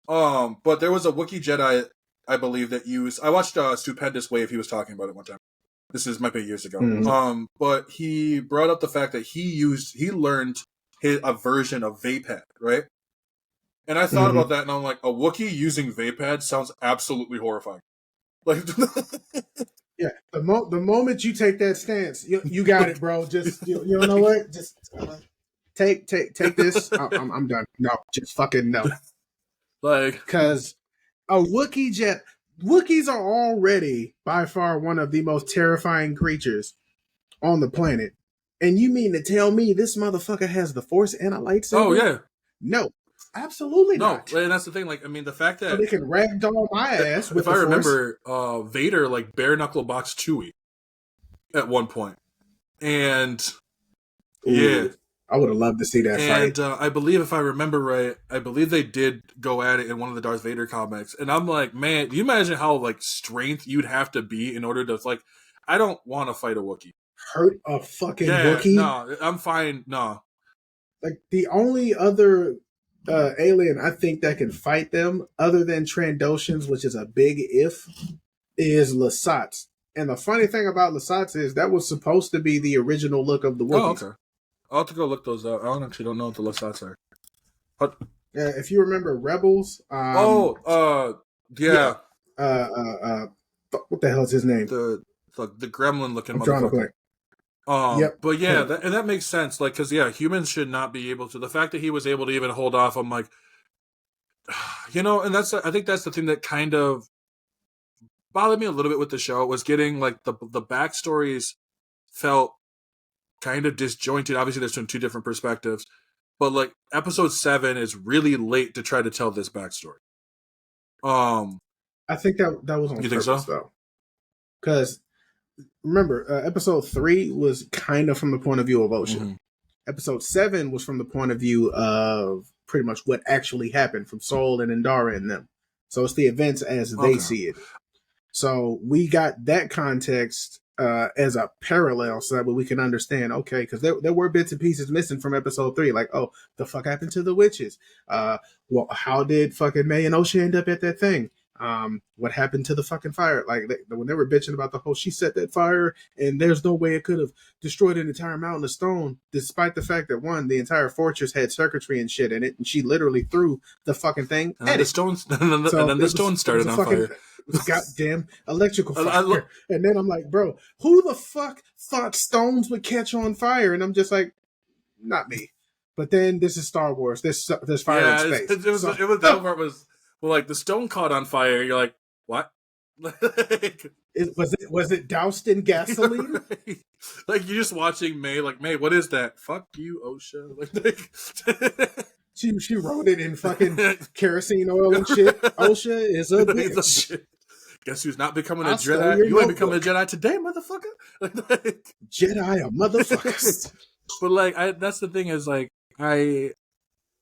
But there was a Wookiee Jedi, I believe, that used. I watched Stupendous Wave. He was talking about it one time. Might be years ago. Mm-hmm. But he brought up the fact that he learned a version of Vapad, right? And I thought about that, and I'm like, a Wookiee using Vapad sounds absolutely horrifying. Like, yeah, the moment you take that stance, you got it, bro. Just you know what? Just take this. I'm done. No, just fucking no. Like, because a Wookiee jet. Wookiees are already by far one of the most terrifying creatures on the planet. And you mean to tell me this motherfucker has the Force and a lightsaber? Oh, yeah. No, absolutely not. No, and that's the thing. Like, I mean, the fact that... So they can ragdoll my ass with if I remember, Vader, like, bare-knuckle boxed Chewie at one point. And, yeah. I would have loved to see that fight. And I believe, if I remember right, I believe they did go at it in one of the Darth Vader comics. And I'm like, man, do you imagine how, like, strength you'd have to be in order to, like, I don't want to fight a Wookiee. Hurt a fucking Wookiee? No, I'm fine. No. Like, the only other alien I think that can fight them, other than Trandoshans, which is a big if, is Lasats. And the funny thing about Lasats is that was supposed to be the original look of the Wookiees. Oh, okay. I'll have to go look those up. I don't know what the Lasats are. If you remember Rebels. Yeah. What the hell is his name? The gremlin looking motherfucker. Yep. But yeah, that makes sense. Like, because humans should not be able to. The fact that he was able to even hold off, I'm like, and I think that's the thing that kind of bothered me a little bit with the show, was getting like the backstories felt kind of disjointed. Obviously, there's from two different perspectives, but like episode 7 is really late to try to tell this backstory. I think that was on you purpose, think so? though, because remember, episode 3 was kind of from the point of view of Osha. Mm-hmm. Episode 7 was from the point of view of pretty much what actually happened from Soul and Indara and them. So it's the events as they see it. So we got that context as a parallel so that we can understand, okay, because there were bits and pieces missing from episode 3. Like, oh, the fuck happened to the witches? Well, how did fucking May and Osha end up at that thing? What happened to the fucking fire? Like, when they were bitching about the whole, she set that fire and there's no way it could have destroyed an entire mountain of stone, despite the fact that, one, the entire fortress had circuitry and shit in it, and she literally threw the fucking thing at it. Stones, and then the stone started on fire. Goddamn electrical fire. And then I'm like, bro, who the fuck thought stones would catch on fire? And I'm just like, not me. But then this is Star Wars. There's fire in space. It was that part was, well, like the stone caught on fire. You're like, what? Was it doused in gasoline? Like you're just watching May. Like, May, what is that? Fuck you, OSHA. She wrote it in fucking kerosene oil and shit. OSHA is a bitch. Guess who's not becoming a Jedi? You ain't becoming a Jedi today, motherfucker. Jedi a motherfucker. But like, that's the thing is like, I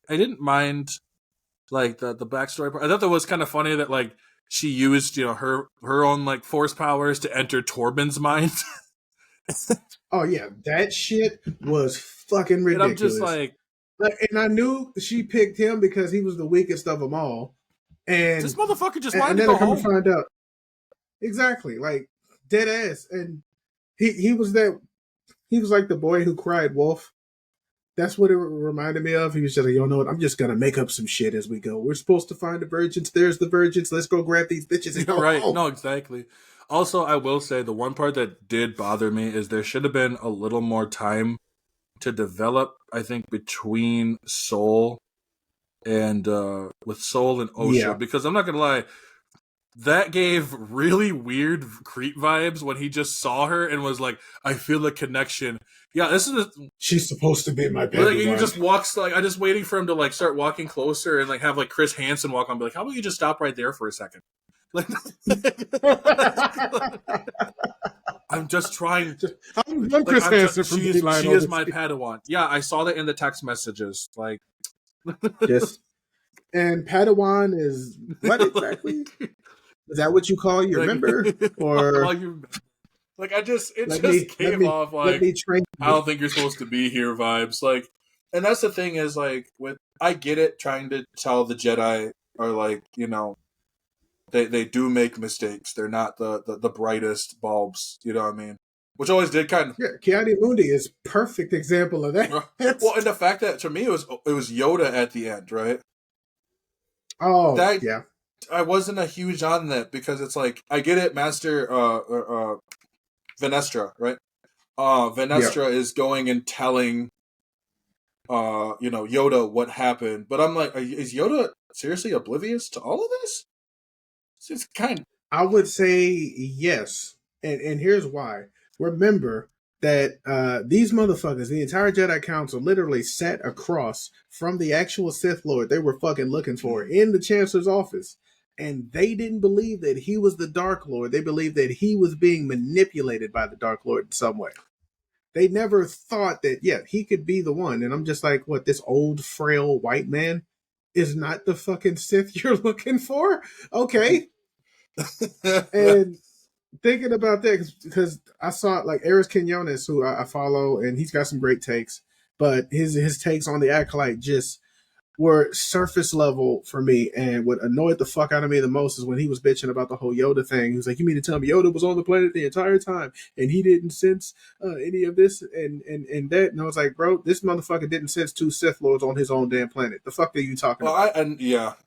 didn't mind like the backstory part. I thought that was kind of funny that like she used her own like force powers to enter Torben's mind. Oh yeah, that shit was fucking ridiculous. And I'm just like, and I knew she picked him because he was the weakest of them all. And this motherfucker just wanted and to then go I come home. to find out, exactly, like dead ass. And he was like the boy who cried wolf. That's what it reminded me of. He was just like, you know what? I'm just gonna make up some shit as we go. We're supposed to find the virgins. There's the virgins. Let's go grab these bitches and go right. home. No, exactly. Also, I will say the one part that did bother me is there should have been a little more time to develop, I think, between Soul and with Soul and OSHA, because I'm not gonna lie, that gave really weird creep vibes when he just saw her and was like, I feel a connection. Yeah, this is she's supposed to be my baby. Like, he just walks, like, I'm just waiting for him to like start walking closer and like have like Chris Hansen walk on and be like, how about you just stop right there for a second? Like, I'm just trying. I'm Chris Hansen from she is my Padawan. Yeah, I saw that in the text messages. Like, yes. And Padawan is what exactly? Is that what you call your member? Or like it just came off like, I don't think you're supposed to be here vibes. Like, and that's the thing is like, with I get it, trying to tell the Jedi are like, they do make mistakes. They're not the brightest bulbs. You know what I mean? Which always did kind of. Yeah, Ki-Adi-Mundi is perfect example of that. Well, and the fact that to me it was Yoda at the end, right? Oh, yeah. I wasn't a huge on that because it's like, I get it, Master Venestra, right? Venestra is going and telling Yoda what happened, but I'm like, is Yoda seriously oblivious to all of this? It's kind of... I would say yes, and here's why. Remember that these motherfuckers, the entire Jedi Council, literally sat across from the actual Sith Lord they were fucking looking for in the Chancellor's office. And they didn't believe that he was the Dark Lord. They believed that he was being manipulated by the Dark Lord in some way. They never thought that, he could be the one. And I'm just like, what, this old, frail white man is not the fucking Sith you're looking for? Okay. And thinking about that, because I saw, like, Eris Quinones, who I follow, and he's got some great takes. But his takes on the Acolyte just were surface level for me, and what annoyed the fuck out of me the most is when he was bitching about the whole Yoda thing. He was like, you mean to tell me Yoda was on the planet the entire time and he didn't sense any of this and that? And I was like, bro, this motherfucker didn't sense 2 Sith Lords on his own damn planet. The fuck are you talking about? And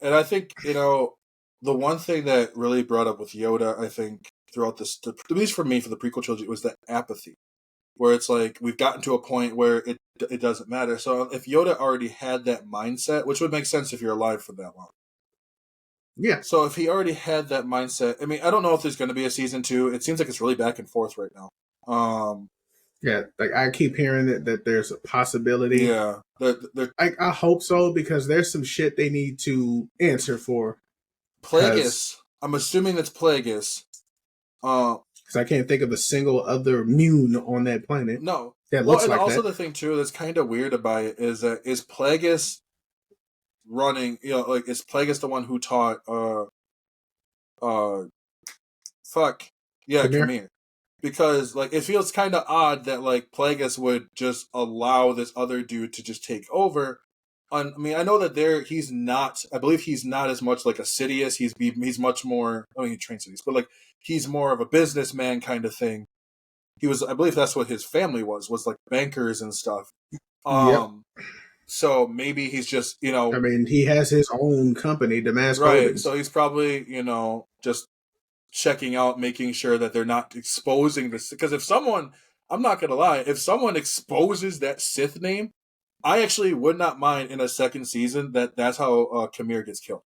I think, the one thing that really brought up with Yoda, I think, throughout this, at least for me, for the prequel trilogy, was the apathy. Where it's like, we've gotten to a point where it doesn't matter. So if Yoda already had that mindset, which would make sense if you're alive for that long. Yeah. So if he already had that mindset, I mean, I don't know if there's going to be a season 2. It seems like it's really back and forth right now. Yeah, like I keep hearing that there's a possibility. Yeah. I hope so, because there's some shit they need to answer for. Plagueis. I'm assuming that's Plagueis. Because I can't think of a single other immune on that planet. No. That looks and like also that. the thing too that's kind of weird about it is that is Plagueis running? You know, like is Plagueis the one who taught? Khmer. Because like it feels kind of odd that like Plagueis would just allow this other dude to just take over. I mean, I know that he's not. I believe he's not as much like a Sidious. He's much more. I mean, he trains Sidious, but like he's more of a businessman kind of thing. He was. I believe that's what his family was like bankers and stuff. Yep. So maybe he's just I mean, he has his own company, Damask right. Holdings. So he's probably just checking out, making sure that they're not exposing this. Because if someone, I'm not gonna lie, if someone exposes that Sith name, I actually would not mind in a second season that's how Khmer gets killed.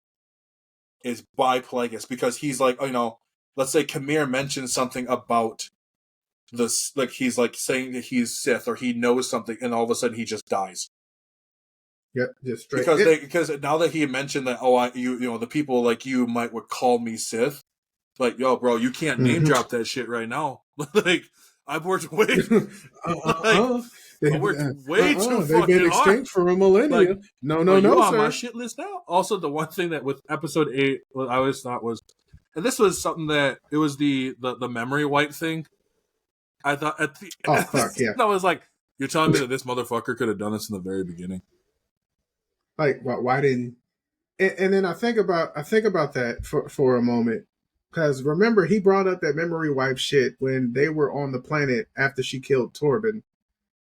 Is by Plagueis, because he's like, let's say Khmer mentions something about this, like he's like saying that he's Sith or he knows something, and all of a sudden he just dies. Yep, just straight. Because now that he mentioned that, the people like you would call me Sith. Like, yo, bro, you can't name drop that shit right now. Like, I've worked way, I worked way too They've been extinct hard for a millennia. Like, no, you on sir. my shit list now. Also, the one thing that with episode 8, what I always thought was, and this was something that it was the memory wipe thing. I thought at the fuck yeah. I was like, you're telling me that this motherfucker could have done this in the very beginning. Like, why didn't? And then I think about that for a moment. Because remember, he brought up that memory wipe shit when they were on the planet after she killed Torben.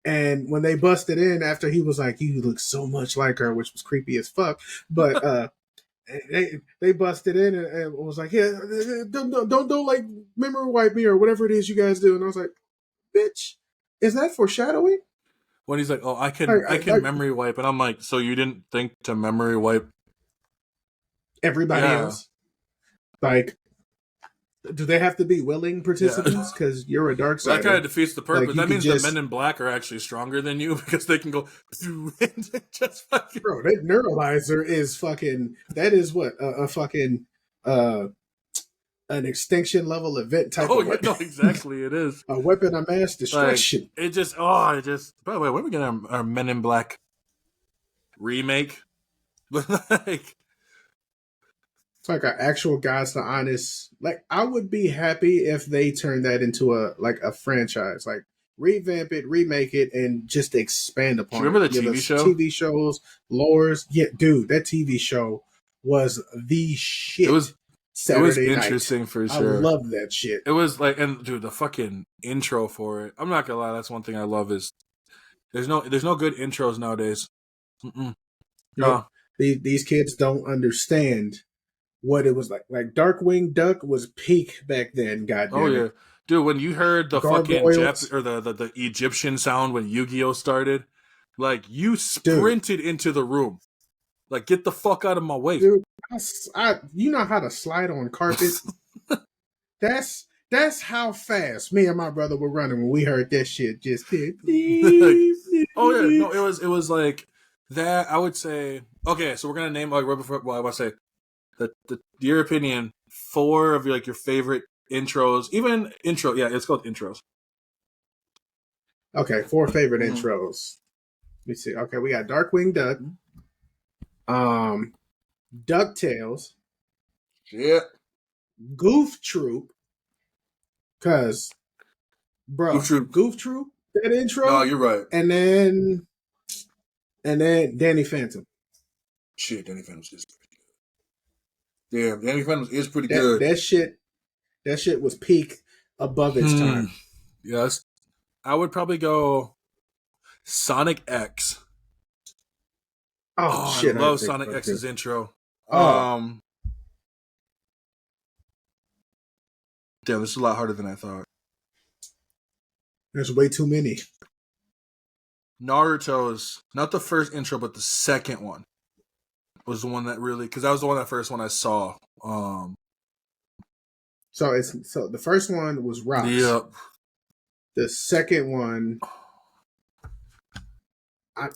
And when they busted in after he was like, you look so much like her, which was creepy as fuck. But they busted in and was like, yeah, don't like memory wipe me or whatever it is you guys do. And I was like, bitch, is that foreshadowing? When he's like, oh, I can memory wipe. And I'm like, so you didn't think to memory wipe everybody else? Like, do they have to be willing participants? Because you're a dark side. That kind of defeats the purpose. Like, that means the Men in Black are actually stronger than you because they can go just fucking. Bro, that neuralizer is fucking. That is what a fucking an extinction level event type. Oh, of weapon. No, exactly, it is a weapon of mass destruction. Like, it just. By the way, when are we getting our Men in Black remake? Like. It's like an actual God's the Honest. Like, I would be happy if they turned that into a franchise. Like, revamp it, remake it, and just expand upon it. Remember the TV show? TV shows, lores. Yeah, dude, that TV show was the shit. It was Saturday interesting night. For sure. I love that shit. It was like, and dude, the fucking intro for it. I'm not gonna lie, that's one thing I love is there's no good intros nowadays. No, these kids don't understand what it was like. Like, Darkwing Duck was peak back then. Goddamn. Oh yeah, it. Dude, when you heard the Gargoyles. fucking the Egyptian sound when Yu-Gi-Oh started, like you sprinted into the room, like get the fuck out of my way, dude. You know how to slide on carpet. That's how fast me and my brother were running when we heard that shit. Just did. Oh yeah, no, it was like that. I would say okay. So we're gonna name like right before. Well, I want to say your opinion, 4 of your favorite intros, even intro. Yeah, it's called intros. Okay, 4 favorite intros. Let me see. Okay, we got Darkwing Duck, DuckTales, yeah, Goof Troop, cause bro, Goof Troop, that intro. No, you're right. And then Danny Phantom. Shit, Danny Phantom is pretty good. Yeah, Danny Phantom is pretty good. That shit was peak above its time. Yes, I would probably go Sonic X. Oh shit! I love Sonic X's intro. Damn, this is a lot harder than I thought. There's way too many. Naruto's not the first intro, but the second one was the one that really, because that was the first one I saw. So the first one was Rocks. Yep. The second one,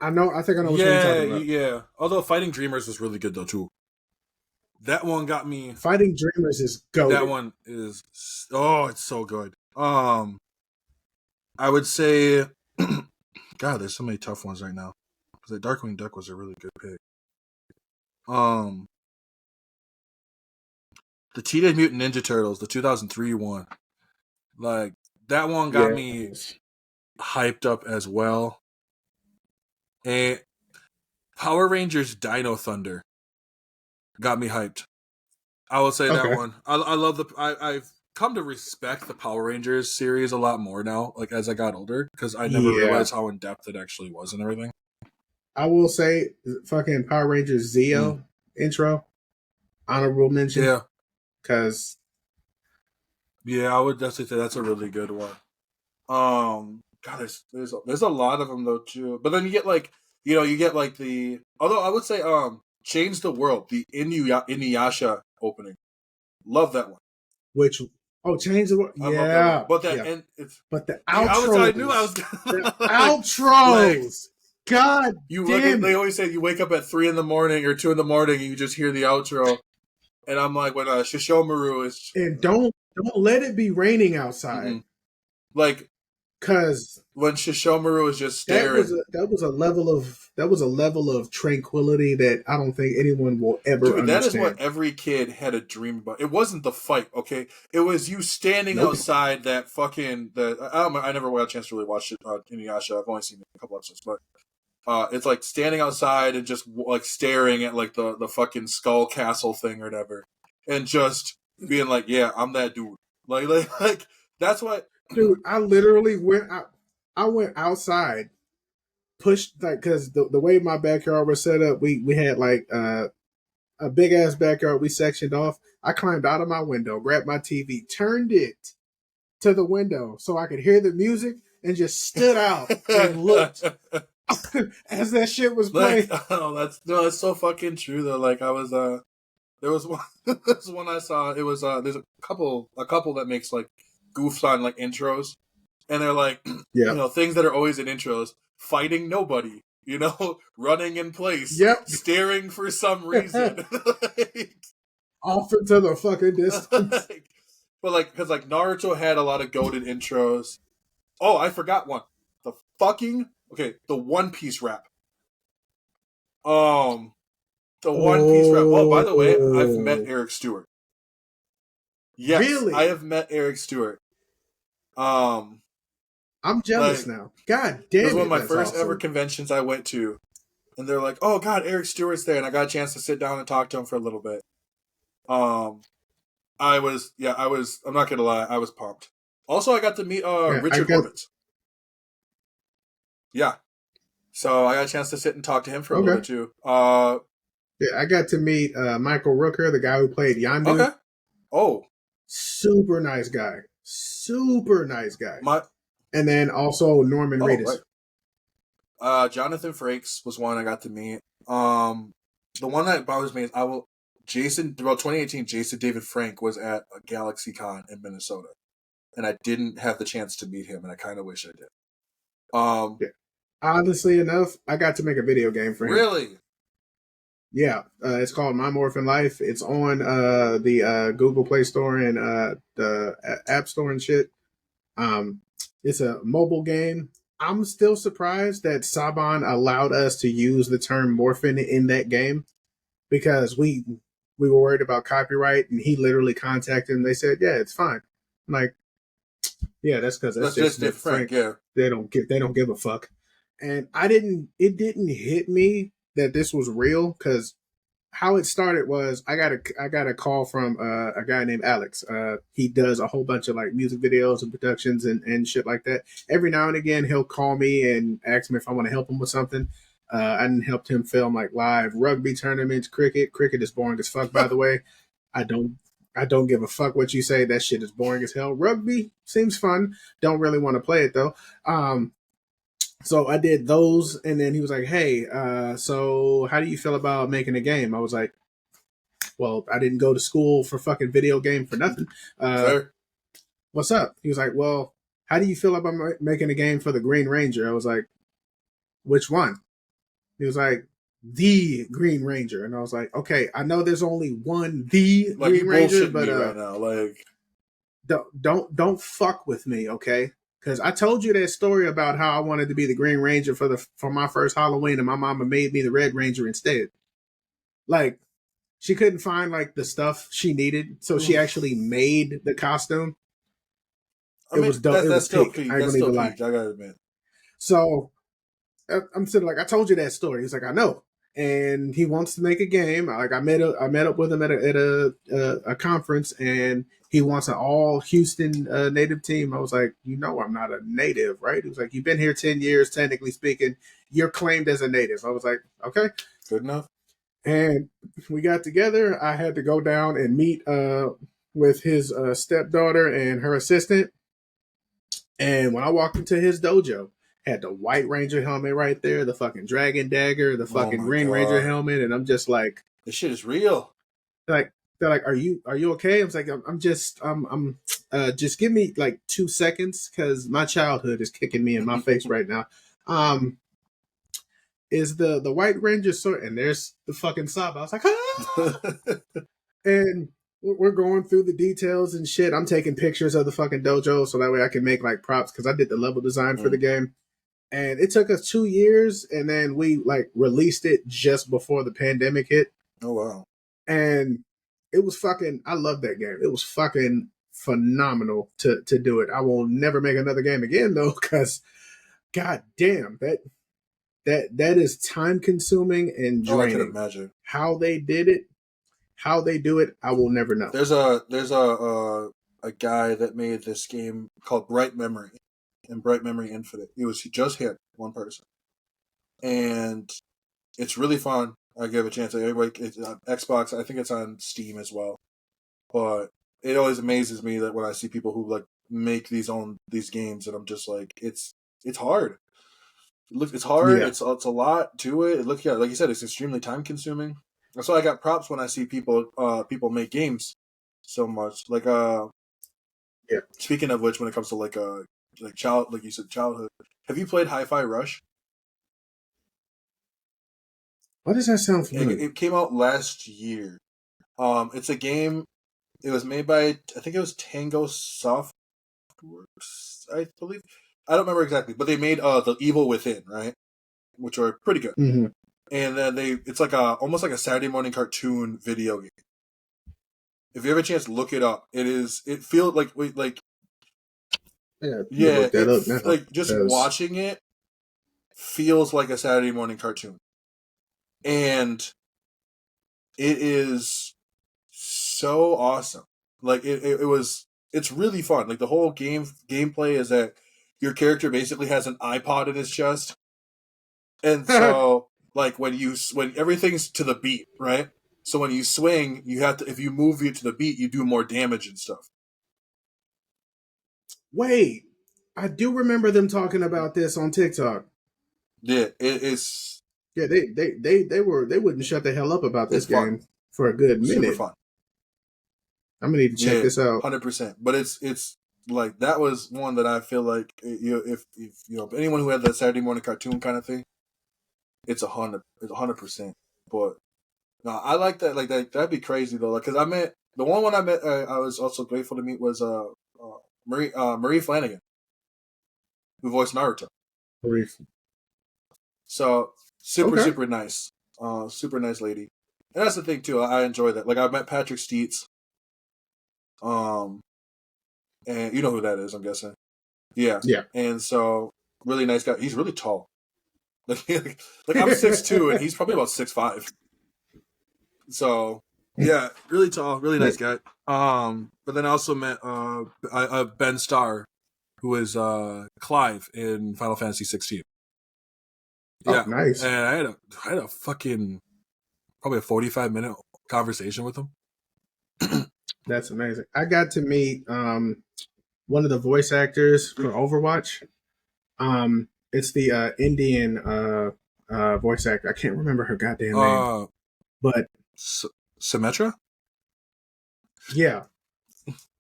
I know. I think I know which one you're Yeah, talking about. yeah. Although Fighting Dreamers was really good though too. That one got me. Fighting Dreamers is That goated. one is it's so good. I would say, God, there's so many tough ones right now. Because the Darkwing Duck was a really good pick. The Teenage Mutant Ninja Turtles, the 2003 one, like that one got me hyped up as well. And Power Rangers Dino Thunder got me hyped. I will say that one. I love I've come to respect the Power Rangers series a lot more now, like as I got older, because I never realized how in depth it actually was and everything. I will say, fucking Power Rangers Zeo intro, honorable mention. Yeah, because I would definitely say that's a really good one. God, there's a lot of them though too. But then you get like you get like the although I would say Change the World, the Inuyasha opening. Love that one. Change the World. I love that one. But and it's but the outros. I knew I was the outros. God damn They always say you wake up at 3 a.m. or 2 a.m. and you just hear the outro. And I'm like, when Shishomaru is, and don't let it be raining outside. Mm-mm. Like, because when Shishomaru is just staring, that was a level of tranquility that I don't think anyone will ever understand. That is what every kid had a dream about. It wasn't the fight, okay? It was you standing outside that fucking I never got a chance to really watch it, Inuyasha. I've only seen a couple episodes, but it's like standing outside and just like staring at like the fucking skull castle thing or whatever, and just being like, yeah, I'm that dude. Like that's what. Dude, I literally went out. I went outside, pushed because the way my backyard was set up, we had like a big ass backyard we sectioned off. I climbed out of my window, grabbed my TV, turned it to the window so I could hear the music, and just stood out and looked as that shit was playing. That's so fucking true though. Like I was there was one I saw. It was there's a couple that makes like goofs on like intros, and they're like things that are always in intros: fighting nobody, running in place, staring for some reason, off into the fucking distance. But like, because like Naruto had a lot of goated intros. Oh, I forgot one. The One Piece rap. The One Piece rap. Oh, by the way, I've met Eric Stewart. Yes, really? I have met Eric Stewart. I'm jealous now. God damn it. It was one of my first ever conventions I went to. And they're like, oh God, Eric Stewart's there. And I got a chance to sit down and talk to him for a little bit. I'm not going to lie, I was pumped. Also, I got to meet Richard Horvitz. Yeah. So I got a chance to sit and talk to him for a little bit too. I got to meet Michael Rooker, the guy who played Yondu. Okay. Oh. Super nice guy. And then also Norman Reedus. Right. Jonathan Frakes was one I got to meet. The one that bothers me is 2018, Jason David Frank was at a GalaxyCon in Minnesota. And I didn't have the chance to meet him, and I kind of wish I did. Honestly enough, I got to make a video game for him. Really? Yeah. It's called My Morphin Life. It's on the Google Play Store and the App Store and shit. It's a mobile game. I'm still surprised that Saban allowed us to use the term morphin in that game, because we were worried about copyright, and he literally contacted them. They said, yeah, it's fine. I'm like, yeah, that's because that's just different. Yeah. They don't give a fuck. And it didn't hit me that this was real, because how it started was I got a call from a guy named Alex. He does a whole bunch of like music videos and productions and shit like that. Every now and again, he'll call me and ask me if I want to help him with something. I helped him film like live rugby tournaments, cricket. Cricket is boring as fuck, by the way. I don't give a fuck what you say. That shit is boring as hell. Rugby seems fun. Don't really want to play it though. So I did those, and then he was like, hey, so how do you feel about making a game? I was like, well, I didn't go to school for fucking video game for nothing. What's up? He was like, well, how do you feel about making a game for the Green Ranger? I was like, which one? He was like, the Green Ranger. And I was like, okay, I know there's only one the Like, Green you Ranger, bullshitting but me right now. Like, don't fuck with me, okay? Because I told you that story about how I wanted to be the Green Ranger for my first Halloween, and my mama made me the Red Ranger instead. Like, she couldn't find like the stuff she needed, so she actually made the costume. I It mean, was dope. It that's was still peak. peak. I ain't That's gonna still even lie. peak. I gotta admit. So I'm sitting like, I told you that story. He's like, I know, and he wants to make a game. Like I met up with him at a conference, and he wants an all Houston native team. I was like, you know, I'm not a native, right? He was like, you've been here 10 years, technically speaking. You're claimed as a native. I was like, okay, Good enough. and we got together. I had to go down and meet with his stepdaughter and her assistant. And when I walked into his dojo, had the White Ranger helmet right there, the fucking Dragon Dagger, the Oh fucking my Green Ranger god, helmet, and I'm just like, this shit is real. like they're like, are you okay? I was like, I'm just just give me like 2 seconds because my childhood is kicking me in my face right now. Um, is the White Ranger sword? And there's the fucking Saba. I was like, ah! And we're going through the details and shit. I'm taking pictures of the fucking dojo so that way I can make like props because I did the level design for the game. And it took us 2 years, and then we like released it just before the pandemic hit. Oh wow. And it was fucking, I love that game. It was fucking phenomenal to do it. I will never make another game again though, because god damn, that is time consuming and Oh, I can draining. imagine. How they did it, how they do it, I will never know. There's a guy that made this game called Bright Memory and Bright Memory Infinite. He just hit one person, and it's really fun. I give a chance. Everybody, it's on Xbox. I think it's on Steam as well. But it always amazes me that when I see people who like make these games, and I'm just like, it's hard. It's hard. Yeah. It's a lot to it. Like you said, it's extremely time consuming. That's why I got props when I see people make games so much. Like Yeah. speaking of which, when it comes to like you said, childhood. Have you played Hi-Fi Rush? Why does that sound familiar? It came out last year. It's a game. It was made by, I think it was Tango Softworks, I believe. I don't remember exactly, but they made the Evil Within, right, which are pretty good. Mm-hmm. And then it's like almost like a Saturday morning cartoon video game. If you have a chance, look it up. It feels like Yeah, look that up now. like just watching it feels like a Saturday morning cartoon, and it is so awesome. Like it's really fun. Like the whole gameplay is that your character basically has an iPod in his chest, and so like when everything's to the beat, right? So when you swing, you have to, if you move it to the beat, you do more damage and stuff. Wait, I do remember them talking about this on TikTok. Yeah, it's Yeah, they wouldn't shut the hell up about this game fun. for a good minute. Super fun. I'm gonna need to check this out. 100%. But it's like that was one that I feel like if anyone who had that Saturday morning cartoon kind of thing, it's 100%. But no, I like that. Like that'd be crazy though. Like because I met the one I met. I was also grateful to meet was Marie Flanagan, who voiced Naruto. So super nice, super nice lady. And that's the thing too. I enjoy that. Like I met Patrick Steitz. And you know who that is, I'm guessing. Yeah. Yeah. And so really nice guy. He's really tall. Like I'm 6'2" and he's probably about 6'5". So yeah, really tall, really nice guy. But then I also met Ben Starr, who is Clive in Final Fantasy 16. Yeah, nice. And I had a fucking probably a 45-minute conversation with him. That's amazing. I got to meet one of the voice actors for Overwatch. It's the Indian voice actor. I can't remember her goddamn name. But Symmetra? Yeah.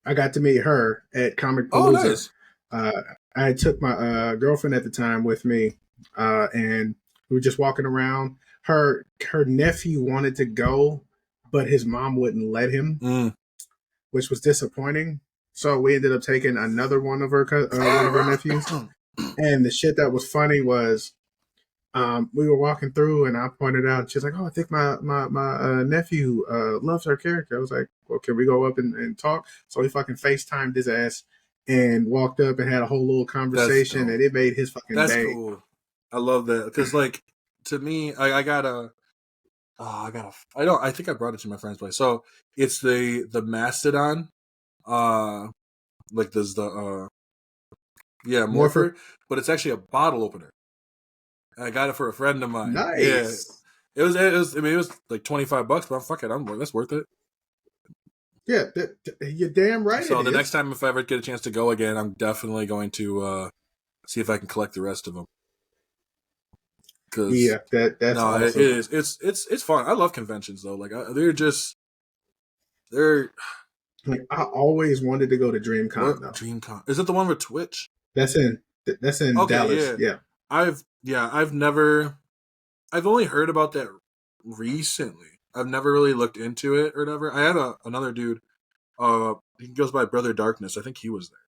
I got to meet her at Comic Palooza. Oh, nice. I took my girlfriend at the time with me, and We were just walking around. Her nephew wanted to go, but his mom wouldn't let him, which was disappointing. So we ended up taking another one of her nephews. And the shit that was funny was, we were walking through, and I pointed out. She's like, "Oh, I think my nephew loves her character." I was like, "Well, can we go up and talk?" So we fucking FaceTimed his ass and walked up and had a whole little conversation, and it made his fucking day. That's cool. I love that because, like, to me, I think I brought it to my friend's place. So it's the Mastodon, like there's the Morpher, but it's actually a bottle opener. I got it for a friend of mine. Nice. Yeah. It was. I mean, it was like $25, but fuck it, that's worth it. Yeah, you're damn right. So the next time, if I ever get a chance to go again, I'm definitely going to see if I can collect the rest of them. Yeah, that's awesome. It is. It's fun. I love conventions though. Like they're like, I always wanted to go to DreamCon. Though. DreamCon, is it the one with Twitch? That's in Dallas. Yeah. I've only heard about that recently. I've never really looked into it or whatever. I had another dude. He goes by Brother Darkness. I think he was there.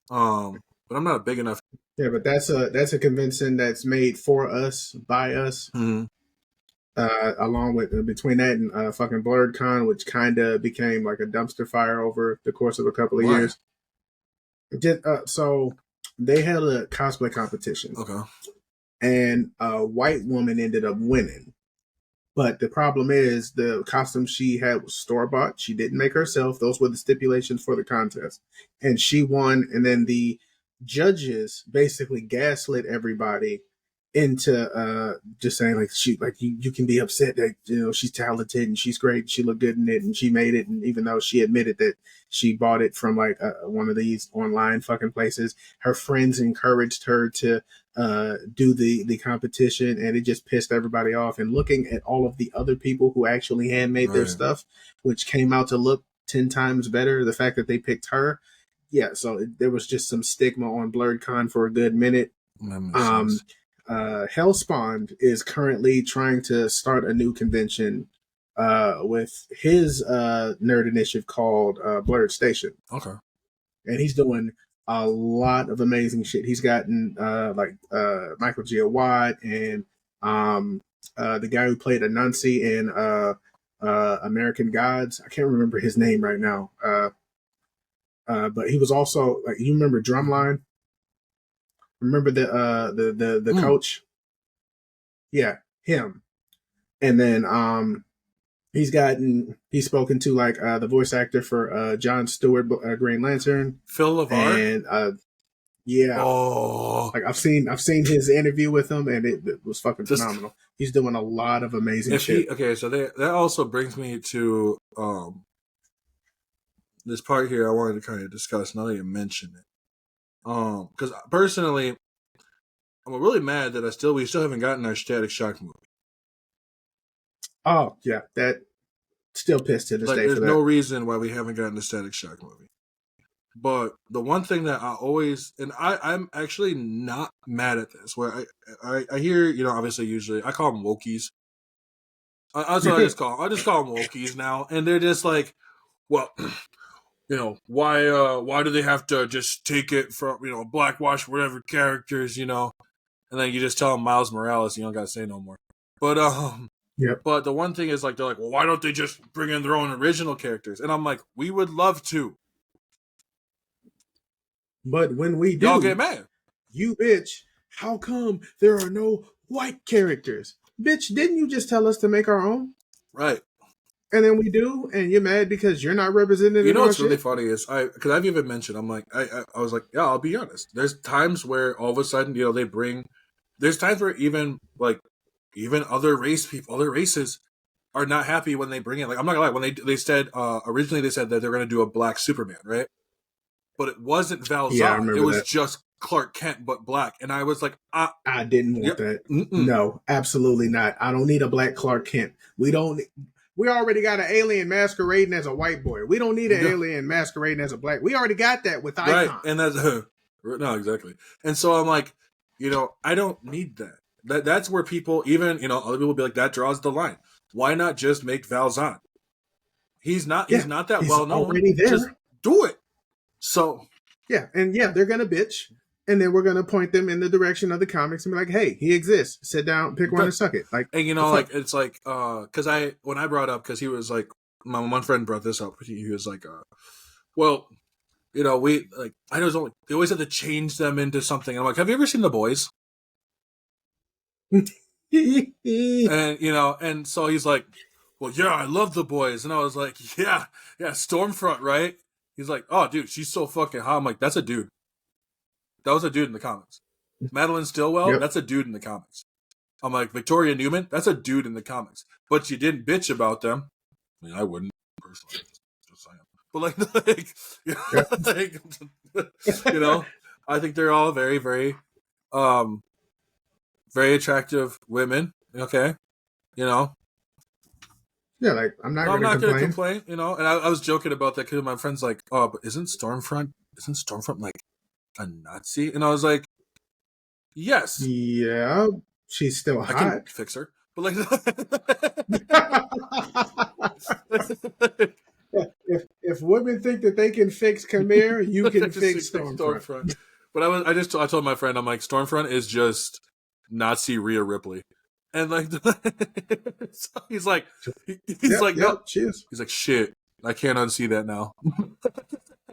But I'm not a big enough. Yeah, but that's a convention that's made for us, by us. Mm-hmm. Along with between that and fucking BlurredCon, which kind of became like a dumpster fire over the course of a couple of years. So they had a cosplay competition. Okay. And a white woman ended up winning. But the problem is the costume she had was store-bought. She didn't make herself. Those were the stipulations for the contest. And she won, and then the judges basically gaslit everybody into just saying you can be upset that she's talented and she's great and she looked good in it and she made it, and even though she admitted that she bought it from like one of these online fucking places, her friends encouraged her to do the competition, and it just pissed everybody off. And looking at all of the other people who actually handmade their stuff, which came out to look 10 times better, the fact that they picked her, so there was just some stigma on BlurredCon for a good minute. Hellspawn is currently trying to start a new convention with his nerd initiative called Blurred Station. Okay. And he's doing a lot of amazing shit. He's gotten Michael G. Watt and the guy who played Anansi in American Gods. I can't remember his name right now. But he was also you remember Drumline? Remember the coach? Yeah, him. And then he's spoken to the voice actor for Jon Stewart, Green Lantern, Phil LeVar, and I've seen his interview with him, and it was fucking phenomenal. He's doing a lot of amazing shit. So that also brings me to this part here. I wanted to kind of discuss now that you mention it. Because personally, I'm really mad that we still haven't gotten our Static Shock movie. Oh yeah, that still pissed to this day. There's no reason why we haven't gotten the Static Shock movie. But the one thing that I'm actually not mad at this, where I hear, obviously usually I call them wokies. That's what I just call them. I just call them wokies now, and they're just like, well. Why do they have to just take it from, blackwash whatever characters, and then you just tell them Miles Morales, you don't got to say no more. But, But the one thing is they're like, well, why don't they just bring in their own original characters? And I'm like, we would love to. But when we do, y'all get mad. You bitch, how come there are no white characters? Bitch, didn't you just tell us to make our own? Right. And then we do, and you're mad because you're not represented. You know what's really funny is because I've even mentioned, I'm like, I was like, yeah, I'll be honest. There's times where all of a sudden, they bring. There's times where even other races are not happy when they bring in. Like, I'm not gonna lie, when they said originally they said that they're gonna do a black Superman, right? But it wasn't Val Zod. It was just Clark Kent, but black. And I was like, I didn't want that. Mm-mm. No, absolutely not. I don't need a black Clark Kent. We already got an alien masquerading as a white boy. We don't need an alien masquerading as a black. We already got that with Icon. Right, and that's no, exactly. And so I'm like, I don't need that. That's where people, even other people will be like, that draws the line. Why not just make Valzan? He's not that he's well known. already there. Just do it. So they're gonna bitch, and then we're gonna point them in the direction of the comics and be like, "Hey, he exists. Sit down, pick one, and suck it." Like, and it's like, because when I brought up, because he was like, my one friend brought this up. He was like, well, we like, I know they always have to change them into something. I'm like, have you ever seen The Boys? And and so he's like, well, yeah, I love The Boys, and I was like, yeah, Stormfront, right? He's like, oh, dude, she's so fucking hot. I'm like, that's a dude. That was a dude in the comics. Madeline Stillwell, that's a dude in the comics. I'm like, Victoria Newman, that's a dude in the comics. But you didn't bitch about them. I mean, I wouldn't personally. Just saying. But I think they're all very, very, very attractive women. Okay, Yeah, like I'm not going to complain. And I was joking about that because my friend's like, "Oh, but isn't Stormfront like a Nazi?" And I was like, "Yes, yeah, she's still hot. I can fix her." But like, if women think that they can fix Khmer, you can fix Stormfront. But I told my friend, I'm like, Stormfront is just Nazi Rhea Ripley. And like, so he's like, no, she is. He's like, shit, I can't unsee that now.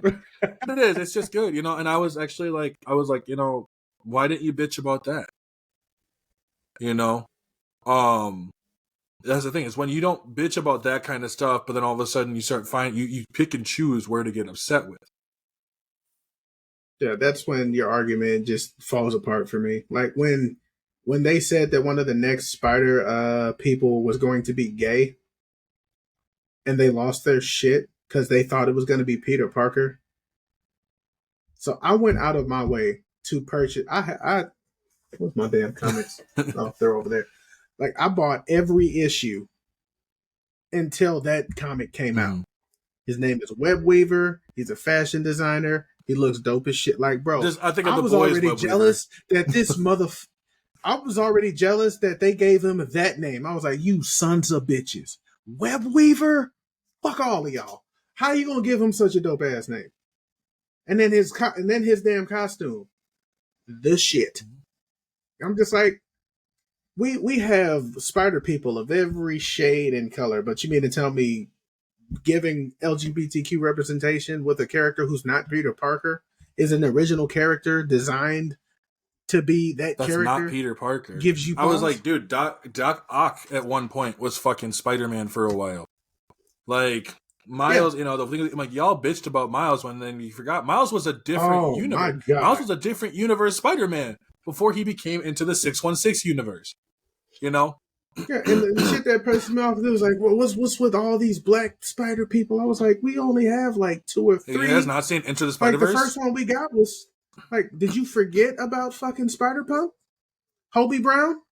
But it is. It's just good, And I was actually like, why didn't you bitch about that? That's the thing, is when you don't bitch about that kind of stuff, but then all of a sudden you start you pick and choose where to get upset with. Yeah, that's when your argument just falls apart for me. Like when they said that one of the next Spider people was going to be gay, and they lost their shit because they thought it was going to be Peter Parker. So I went out of my way to purchase. What's my damn comics? Oh, they're over there. Like, I bought every issue until that comic came out. His name is Web Weaver. He's a fashion designer. He looks dope as shit. Like, bro, I was already jealous that this I was already jealous that they gave him that name. I was like, you sons of bitches. Web Weaver? Fuck all of y'all. How you gonna give him such a dope ass name? And then his damn costume. The shit. I'm just like, we have spider people of every shade and color, but you mean to tell me giving LGBTQ representation with a character who's not Peter Parker is an original character designed to be that That's character? Not Peter Parker. Gives you I was like, dude, Doc Ock at one point was fucking Spider-Man for a while. Like, Miles, the thing, I'm like, y'all bitched about Miles when then you forgot Miles was a different universe. My God. Miles was a different universe Spider-Man before he became into the 616 universe. Yeah, and the shit that pissed me off, it was like, well, what's with all these black spider people? I was like, we only have like 2 or 3. You guys not seen Into the Spider-Verse? Like, the first one we got was like, did you forget about fucking Spider-Punk? Hobie Brown?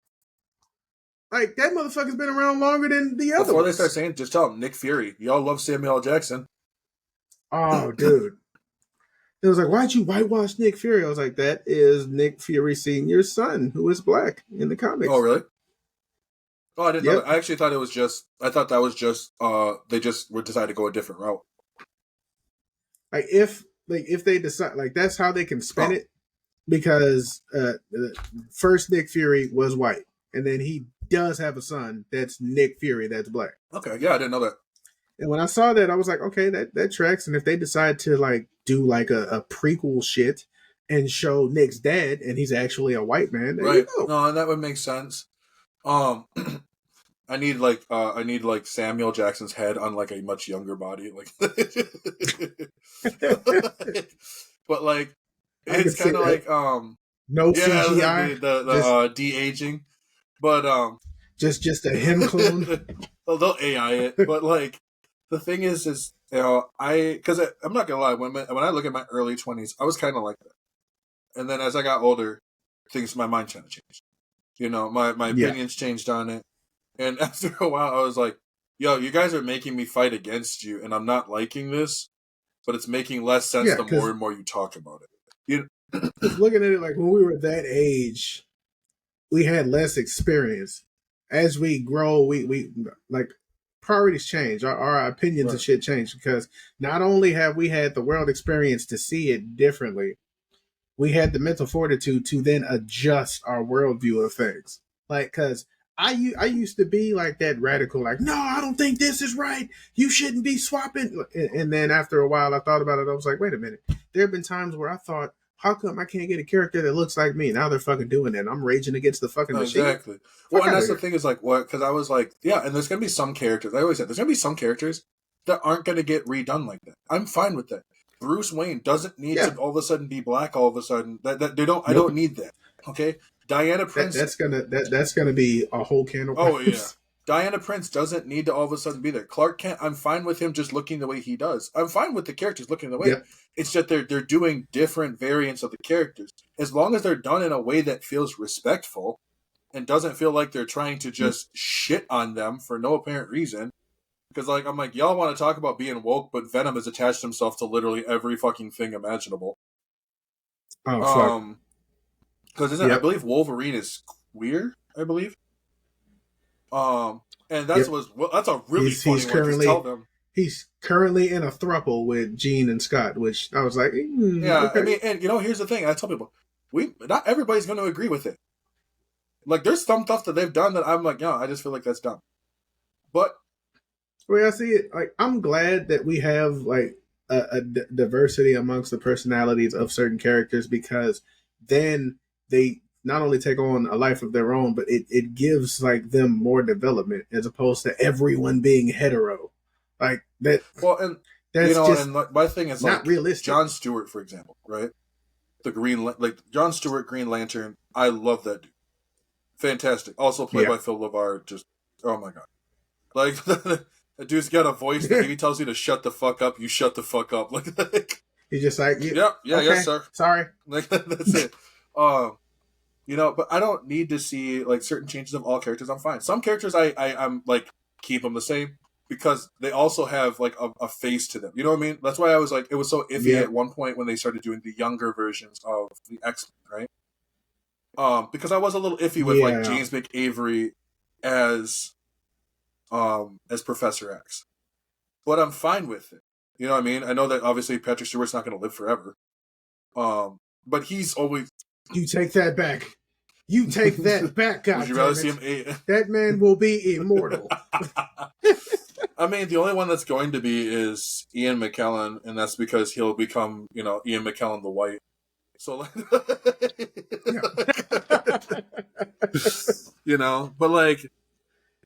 Like, that motherfucker's been around longer than the other. Before they start saying, just tell them Nick Fury. Y'all love Samuel L. Jackson. Oh, dude. It was like, why'd you whitewash Nick Fury? I was like, that is Nick Fury Sr.'s son, who is black in the comics. Oh, really? Oh, I didn't know that. I actually thought it was just, they just were decided to go a different route. Like, if they decide, like, that's how they can spin it, because first Nick Fury was white, and then he does have a son that's Nick Fury that's black. Okay, yeah, I didn't know that. And when I saw that, I was like, okay, that tracks. And if they decide to like do like a prequel shit and show Nick's dad and he's actually a white man, there you go. No, that would make sense. I need like Samuel Jackson's head on like a much younger body, like. But like, it's kind of like no CGI, the de-aging, but just a him clone. Well, they'll AI it, but like. The thing is because I'm not gonna lie, when I look at my early 20s, I was kind of like that, and then as I got older, my mind kind of changed. My opinions changed on it, and after a while, I was like, "Yo, you guys are making me fight against you, and I'm not liking this, but it's making less sense the more and more you talk about it." Because looking at it, like when we were that age, we had less experience. As we grow, we like priorities change. Our opinions and Right. shit change because not only have we had the world experience to see it differently, we had the mental fortitude to then adjust our worldview of things. Like, because I used to be like that radical, like, no, I don't think this is right. You shouldn't be swapping. And then after a while, I thought about it. I was like, wait a minute. There have been times where I thought, how come I can't get a character that looks like me? Now they're fucking doing it. I'm raging against the fucking machine. Exactly. Well, Fuck and out of that's the here. thing is like what because I was like, yeah, and there's gonna be some characters. I always said there's gonna be some characters that aren't gonna get redone like that. I'm fine with that. Bruce Wayne doesn't need Yeah. to all of a sudden be black. All of a sudden, that they don't. I Nope. don't need that. Okay, Diana Prince. That's gonna be a whole can of Oh yeah, worms. Diana Prince doesn't need to all of a sudden be there. Clark Kent. I'm fine with him just looking the way he does. I'm fine with the characters looking the way. Yep. It's that they're doing different variants of the characters. As long as they're done in a way that feels respectful and doesn't feel like they're trying to just shit on them for no apparent reason. Because like I'm like, y'all want to talk about being woke, but Venom has attached himself to literally every fucking thing imaginable. Oh fuck. Because isn't I Yep. believe Wolverine is queer, I believe. And that's Yep. that's a really funny He's one. Just tell currently them. he's currently in a throuple with Jean and Scott, which I was like, Yeah, okay. I mean, and here's the thing. I tell people, not everybody's going to agree with it. Like, there's some stuff that they've done that I'm like, yeah, I just feel like that's dumb. But The way I see it, like I'm glad that we have like a diversity amongst the personalities of certain characters because then they not only take on a life of their own, but it gives like them more development as opposed to everyone being hetero. Like that. well, and That's just and my thing is not like realistic. Jon Stewart, for example, right? The like Jon Stewart, Green Lantern. I love that dude. Fantastic. Also played by Phil LeVar. Just oh my god, like the dude's got a voice that if he tells you to shut the fuck up, you shut the fuck up. Like He's just like, yeah, okay, yes, sir. Sorry. Like that's it. But I don't need to see like certain changes of all characters. I'm fine. Some characters I'm like keep them the same because they also have like a face to them. You know what I mean? That's why I was like it was so iffy at one point when they started doing the younger versions of the X-Men, right? Because I was a little iffy with like James McAvery as Professor X, but I'm fine with it. You know what I mean? I know that obviously Patrick Stewart's not going to live forever, but he's always. You take that back. You take that back, God. Would you rather see him? That man will be immortal. I mean, the only one that's going to be is Ian McKellen, and that's because he'll become, Ian McKellen the White. So, like, but like,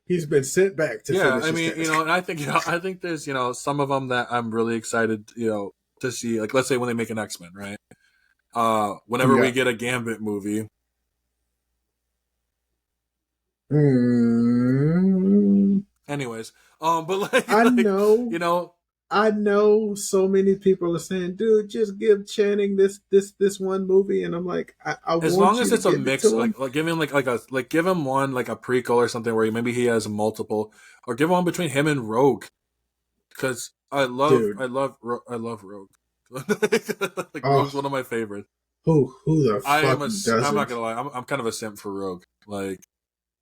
he's been sent back to finish I mean, his and I think there's, some of them that I'm really excited, to see. Like, let's say when they make an X-Men, right? Whenever we get a Gambit movie. Anyways, but like, I know so many people are saying, dude, just give Channing this one movie, and I'm like, I as want long as it's a mix, like give him give him one like a prequel or something where maybe he has multiple, or give one between him and Rogue, because I love Rogue. Like, Rogue's one of my favorites. Who the fuck doesn't? I'm not gonna lie, I'm kind of a simp for Rogue.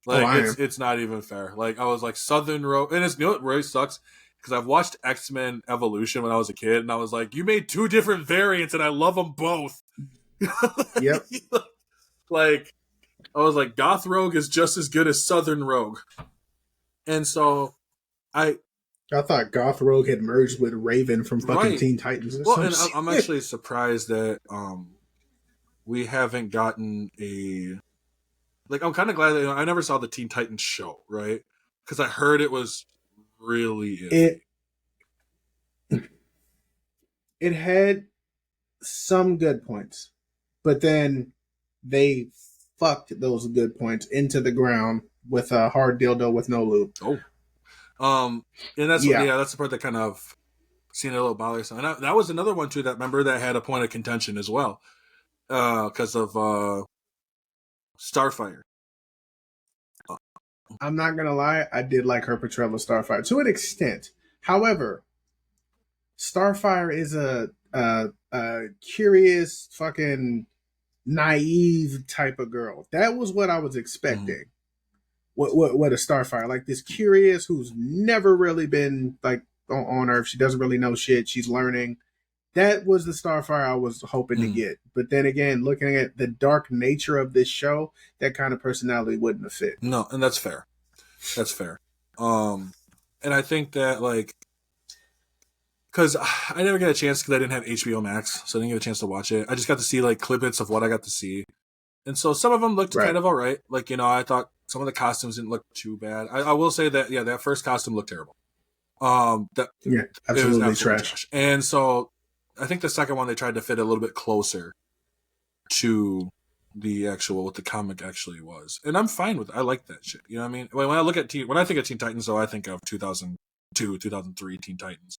It's not even fair. Like I was like Southern Rogue, and it's what really sucks because I've watched X-Men Evolution when I was a kid, and I was like, you made two different variants, and I love them both. Yep. Like I was like, Goth Rogue is just as good as Southern Rogue, and so I thought Goth Rogue had merged with Raven from fucking Teen Titans. Well, and I'm actually surprised that we haven't gotten a. Like, I'm kind of glad that I never saw the Teen Titans show, right? Because I heard it was really iffy. It had some good points, but then they fucked those good points into the ground with a hard dildo with no lube. Oh, and that's that's the part that kind of seemed a little bothersome. And that was another one too. That had a point of contention as well, because of Starfire. I'm not gonna lie, I did like her portrayal of Starfire to an extent. However, Starfire is a curious fucking naive type of girl. That was what I was expecting. What a Starfire, like this curious who's never really been like on Earth. She doesn't really know shit. She's learning. That was the Starfire I was hoping to get. But then again, looking at the dark nature of this show, that kind of personality wouldn't have fit. No, and that's fair. That's fair. And I think that like, because I never got a chance because I didn't have HBO Max, so I didn't get a chance to watch it. I just got to see like clippets of what I got to see, and so some of them looked kind of alright. Like I thought some of the costumes didn't look too bad. I will say that that first costume looked terrible. Absolutely trash. And so I think the second one they tried to fit a little bit closer to the actual what the comic actually was, and I'm fine with it. I like that shit. You know what I mean? When I look at when I think of Teen Titans, though, I think of 2002, 2003 Teen Titans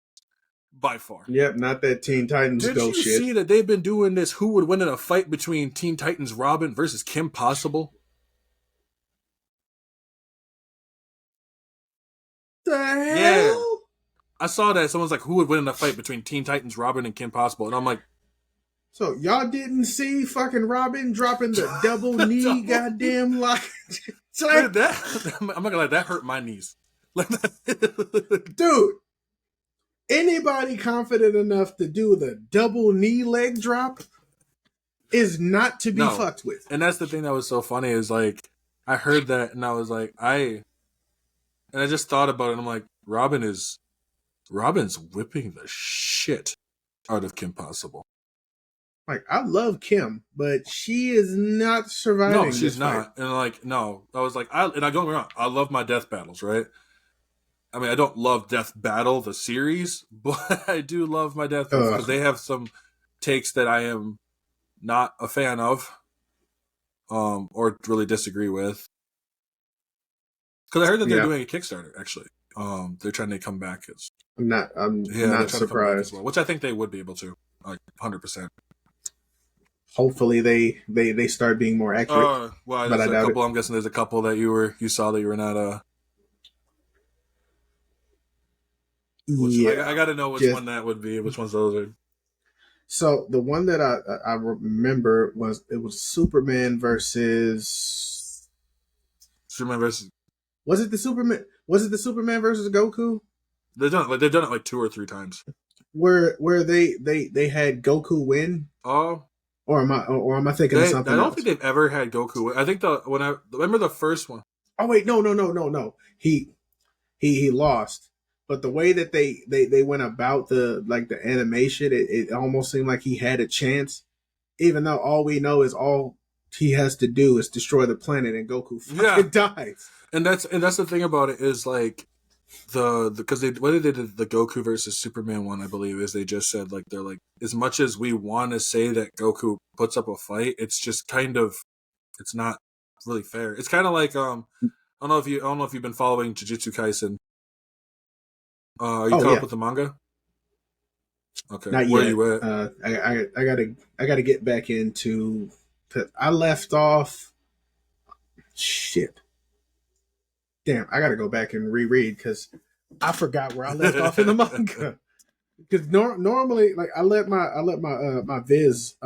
by far. Yep, not that Teen Titans Did go you shit. see that they've been doing this? Who would win in a fight between Teen Titans Robin versus Kim Possible? The hell? Yeah, I saw that. Someone's like, who would win in a fight between Teen Titans Robin and Kim Possible? And I'm like, so y'all didn't see fucking Robin dropping the double knee goddamn lock? I'm not gonna lie, that hurt my knees. Dude, anybody confident enough to do the double knee leg drop is not to be fucked with. And that's the thing that was so funny is like, I heard that and I was like, I just thought about it and I'm like, Robin's whipping the shit out of Kim Possible. Like, I love Kim, but she is not surviving. No, she's not. And like, no, I was like, I don't get me wrong, I love my death battles, right? I mean, I don't love Death Battle, the series, but I do love my death battles because they have some takes that I am not a fan of, or really disagree with. Because I heard that they're doing a Kickstarter, actually. They're trying to come back as. I'm not surprised. Well, which I think they would be able to, like 100%. Hopefully they start being more accurate. Well, there's a couple. I'm guessing there's a couple that you saw that you were not. I got to know which one that would be. Which ones those are. So the one that I remember was Superman versus. Was it the Superman? Was it the Superman versus Goku? They've done it like 2 or 3 times. Where they had Goku win? Oh. Or am I thinking of something? I don't think they've ever had Goku win. I think remember the first one. Oh wait, no. He lost. But the way that they went about the animation, it almost seemed like he had a chance, even though all we know is all he has to do is destroy the planet and Goku fucking dies. And that's the thing about it is like because whether they did the Goku versus Superman one, I believe, is they just said like they're like, as much as we want to say that Goku puts up a fight, it's just kind of, it's not really fair. It's kind of like I don't know if you've been following Jujutsu Kaisen. Are you caught up with the manga? Okay, not where yet. Are you at? I gotta get back into. I left off. Shit. Damn, I gotta go back and reread because I forgot where I left off in the manga. Because normally, like I let my Viz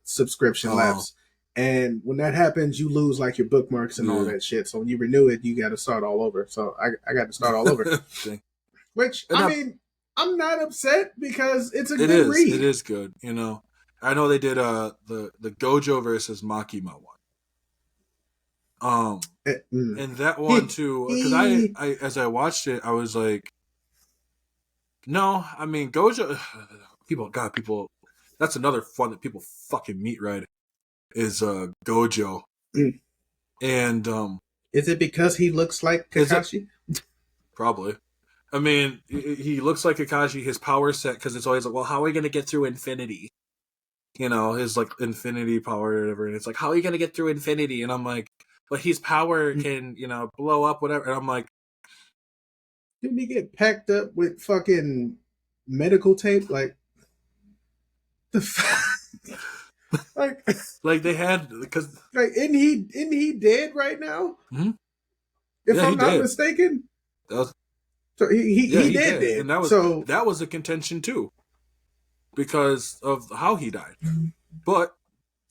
subscription lapse, and when that happens, you lose like your bookmarks and all that shit. So when you renew it, you got to start all over. So I got to start all over. Which I mean, I'm not upset because it's a good read. It is good. I know they did the Gojo versus Makima one. And that one too, because I as I watched it, I was like, no, I mean Gojo. People. That's another fun that people fucking meet right is Gojo, and is it because he looks like Kakashi? Probably. I mean, he looks like Kakashi. His power set, because it's always like, well, how are we gonna get through infinity? His like infinity power or whatever, and it's like, how are you gonna get through infinity? And I'm like, but his power can, blow up whatever. And I'm like, didn't he get packed up with fucking medical tape? Like the like they had, because like isn't he dead right now? Mm-hmm. If I'm not mistaken, so he dead. And that was a contention too, because of how he died. But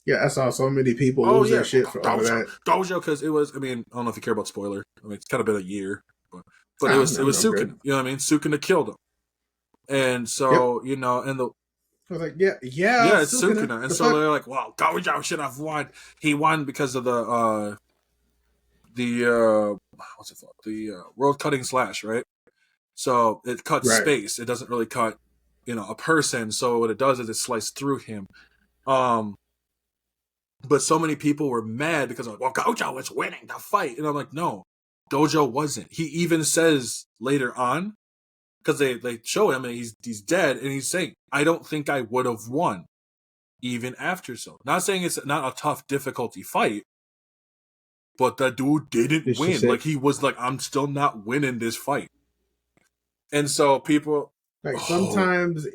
Yeah, I saw so many people Oh lose yeah, their shit for all of that. Gojo, because it was. I mean, I don't know if you care about spoiler. I mean, it's kind of been a year, but Nah, it was I'm Sukuna. good. You know what I mean? Sukuna killed him, and Yep. so and the I was like, yeah, yeah, it's Sukuna. Sukuna, and The so fuck? they're like, well, Gojo should have won. He won because of the what's it called? The world cutting slash, right? So it cuts Right. space. It doesn't really cut, a person. So what it does is it slices through him. Um, but so many people were mad because well, Gojo was winning the fight, and I'm like, no, Gojo wasn't. He even says later on because they show him and he's dead, and he's saying, I don't think I would have won even after so. Not saying it's not a tough difficulty fight, but the dude didn't It's just win. it. Like he was like, I'm still not winning this fight. And so people, Like oh, sometimes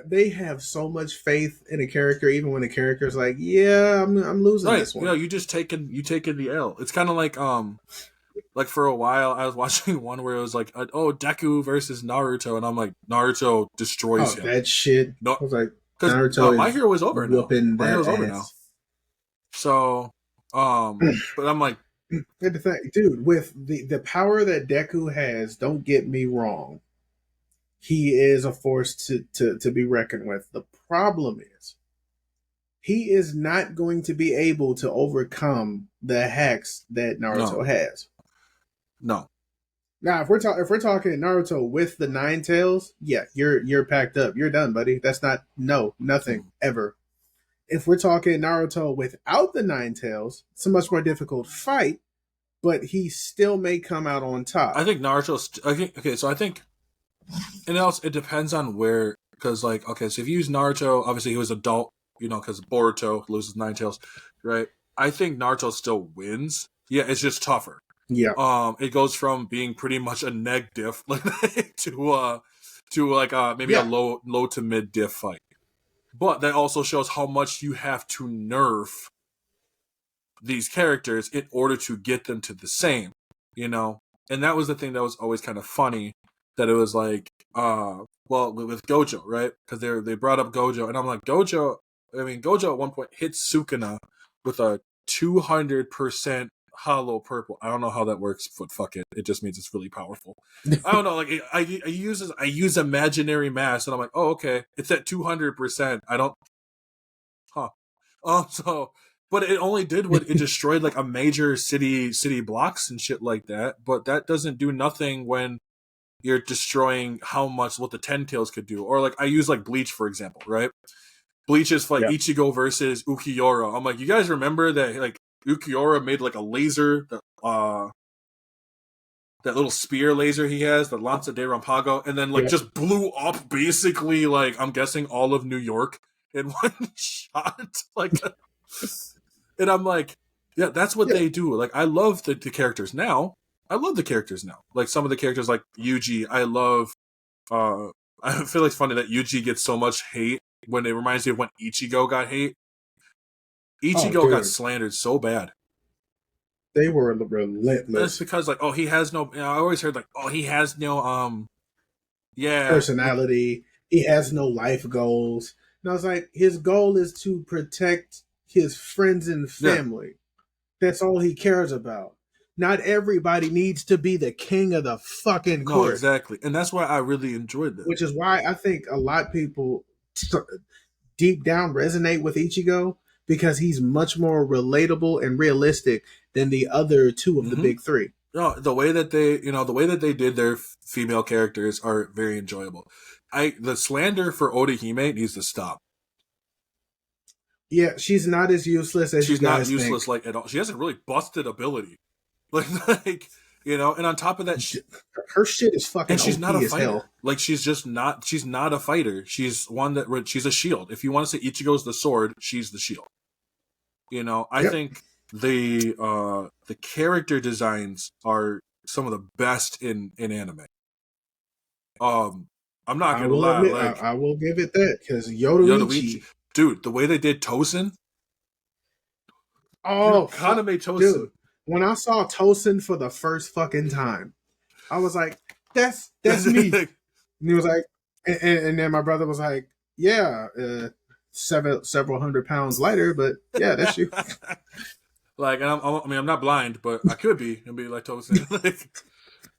they have so much faith in a character, even when the character's like, yeah, I'm losing right, this one. you taken the L. It's kind of like for a while I was watching one where it was like, oh, Deku versus Naruto, and I'm like, Naruto destroys Oh, him. that shit. No, I was like, because Naruto My is Hero is over now. whooping My that Hero's over now. ass. So, but I'm like, And the fact, dude, with the power that Deku has, don't get me wrong, he is a force to be reckoned with. The problem is he is not going to be able to overcome the hacks that no, Naruto has. no. Now, if we're talking Naruto with the nine tails, yeah, you're packed up. You're done, buddy. That's not nothing ever. If we're talking Naruto without the nine tails, it's a much more difficult fight, but he still may come out on I top. think Naruto's. I think okay. So I think, and else it depends on where, because like okay, so if you use Naruto, obviously he was adult, because Boruto loses nine tails, right? I think Naruto still wins. Yeah, it's just tougher. Yeah, It goes from being pretty much a neg diff like to like maybe a yeah. low to mid diff fight. But that also shows how much you have to nerf these characters in order to get them to the same, you know? And that was the thing that was always kind of funny, that it was like, well, with Gojo, right? Because they brought up Gojo, and I'm like, Gojo at one point hits Sukuna with a 200% hollow purple. I don't know how that works, but fuck it. It just means it's really powerful. I don't know. Like I use imaginary mass, and I'm like, oh, okay, it's at 200%. I don't, huh? So, but it only did what it destroyed like a major city blocks and shit like that. But that doesn't do nothing when you're destroying what the Ten Tails could do. Or like I use like Bleach for example, right? Bleach is like Yeah. Ichigo versus Ukiura. I'm like, you guys remember that like Ukiura made like a laser that little spear laser he has, the Lanza de Rampago, and then like Yeah. just blew up basically like I'm guessing all of New York in one shot. Like, and I'm like, yeah, that's what Yeah. they do. Like, I love the characters now. I love the characters now. Like some of the characters, like Yuji, I love. I feel like it's funny that Yuji gets so much hate when it reminds me of when Ichigo got hate. Oh, Ichigo got dude, slandered so bad. they were That's relentless. because like, oh, he has no. I always heard like, oh, he has no. Yeah, Personality. He has no life goals. And I was like, his goal is to protect his friends and yeah. family. That's all he cares about. Not everybody needs to be the king of the fucking No, court, exactly, and that's why I really enjoyed that. which is why I think a lot of people deep down resonate with Ichigo because he's much more relatable and realistic than the other two of the Mm-hmm. big three. No, the way that they did their female characters are very enjoyable. The slander for Orihime needs to stop. Yeah, she's not as useless as you She's not guys useless think. like at all. She has a really busted ability, like and on top of that, Her shit is fucking and she's OP not a as fighter. hell. Like she's just not. She's not a fighter. She's one that she's a shield. If you want to say Ichigo's the sword, she's the shield. I Yep. think the character designs are some of the best in anime. I'm not I gonna will lie, admit, like I will give it that because Yoruichi, Yoruichi. dude, the way they did Tosin, Oh fuck, Kaname Tosin. dude! When I saw Tosin for the first fucking time, I was like, "That's me." And he was like, and then my brother was like, "Yeah, several hundred pounds lighter, but yeah, that's you. Like, and I'm not blind, but I could be and be like Tosin. Like,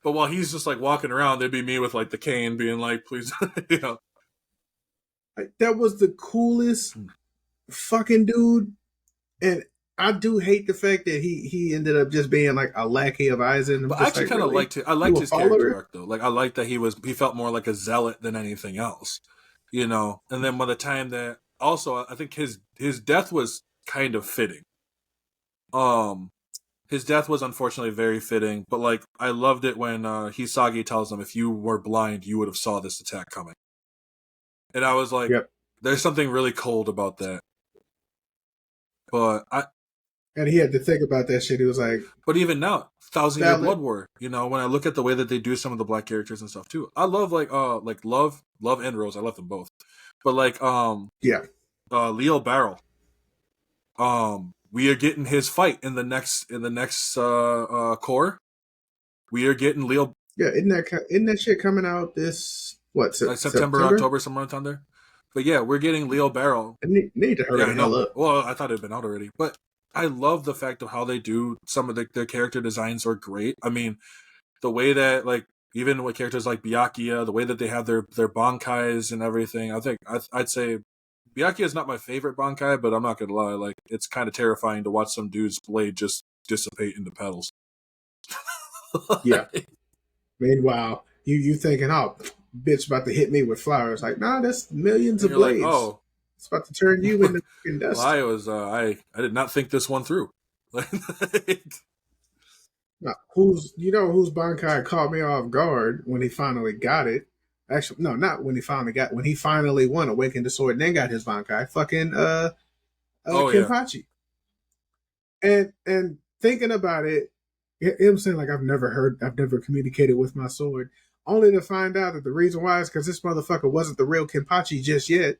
but while he's just like walking around, there'd be me with like the cane, being like, "Please," you know. Like, that was the coolest fucking dude, and I do hate the fact that he ended up just being like a lackey of Aizen. But I actually like, kind of really? liked it. I liked his character arc though. Like I liked that he felt more like a zealot than anything else, you know. And then by the time that also, I think his death was kind of fitting. His death was unfortunately very fitting, but like I loved it when Hisagi tells him, "If you were blind, you would have saw this attack coming." And I was like, Yep. "There's something really cold about that." But And he had to think about that shit. He was like, but even now, Thousand Year Blood War, you know, when I look at the way that they do some of the black characters and stuff too, I love like Love and Rose. I love them both, but like Leo Barrel, we are getting his fight in the next core. We are getting Leo. Yeah, isn't that shit coming out this like September, October, somewhere around there. But yeah, we're getting Leo Barrel. I need to hurry the hell up. Well, I thought it had been out already, but I love the fact of how they do some of their character designs are great. I mean, the way that like even with characters like Byakuya, the way that they have their bankais and everything. I think I'd say Byakuya is not my favorite bankai, but I'm not gonna lie, like it's kind of terrifying to watch some dude's blade just dissipate into petals. Yeah. Meanwhile, you thinking, oh, bitch about to hit me with flowers. Like, nah, that's millions of blades. Like, oh, it's about to turn you into fucking dust. Well, I did not think this one through. Now, whose bankai caught me off guard when he finally got it. Actually, no, not when he finally won Awakened the Sword and then got his bankai. Fucking Kenpachi. Yeah. And thinking about it, him saying like I've never communicated with my sword, only to find out that the reason why is because this motherfucker wasn't the real Kenpachi just yet.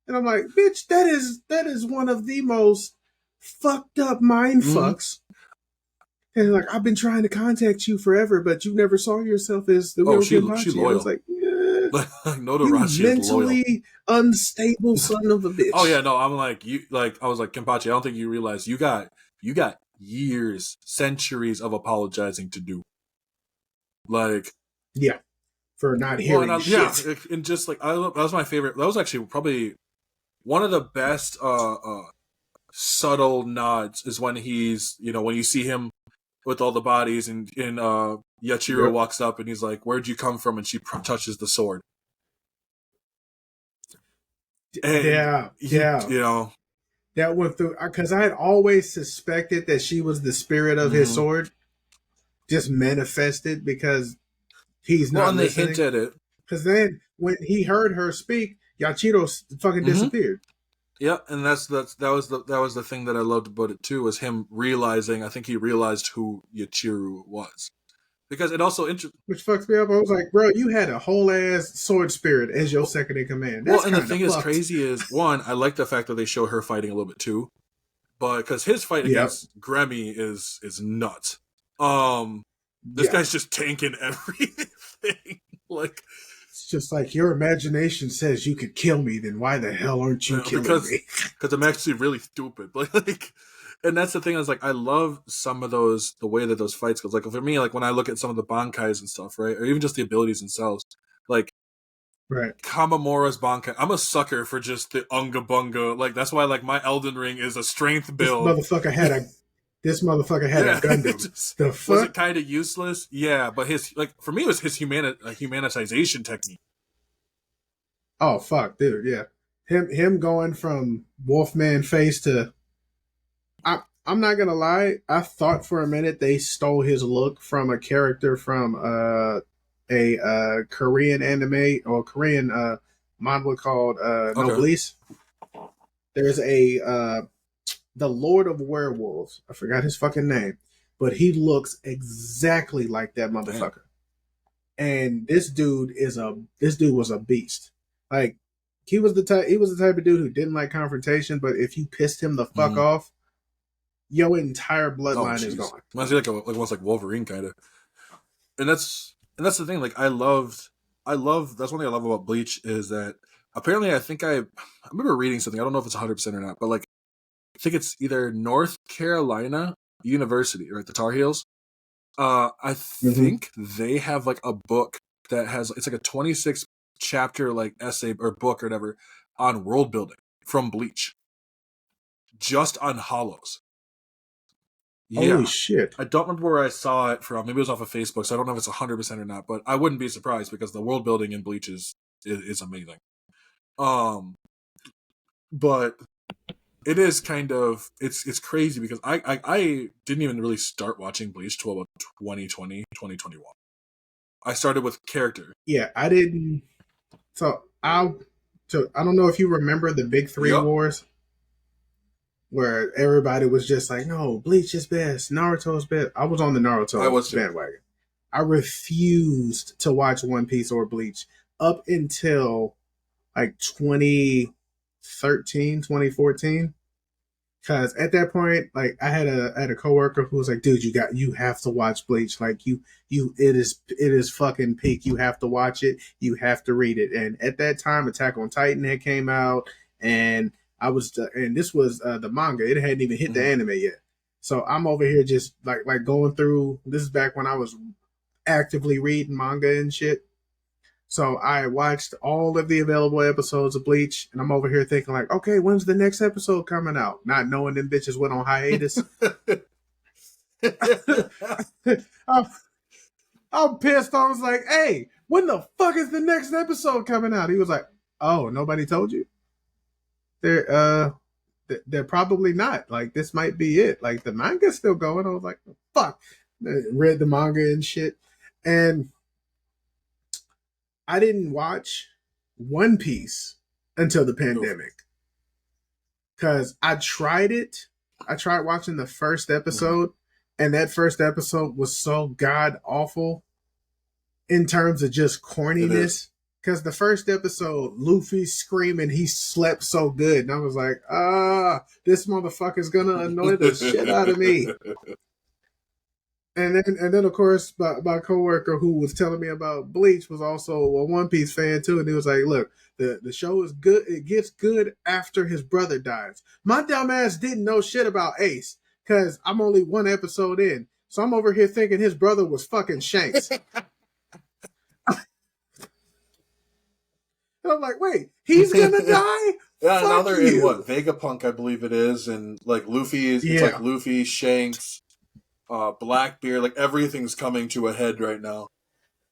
And I'm like, bitch, that is one of the most fucked up mind fucks. And like, I've been trying to contact you forever, but you never saw yourself as the real Kenpachi. She's loyal. I was like, Nodarashi you mentally unstable son of a bitch. Oh yeah, no, I'm like you. Like I was like Kenpachi. I don't think you realize you got years, centuries of apologizing to do. Like, yeah, for not hearing shit. Yeah, and just like that was my favorite. That was actually probably one of the best subtle nods is when he's, you know, when you see him with all the bodies and Yachiro walks up and he's like, "Where'd you come from?" and she touches the sword. And yeah. You know, that went through because I had always suspected that she was the spirit of his sword, just manifested because he's not. And they hint at it because then when he heard her speak, Yachiro fucking disappeared. Yeah, and that was the thing that I loved about it too, was him realizing. I think he realized who Yachiro was, because it also which fucks me up. I was like, bro, you had a whole ass sword spirit as your second in command. That's and the thing is crazy is, one, I like the fact that they show her fighting a little bit too, but because his fight against Gremmy is nuts. This guy's just tanking everything. Like, it's just like, your imagination says you could kill me, then why the hell aren't you killing me? Because I'm actually really stupid. Like, and that's the thing, is like I love some of those, the way that those fights goes. Like for me, like when I look at some of the bankais and stuff, right, or even just the abilities themselves, like Kamamura's bankai. I'm a sucker for just the unga bunga. Like that's why like my Elden Ring is a strength build. This motherfucker had a Gundam. The fuck? Was it kind of useless? Yeah, but his, like, for me, it was his humanization technique. Oh fuck, dude, yeah. Him going from Wolfman face to, I'm not gonna lie, I thought for a minute they stole his look from a character from a Korean anime or Korean manga called Noblesse. There's the Lord of Werewolves. I forgot his fucking name, but he looks exactly like that motherfucker. Damn. And this dude was a beast. Like, he was the type of dude who didn't like confrontation, but if you pissed him the fuck off, your entire bloodline is gone. Reminds me almost like Wolverine kind of. And that's the thing. Like, I love. That's one thing I love about Bleach, is that apparently, I remember reading something. I don't know if it's 100% or not, but like, I think it's either North Carolina University, right? The Tar Heels. I think they have like a book that has, it's like a 26 chapter like essay or book or whatever on world building from Bleach, just on hollows. Holy Yeah. shit. I don't remember where I saw it from. Maybe it was off of Facebook, so I don't know if it's 100% or not, but I wouldn't be surprised because the world building in Bleach is amazing. But it is kind of, it's crazy because I didn't even really start watching Bleach till about 2020, 2021. I started with character. Yeah, I didn't. So I don't know if you remember the Big Three Yup. Wars, where everybody was just like, "No, Bleach is best, Naruto's best." I was on the Naruto bandwagon. I refused to watch One Piece or Bleach up until like 2013, 2014. Cause at that point, like I had a coworker who was like, "Dude, you have to watch Bleach. Like it is fucking peak. You have to watch it. You have to read it." And at that time, Attack on Titan had came out, and and this was the manga. It hadn't even hit the anime yet. So I'm over here just like going through. This is back when I was actively reading manga and shit. So I watched all of the available episodes of Bleach, and I'm over here thinking like, okay, when's the next episode coming out? Not knowing them bitches went on hiatus. I'm pissed. I was like, hey, when the fuck is the next episode coming out? He was like, oh, nobody told you? They're probably not. Like, this might be it. Like, the manga's still going. I was like, fuck. Read the manga and shit. And I didn't watch One Piece until the pandemic. Because I tried it. I tried watching the first episode, and that first episode was so god awful in terms of just corniness. Because the first episode, Luffy's screaming he slept so good. And I was like, this motherfucker's gonna annoy the shit out of me. And then of course, my coworker who was telling me about Bleach was also a One Piece fan too, and he was like, "Look, the show is good. It gets good after his brother dies." My dumb ass didn't know shit about Ace because I'm only one episode in, so I'm over here thinking his brother was fucking Shanks. And I'm like, "Wait, he's gonna die?" Yeah, now they're in what, Vegapunk, I believe it is, and like Luffy is, it's like Luffy, Shanks, Blackbeard, like everything's coming to a head right now,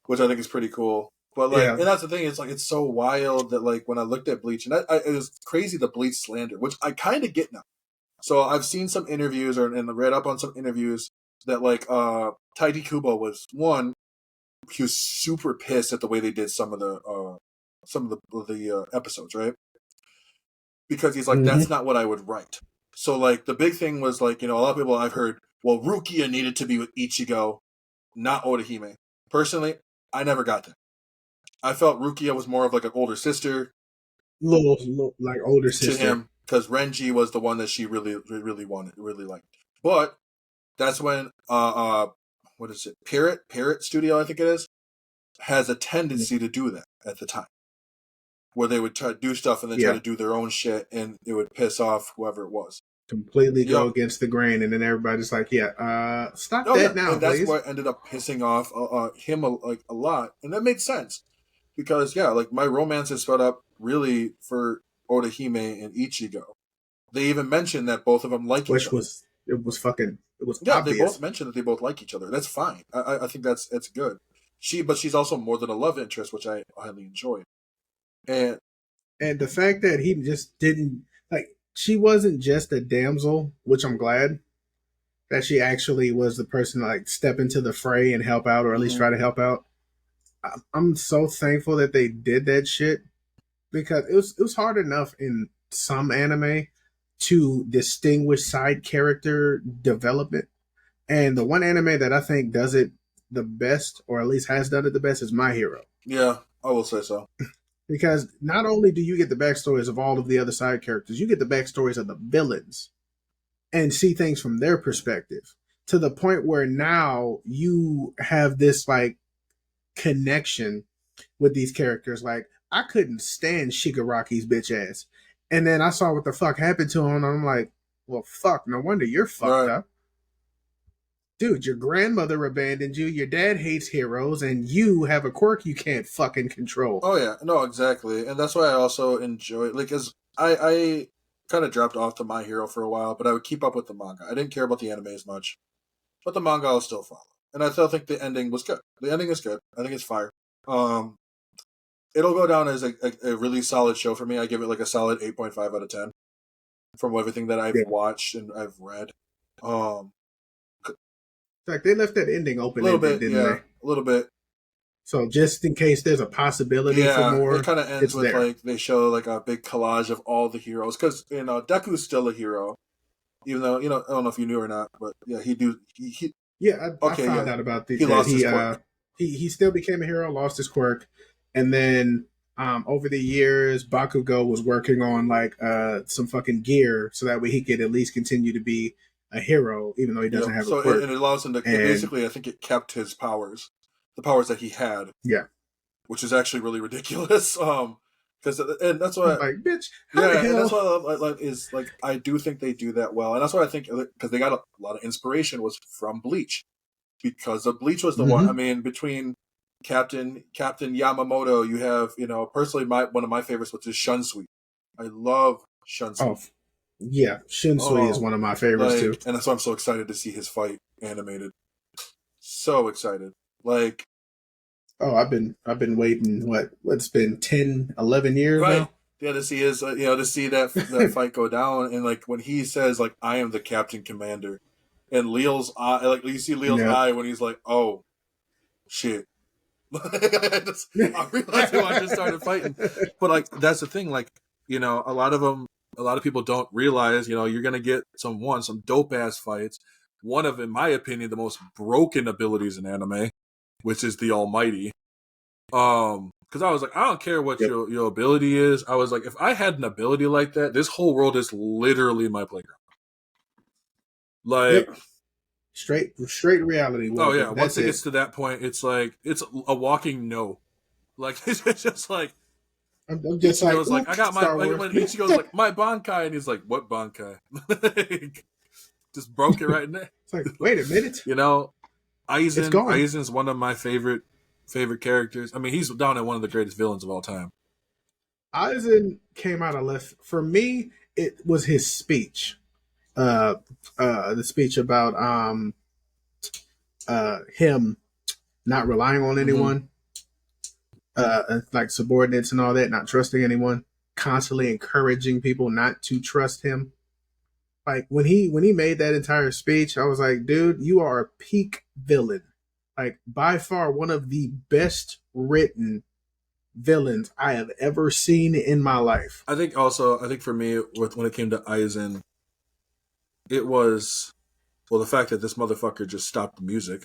which I think is pretty cool. But like, and that's the thing, it's like it's so wild that like when I looked at Bleach, and it was crazy the Bleach slander, which I kind of get now. So I've seen some interviews and read up on some interviews that like Taiji Kubo was one. He was super pissed at the way they did some of the episodes, right? Because he's like, that's not what I would write. So like the big thing was like, a lot of people I've heard, well, Rukia needed to be with Ichigo, not Orihime. Personally, I never got that. I felt Rukia was more of like an older sister. Little like older sister. To him, because Renji was the one that she really, really wanted, really liked. But that's when, what is it? Parrot Studio, I think it is, has a tendency to do that at the time. Where they would try to do stuff and then try to do their own shit, and it would piss off whoever it was. Completely go against the grain, and then everybody's like, stop that now, and that's please. what ended up pissing off him a lot, and that made sense because like my romance is sped up really for Orihime and Ichigo. They even mentioned that both of them like each other. It was obvious. They both mentioned that they both like each other. That's fine. I think that's good. But she's also more than a love interest, which I highly enjoy. And the fact that he just didn't she wasn't just a damsel, which I'm glad that she actually was the person to like step into the fray and help out, or at least try to help out. I'm so thankful that they did that shit, because it was hard enough in some anime to distinguish side character development. And the one anime that I think does it the best, or at least has done it the best, is My Hero. Yeah, I will say so. Because not only do you get the backstories of all of the other side characters, you get the backstories of the villains and see things from their perspective, to the point where now you have this like connection with these characters. Like, I couldn't stand Shigaraki's bitch ass. And then I saw what the fuck happened to him, and I'm like, well, fuck, no wonder you're fucked Right. up. Dude, your grandmother abandoned you, your dad hates heroes, and you have a quirk you can't fucking control. Oh yeah, no, exactly, and that's why I also enjoy like as I kind of dropped off to My Hero for a while, but I would keep up with the manga. I didn't care about the anime as much, but the manga I'll still follow, and I still think the ending was good. The ending is good. I think it's fire. It'll go down as a really solid show for me. I give it like a solid 8.5 out of 10 from everything that I've watched and I've read. Like, they left that ending open, a little bit, didn't yeah, they? a little bit. So just in case there's a possibility for more, it kind of ends with there. like they show like a big collage of all the heroes because Deku's still a hero, even though I don't know if you knew or not, but yeah, he I found out about this. He lost his quirk. He still became a hero, lost his quirk, and then over the years, Bakugo was working on like some fucking gear so that way he could at least continue to be a hero, even though he doesn't have a quirk. And it allows him to basically, I think it kept his powers, the powers that he had. Yeah, which is actually really ridiculous. Because and that's why, like, bitch, and that's why I do think they do that well, and that's why I think because they got a lot of inspiration was from Bleach, because of Bleach was the one. I mean, between Captain Yamamoto, you have personally one of my favorites, which is Shunsui. I love Shunsui. Oh, yeah, Shunsui is one of my favorites too, and that's why I'm so excited to see his fight animated. So excited, like. Oh, I've been waiting. What's been 10, 11 years now? Yeah, to see his, to see that fight go down, and like when he says like I am the Captain Commander, and Leo's eye, like you see Leo's eye when he's like, oh, shit. I realized when I just started fighting, but like that's the thing, like a lot of people don't realize, you're gonna get some dope ass fights. One of, in my opinion, the most broken abilities in anime, which is the Almighty. Because I was like, I don't care what your ability is. I was like, if I had an ability like that, this whole world is literally my playground. Like, straight reality. Oh yeah, once it gets to that point, it's like it's a walking no. Like it's just like I'm just like I got my when Ichigo's like my Bankai, and he's like, what Bankai? Just broke it right in there. It's like, wait a minute. Aizen's one of my favorite characters. I mean, he's down at one of the greatest villains of all time. Aizen came out of left. For me, it was his speech. The speech about him not relying on anyone, like subordinates and all that, not trusting anyone, constantly encouraging people not to trust him. Like when he made that entire speech, I was like, dude, you are a peak villain. Like by far one of the best written villains I have ever seen in my life. I think for me, when it came to Aizen, it was the fact that this motherfucker just stopped the music.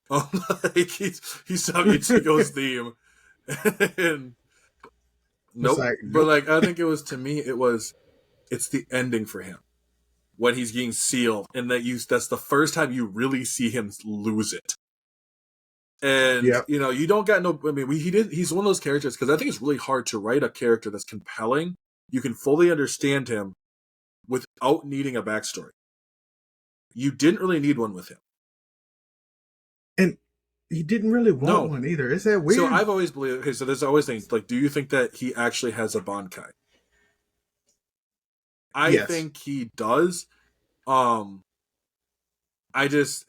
Like he stopped Ichigo's theme. And nope. But like I think it was, to me, it's the ending for him. When he's getting sealed, and that's the first time you really see him lose it. And you don't get no. I mean, he's one of those characters, because I think it's really hard to write a character that's compelling. You can fully understand him without needing a backstory. You didn't really need one with him, and he didn't really want one either. Is that weird? So I've always believed. Okay, so there's always things like, do you think that he actually has a Bankai? I think he does. I just,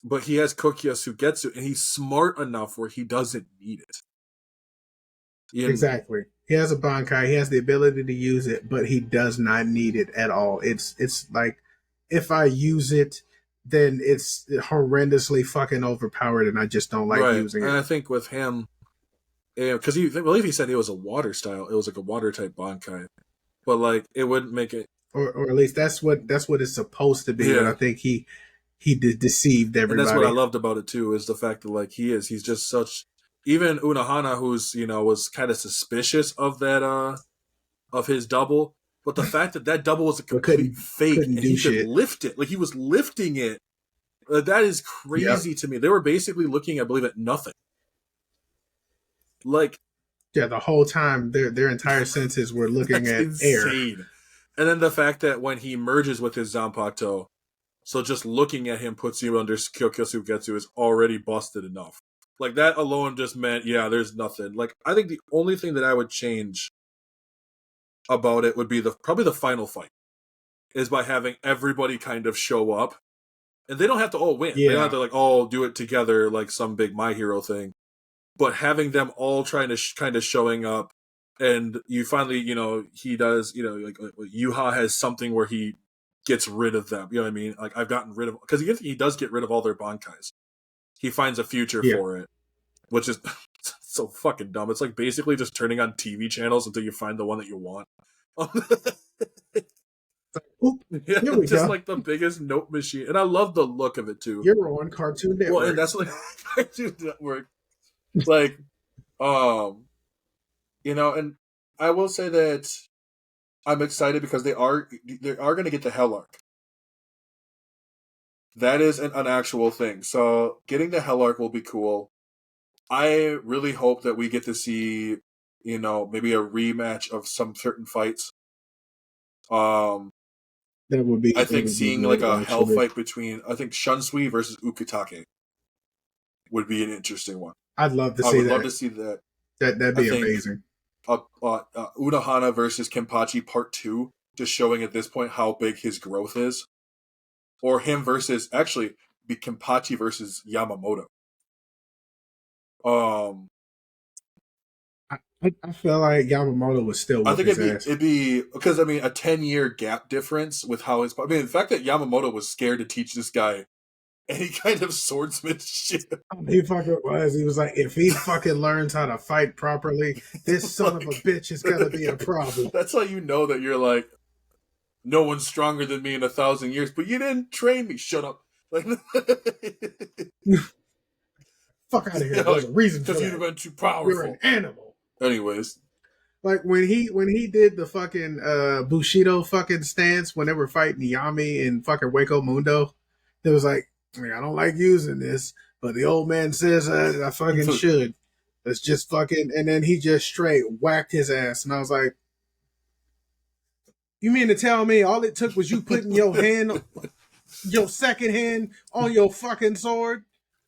but he has Kokia Sugetsu, and he's smart enough where he doesn't need it. Exactly. He has a Bankai. He has the ability to use it, but he does not need it at all. It's like, if I use it, then it's horrendously fucking overpowered, and I just don't like using it. And I think with him, because I believe he said it was a water style. It was like a water type Bankai. But like it wouldn't make it, or at least that's what it's supposed to be. Yeah. But I think he deceived everybody. And that's what I loved about it too, is the fact that like he's just such. Even Unohana, who's was kind of suspicious of that of his double, but the fact that double was a complete fake, and he could lift it, like he was lifting it, that is crazy to me. They were basically looking, I believe, at nothing. Like, Yeah, the whole time their entire senses were looking that's at air. insane. And then the fact that when he merges with his Zanpakuto, so just looking at him puts you under Kyokyosugetsu is already busted enough. Like, that alone just meant, yeah, there's nothing. Like, I think the only thing that I would change about it would be probably the final fight, is by having everybody kind of show up. And they don't have to all win. Yeah. They don't have to, like, all do it together like some big My Hero thing. But having them all trying to kind of showing up, and you finally, he does, like Yuha has something where he gets rid of them. You know what I mean? Like, I've gotten rid of, because he does get rid of all their bankais. He finds a future for it, which is so fucking dumb. It's like basically just turning on TV channels until you find the one that you want. Oop, yeah, here we just go. like the biggest note machine, and I love the look of it too. You're on Cartoon Network. Well, and that's like Cartoon Network. Like, and I will say that I'm excited because they are going to get the Hell Arc. That is an actual thing. So getting the Hell Arc will be cool. I really hope that we get to see, maybe a rematch of some certain fights. That would be. I think seeing like a hell fight between, I think Shunsui versus Ukitake would be an interesting one. I'd love to see that. I would love to see that. That'd be amazing. Unohana versus Kenpachi Part 2, just showing at this point how big his growth is. Or him versus, actually, be Kenpachi versus Yamamoto. I feel like Yamamoto was still. I think it'd be because, I mean, a 10-year gap difference with how his. I mean, the fact that Yamamoto was scared to teach this guy any kind of swordsmanship. He fucking was. He was like, if he fucking learns how to fight properly, this son of a bitch is gonna be a problem. That's how you know that you're like, no one's stronger than me in 1,000 years, but you didn't train me. Shut up. Like, fuck out of here. There's a reason for that. Because you've been too powerful. You're an animal. Anyways. Like when he did the fucking Bushido fucking stance when they were fighting Yami and fucking Waco Mundo, it was like, I don't like using this, but the old man says I fucking should. Let's just fucking, and then he just straight whacked his ass, and I was like, you mean to tell me all it took was you putting your hand, your second hand on your fucking sword,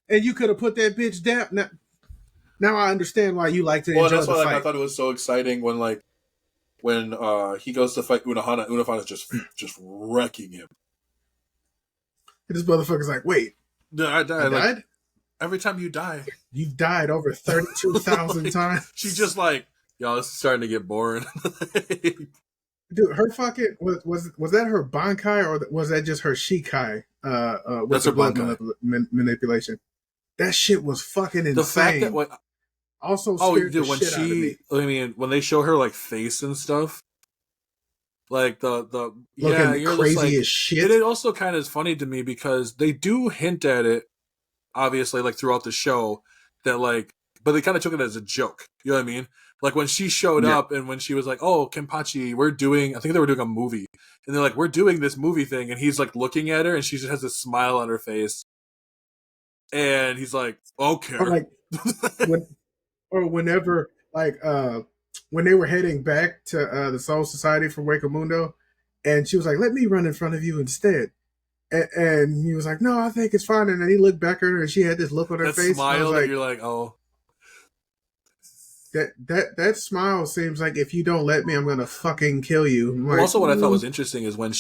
and you could have put that bitch down? Now I understand why you like to enjoy that's the why fight. I thought it was so exciting when he goes to fight Unohana. Unohana's just wrecking him. And this motherfucker's like, wait, I died. Like, every time you die, you've died over 32,000 times. She's just like, yo, this is starting to get boring. Dude, her fucking was that her Bankai or was that just her Shikai? With the blood manipulation. That shit was fucking insane. The fact that also scared the when shit out of me. I mean, when they show her like face and stuff, like the looking crazy as shit. It also kind of is funny to me because they do hint at it, obviously, like throughout the show, that like, but they kind of took it as a joke. You know what I mean? Like when she showed up and when she was like, "Oh, Kenpachi, I think they were doing a movie," and they're like, "We're doing this movie thing," and he's like looking at her and she just has a smile on her face, and he's like, "Okay." Or like whenever like when they were heading back to the Soul Society from Waco Mundo, and she was like, "Let me run in front of you instead." And he was like, "No, I think it's fine." And then he looked back at her, and she had this look on her face. Smile, and I was like, you're like, "Oh." That smile seems like if you don't let me, I'm gonna fucking kill you. Like, also, what I thought was interesting is when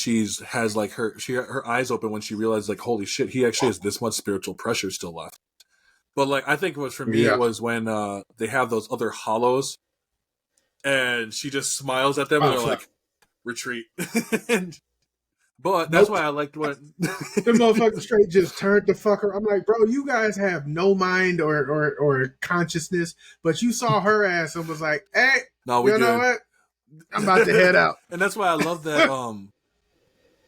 has like her eyes open when she realized like, holy shit, he actually has this much spiritual pressure still left. But like, I think for me it was when they have those other hollows, and she just smiles at them and they're like, retreat. But that's why I liked what the motherfucker straight just turned the fucker. I'm like, bro, you guys have no mind or consciousness, but you saw her ass and was like, hey, no, you know what? I'm about to head out. And that's why I love that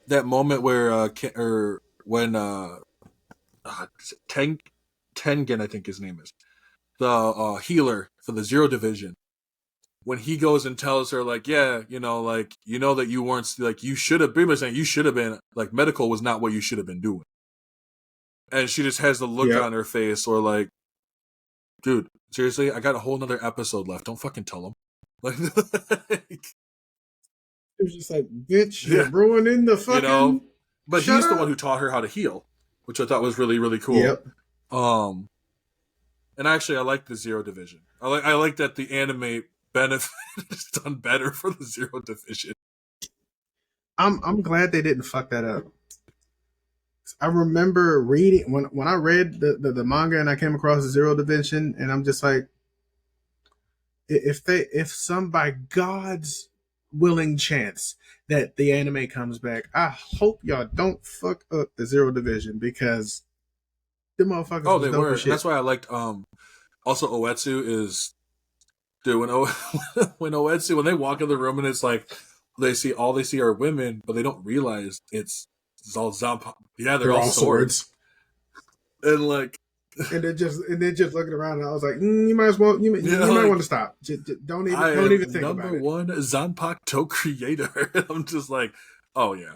that moment where when Tengen, I think his name is, the healer for the Zero Division, when he goes and tells her, like, yeah, that you weren't, like, you should have been, like, medical was not what you should have been doing. And she just has the look on her face, or, like, dude, seriously, I got a whole nother episode left. Don't fucking tell them. Like, It was just like, bitch, yeah, you're ruining the fucking. you know. But Shut he's the up. one who taught her how to heal, which I thought was really, really cool. Yep. And actually, I like the Zero Division. I like that the anime benefit is done better for the Zero Division. I'm glad they didn't fuck that up. I remember reading when I read the manga and I came across the Zero Division, and I'm just like, if some by God's willing chance that the anime comes back, I hope y'all don't fuck up the Zero Division, because the motherfuckers. Oh, was they dope were. as shit. And that's why I liked. Also, Oetsu is, dude. When Oetsu, when they walk in the room and it's like they see are women, but they don't realize it's all Zampa. Yeah, they're all swords. And like, and they're just looking around, and I was like, you might as well, you might want to stop. Just don't even think about it. Number one Zanpakuto creator. I'm just like, oh yeah.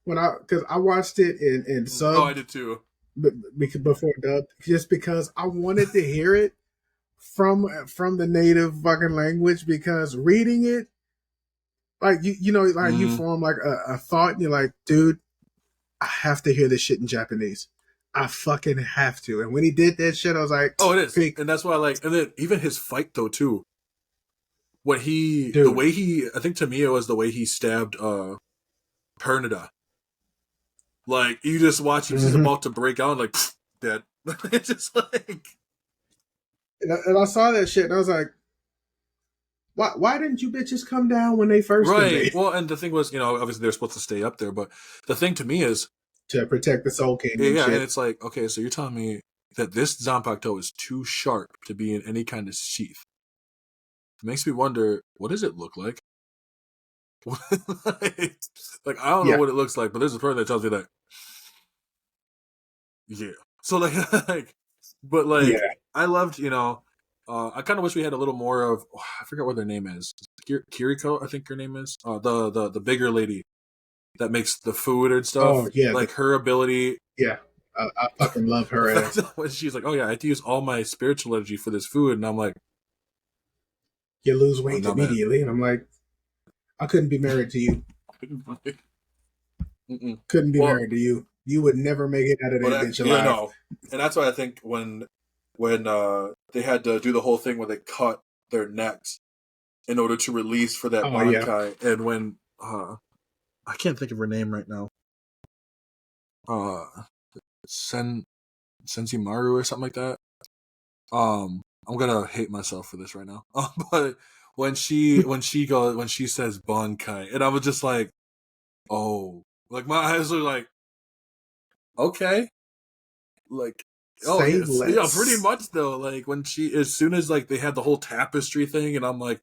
Because I watched it in sub. Oh, I did too. Before dubbed, just because I wanted to hear it from the native fucking language, because reading it, like you form like a thought, and you're like, dude, I have to hear this shit in Japanese. I fucking have to. And when he did that shit, I was like, oh, it is. And that's why I like, and then even his fight though too. I think to me it was the way he stabbed Pernida. Like, you just watch him, he's about to break out, like, dead. It's just like... And I saw that shit, and I was like, why didn't you bitches come down when they first Right. Well, and the thing was, obviously they're supposed to stay up there, but the thing to me is... to protect the Soul King and yeah, shit. and it's like, okay, so you're telling me that this Zanpakuto is too sharp to be in any kind of sheath. It makes me wonder, what does it look like? Like, I don't know what it looks like, but there's a person that tells me that. Yeah. So I loved, I kind of wish we had a little more of, I forget what their name is. Kiriko, I think her name is. The bigger lady that makes the food and stuff. Oh yeah. Like her ability. Yeah. I fucking love her ass. When she's like, oh yeah, I have to use all my spiritual energy for this food, and I'm like, you lose weight immediately, and I'm like, I couldn't be married to you. Couldn't be married to you. You would never make it out of that bitch alive. No. And that's why I think when they had to do the whole thing where they cut their necks in order to release for that Bankai, and when I can't think of her name right now. Senzimaru or something like that. I'm gonna hate myself for this right now. But when she says Bankai, and I was just like, oh, like my eyes were like, okay, like, oh yeah, pretty much though. Like when as soon as like they had the whole tapestry thing, and I'm like,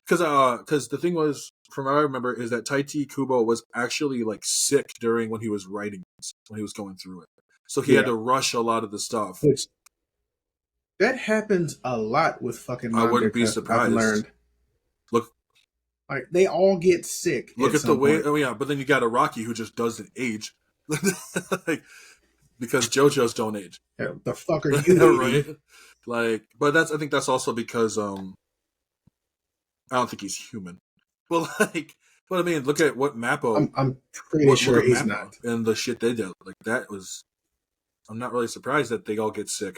because the thing was, from what I remember, is that Taiti Kubo was actually like sick when he was writing this, when he was going through it, so he had to rush a lot of the stuff. That happens a lot with fucking manga. I wouldn't be surprised. I've learned. Look, like they all get sick. Look at the way. Point. Oh yeah, but then you got Araki who just doesn't age, like, because JoJo's don't age. Yeah, the fuck are you? Right? Like, but I think that's also because I don't think he's human. Well, like, but I mean, look at what Mappo. I'm pretty sure he's not. And the shit they did, like that was. I'm not really surprised that they all get sick.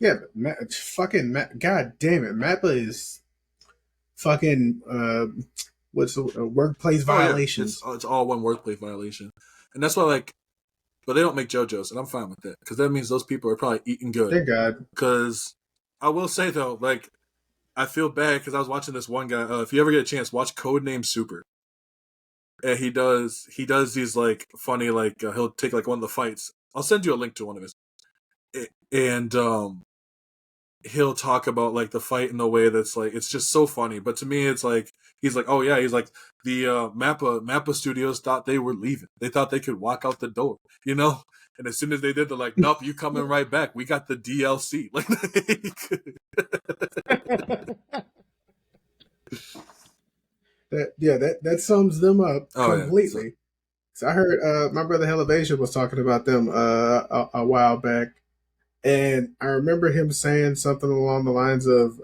Yeah, but God damn it, Mappa is fucking what's the workplace violations? Yeah. It's all one workplace violation, and that's why like, but they don't make JoJo's, and I'm fine with that because that means those people are probably eating good. Thank God. Because I will say though, like, I feel bad because I was watching this one guy. If you ever get a chance, watch Codename Super. And he does these like funny like he'll take like one of the fights. I'll send you a link to one of his, and he'll talk about like the fight in a way that's like it's just so funny. But to me, it's like he's like, oh yeah, he's like the Mappa Studios thought they were leaving. They thought they could walk out the door, And as soon as they did, they're like, nope, you coming right back. We got the DLC. Like, that sums them up completely. Yeah. So I heard my brother Hellavation was talking about them a while back. And I remember him saying something along the lines of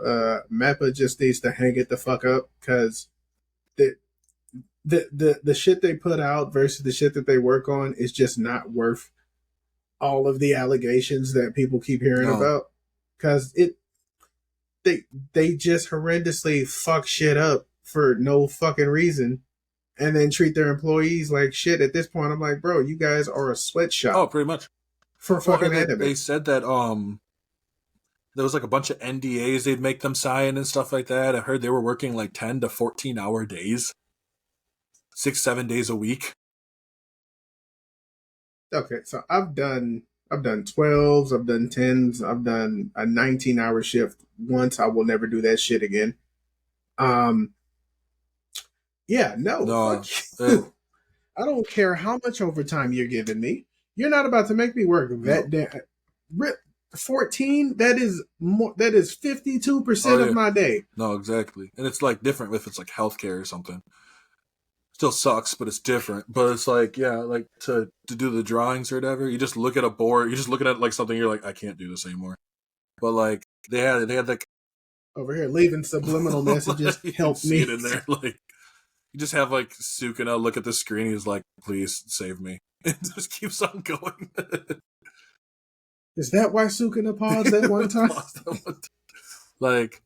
Mappa just needs to hang it the fuck up because the, the shit they put out versus the shit that they work on is just not worth all of the allegations that people keep hearing about. Because they just horrendously fuck shit up for no fucking reason and then treat their employees like shit. At this point, I'm like, bro, you guys are a sweatshop. Oh, pretty much. For fucking anime. They said that there was like a bunch of NDAs they'd make them sign and stuff like that. I heard they were working like 10 to 14 hour days. 6-7 days a week. Okay, so I've done 12s, I've done 10s, I've done a 19-hour shift once. I will never do that shit again. Yeah, no, fuck you. I don't care how much overtime you're giving me. You're not about to make me work that day. 14, that is more, that is 52% of my day. No, exactly. And it's like different if it's like healthcare or something. Still sucks, but it's different. But it's like, yeah, like to do the drawings or whatever, you just look at a board, you're just looking at like something, you're like, I can't do this anymore. But like they had like over here leaving subliminal messages. Help me. It in there, like you just have like Sukuna look at the screen, he's like, please save me. It just keeps on going. Is that why Sukuna paused that one time? Like,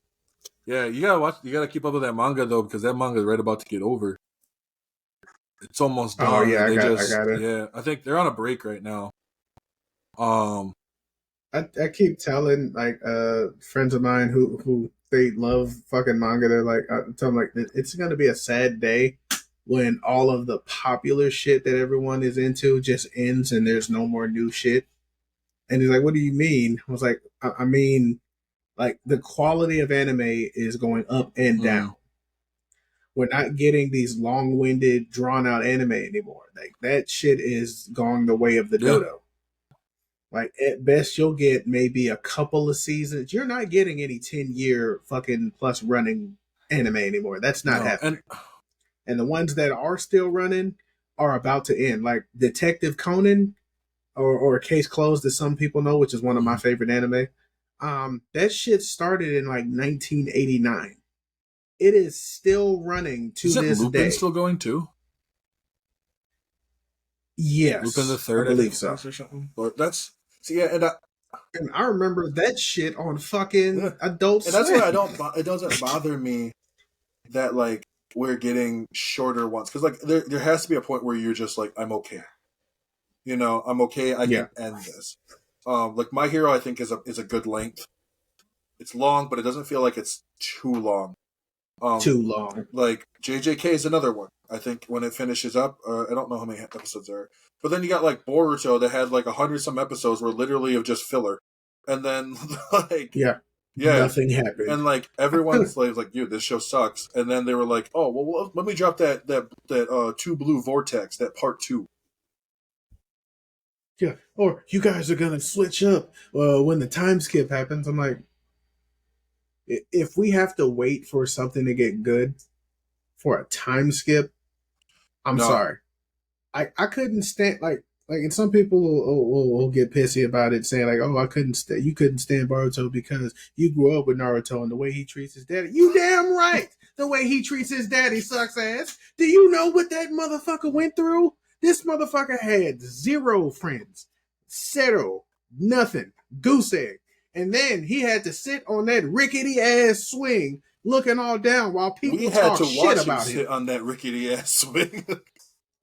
yeah, you gotta keep up with that manga though, because that manga is right about to get over. It's almost done. Oh yeah, I got it. Yeah, I think they're on a break right now. I keep telling like friends of mine who they love fucking manga. They're like, I tell them like, it's gonna be a sad day when all of the popular shit that everyone is into just ends and there's no more new shit. And he's like, what do you mean? I was like, I mean, like the quality of anime is going up and down. We're not getting these long-winded, drawn-out anime anymore. Like that shit is going the way of the dodo. Like at best, you'll get maybe a couple of seasons. You're not getting any 10-year fucking plus running anime anymore. That's not happening. And the ones that are still running are about to end. Like Detective Conan, or Case Closed, as some people know, which is one of my favorite anime. That shit started in like 1989. It is still running to this Lupin day. Still going too? Yes, Lupin the Third, I believe so. Or something. Or that's and I remember that shit on fucking Adult Swim. And that's why it doesn't bother me that like we're getting shorter ones, because like there has to be a point where you're just like, I'm okay. You know, I'm okay. I can end this. Like My Hero, I think is a good length. It's long, but it doesn't feel like it's too long. Too long. Like JJK is another one. I think when it finishes up, I don't know how many episodes there are, but then you got like Boruto that had like 100-some episodes were literally of just filler, and then like nothing happened, and like everyone's like, dude, this show sucks, and then they were like, oh well, let me drop that Two Blue Vortex, that part 2. Yeah, or you guys are gonna switch up when the time skip happens. I'm like, if we have to wait for something to get good for a time skip, I'm sorry. I couldn't stand like and some people will get pissy about it, saying like, oh, you couldn't stand Boruto because you grew up with Naruto and the way he treats his daddy. You damn right. The way he treats his daddy sucks ass. Do you know what that motherfucker went through? This motherfucker had 0 friends, 0, nothing, goose egg. And then he had to sit on that rickety ass swing looking all down while people talk shit about him. Sit on that rickety ass swing.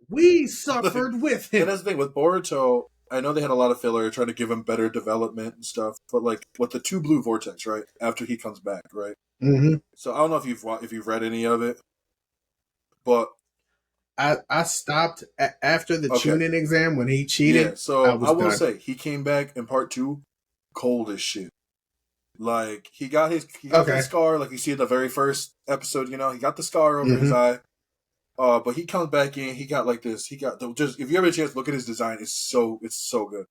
We suffered with him. And that's the thing with Boruto. I know they had a lot of filler trying to give him better development and stuff, but like with the Two Blue Vortex, right after he comes back, right. Mm-hmm. So I don't know if you've read any of it, but I stopped after the Chunin exam when he cheated. Yeah, so I will say he came back in part 2, cold as shit. Like he got that scar, like you see in the very first episode. You know, he got the scar over his eye. But he comes back in. He got like this. He got just if you ever have a chance to look at his design, it's so good.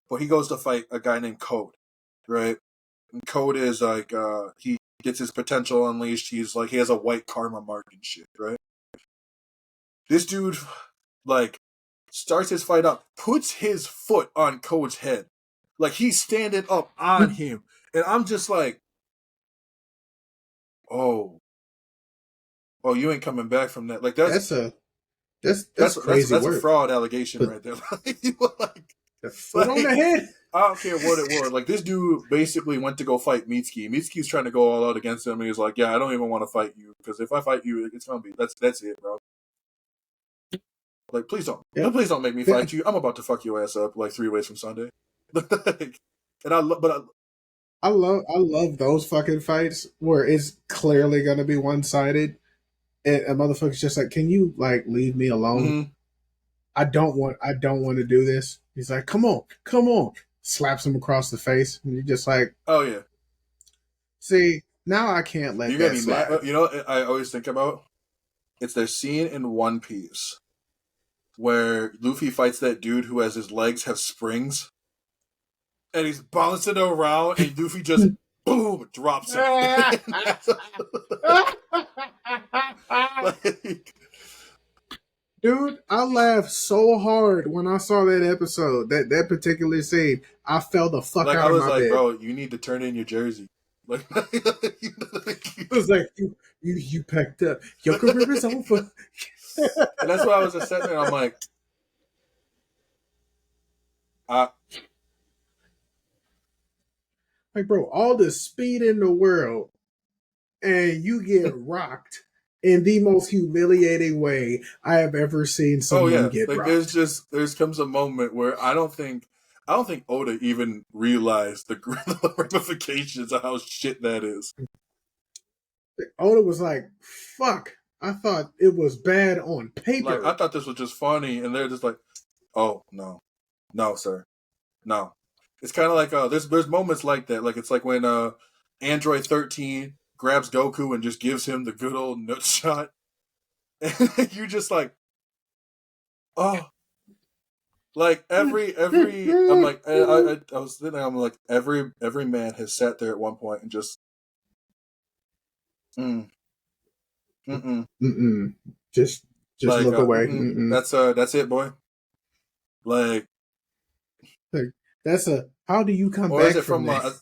But he goes to fight a guy named Code, right? And Code is like he gets his potential unleashed. He's like he has a white karma mark and shit, right? This dude like starts his fight up, puts his foot on Code's head, Like he's standing up on him, and I'm just like, oh, you ain't coming back from that. Like that's crazy a work. fraud allegation right there. Foot on the head. I don't care what it was. Like this dude basically went to go fight Mitsuki. Mitsuki's trying to go all out against him, and he's like, "Yeah, I don't even want to fight you because if I fight you, it's gonna be that's it, bro." Like, please don't make me fight you. I'm about to fuck your ass up like 3 ways from Sunday. And I love those fucking fights where it's clearly gonna be one sided, and a motherfucker's just like, "Can you like leave me alone? Mm-hmm. I don't want to do this." He's like, "Come on," slaps him across the face, and you're just like, "Oh yeah." See, now I can't let that slide. Mad. You know what I always think about? It's their scene in One Piece where Luffy fights that dude who has his legs have springs, and he's bouncing around, and Luffy just boom drops him. Like, dude, I laughed so hard when I saw that episode, that particular scene. I fell the fuck out of my bed. I was like, bro, you need to turn in your jersey. Like, it was like, you packed up. Your career is over. And that's why I was just sitting there. I'm like, bro, all the speed in the world, and you get rocked in the most humiliating way I have ever seen someone get rocked. There's comes a moment where I don't think Oda even realized the ramifications of how shit that is. Oda was like, fuck, I thought it was bad on paper. Like, I thought this was just funny, and they're just like, oh, no, sir, no. It's kind of like, there's moments like that. Like, it's like when Android 13 grabs Goku and just gives him the good old nut shot. And you're just like, oh. Like, I'm like, I was sitting there, I'm like, every man has sat there at one point and just, just like, look away. That's it, boy. Like that's how do you come back from that?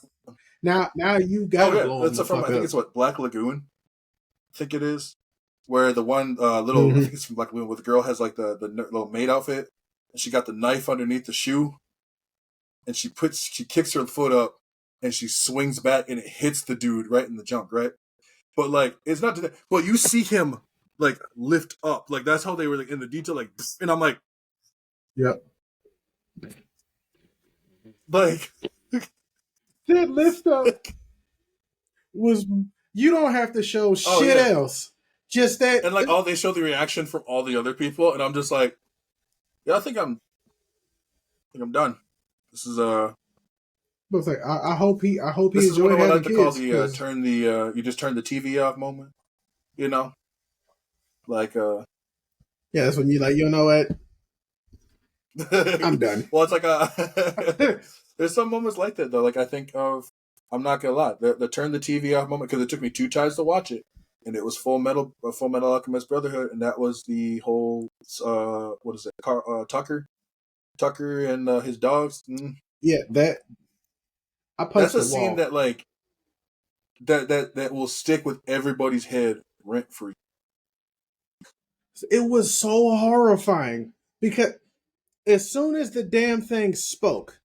Now you got that's from I think it's what, Black Lagoon, I think it is, where the one little I think it's from Black Lagoon where the girl has like the little maid outfit, and she got the knife underneath the shoe, and she kicks her foot up, and she swings back, and it hits the dude right in the junk, right? But like, it's not that. Well, you see him like lift up, like that's how they were like in the detail, like, and I'm like, yep. Like that lift up was, you don't have to show shit else, just that. And like, they show the reaction from all the other people, and I'm just like, yeah, I think I'm done. This is I was like, I hope he enjoyed having kids. Call the you just turn the TV off moment, you know, like yeah, that's when you like, you know what, I'm done. Well, it's like there's some moments like that though. Like, I think of, I'm not gonna lie, the turn the TV off moment, because it took me 2 times to watch it, and it was Full Metal Alchemist Brotherhood, and that was the whole what is it, Tucker and his dogs. Yeah, that. That's a scene that like that will stick with everybody's head rent free. It was so horrifying because as soon as the damn thing spoke,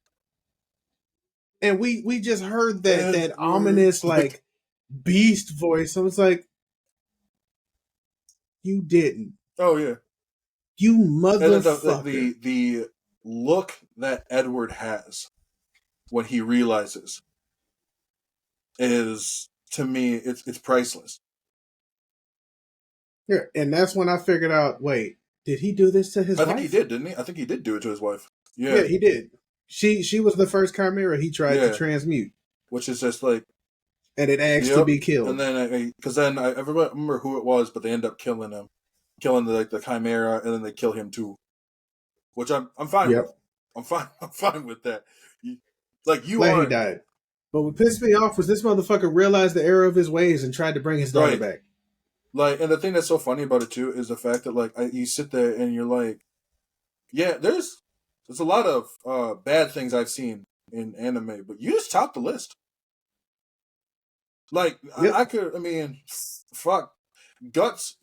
and we just heard that ominous like beast voice, I was like, you didn't. Oh yeah, you motherfucker. The look that Edward has when he realizes is, to me, it's priceless. Yeah, and that's when I figured out, wait, did he do this to his wife? I think he did, didn't he? I think he did do it to his wife. Yeah, he did. She was the first chimera he tried to transmute. Which is just like... And it asked to be killed. And then, because I remember who it was, but they end up killing him. Killing the chimera, and then they kill him too. Which I'm fine with. I'm fine with that. Like, you are... he died. But what pissed me off was this motherfucker realized the error of his ways and tried to bring his daughter back. Like, and the thing that's so funny about it too is the fact that like you sit there and you're like, yeah, there's a lot of bad things I've seen in anime, but you just topped the list. Like Yep. I could, I mean, fuck, guts.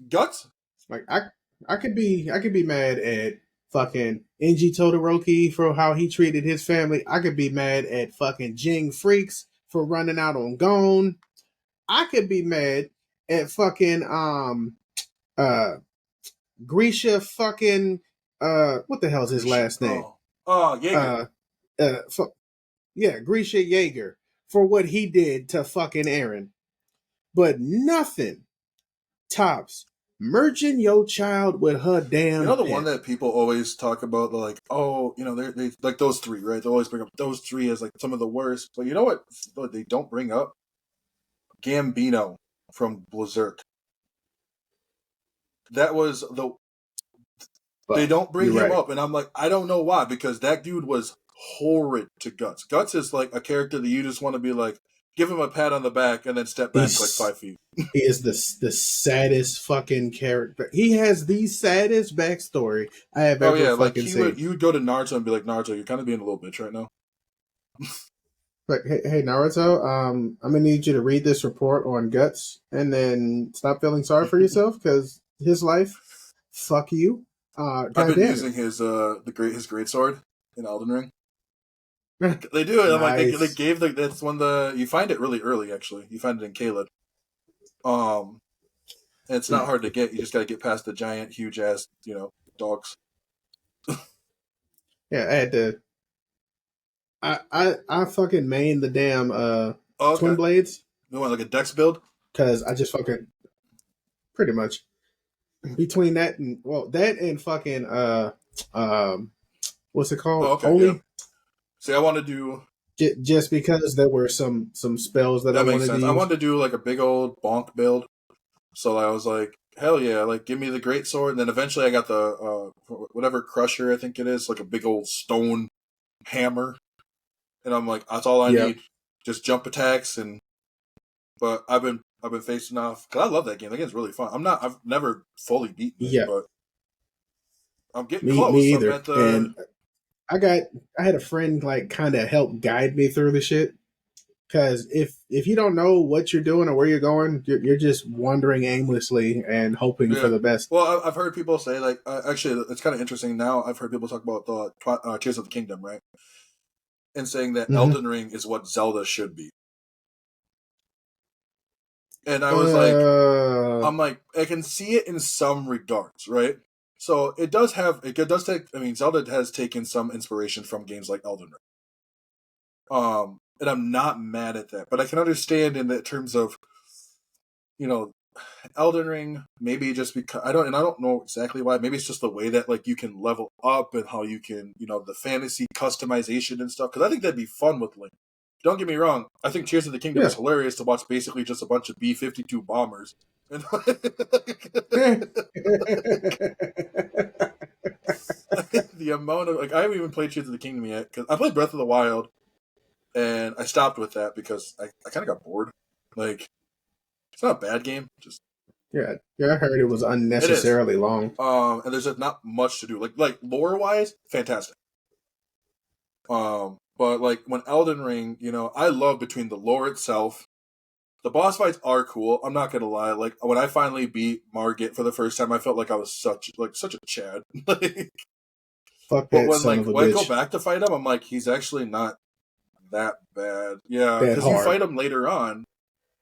Like I could be mad at fucking Enji Todoroki for how he treated his family. I could be mad at fucking Jing Freaks for running out on Gon. I could be mad at fucking Grisha fucking what the hell's his last name? Jaeger. Grisha Jaeger for what he did to fucking Eren. But nothing tops merging your child with her damn. You know the one that people always talk about, like, oh, you know, they like those three, right? They always bring up those three as like some of the worst. But you know what they don't bring up? Gambino from Berserk. That was the. They don't bring him up, and I'm like, I don't know why, because that dude was horrid to Guts. Guts is like a character that you just want to be like, give him a pat on the back and then step back like 5 feet. He is the saddest fucking character. He has the saddest backstory I have ever fucking seen. You would go to Naruto and be like, Naruto, you're kind of being a little bitch right now. Like, hey Naruto, I'm gonna need you to read this report on Guts and then stop feeling sorry for yourself because his life, fuck you. I've been using his great sword in Elden Ring. They do it. Nice. Like they gave that's when you find it really early. Actually, you find it in Caleb. And it's not hard to get. You just got to get past the giant, huge ass, dogs. Yeah, I had to. I fucking mained the damn Twin Blades. You want like a Dex build? Because I just fucking pretty much between that and fucking what's it called? Oh, okay, Holy. yeah. See, I want to do just because there were some spells that I wanted to use. I wanted to do like a big old bonk build, so I was like, hell yeah, like give me the great sword, and then eventually I got the whatever crusher I think it is, like a big old stone hammer, and I'm like, that's all I need, just jump attacks, but I've been facing off because I love that game. That game's really fun. I've never fully beaten it, but I'm getting close. Me either. And I had a friend like kind of help guide me through the shit. Because if you don't know what you're doing or where you're going, you're just wandering aimlessly and hoping for the best. Well, I've heard people say, like, actually, it's kind of interesting now. I've heard people talk about the Tears of the Kingdom, right? And saying that Elden Ring is what Zelda should be. And I was I'm like, I can see it in some regards, right? So it does take, I mean, Zelda has taken some inspiration from games like Elden Ring. And I'm not mad at that, but I can understand in the terms of, Elden Ring, maybe just because I don't know exactly why. Maybe it's just the way that like you can level up and how you can, the fantasy customization and stuff. Because I think that'd be fun with Link. Don't get me wrong. I think Tears of the Kingdom is hilarious to watch. Basically, just a bunch of B-52 bombers. The amount of I haven't even played Tears of the Kingdom yet because I played Breath of the Wild. And I stopped with that because I kind of got bored. Like, it's not a bad game. Just I heard it was unnecessarily long. And there's just not much to do. Like lore wise, fantastic. But like when Elden Ring, I love between the lore itself. The boss fights are cool. I'm not gonna lie. Like when I finally beat Margit for the first time, I felt like I was such a Chad. Fuck that son of a bitch. When I go back to fight him, I'm like, he's actually not that bad. Yeah, because you fight him later on,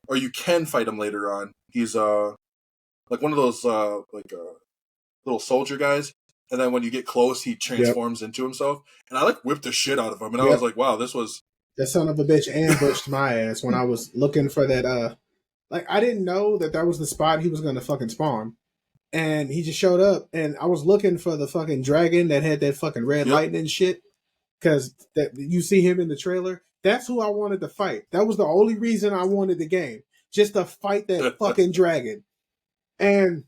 or you can fight him later on. He's like one of those little soldier guys, and then when you get close, he transforms into himself. And I whipped the shit out of him, and I was like, wow, this was that son of a bitch ambushed my ass when I was looking for that. I didn't know that was the spot he was gonna fucking spawn. And he just showed up, and I was looking for the fucking dragon that had that fucking red lightning shit. Because that you see him in the trailer, that's who I wanted to fight. That was the only reason I wanted the game, just to fight that fucking dragon. And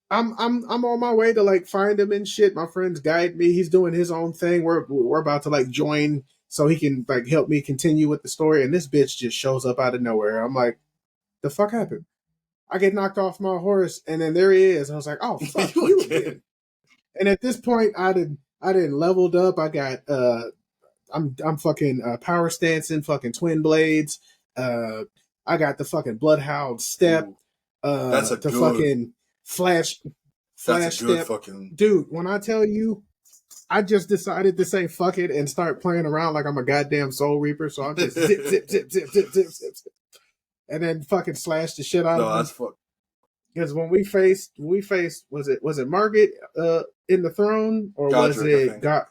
I'm on my way to find him and shit. My friends guide me. He's doing his own thing. We're about to join so he can help me continue with the story. And this bitch just shows up out of nowhere. I'm like, the fuck happened? I get knocked off my horse, and then there he is. I was like, oh fuck you again. And at this point, I didn't leveled up. I I'm fucking power stancing, fucking twin blades. I got the fucking bloodhound step. Ooh, that's a the good. fucking flash That's a good step. fucking Dude, when I tell you, I just decided to say fuck it and start playing around like I'm a goddamn soul reaper. So I'm just zip, zip, zip, zip, zip, zip, zip, zip, and then fucking slash the shit out of them. That's fuck. Because when we faced was it Margaret in the throne, or Godric, was it Godric?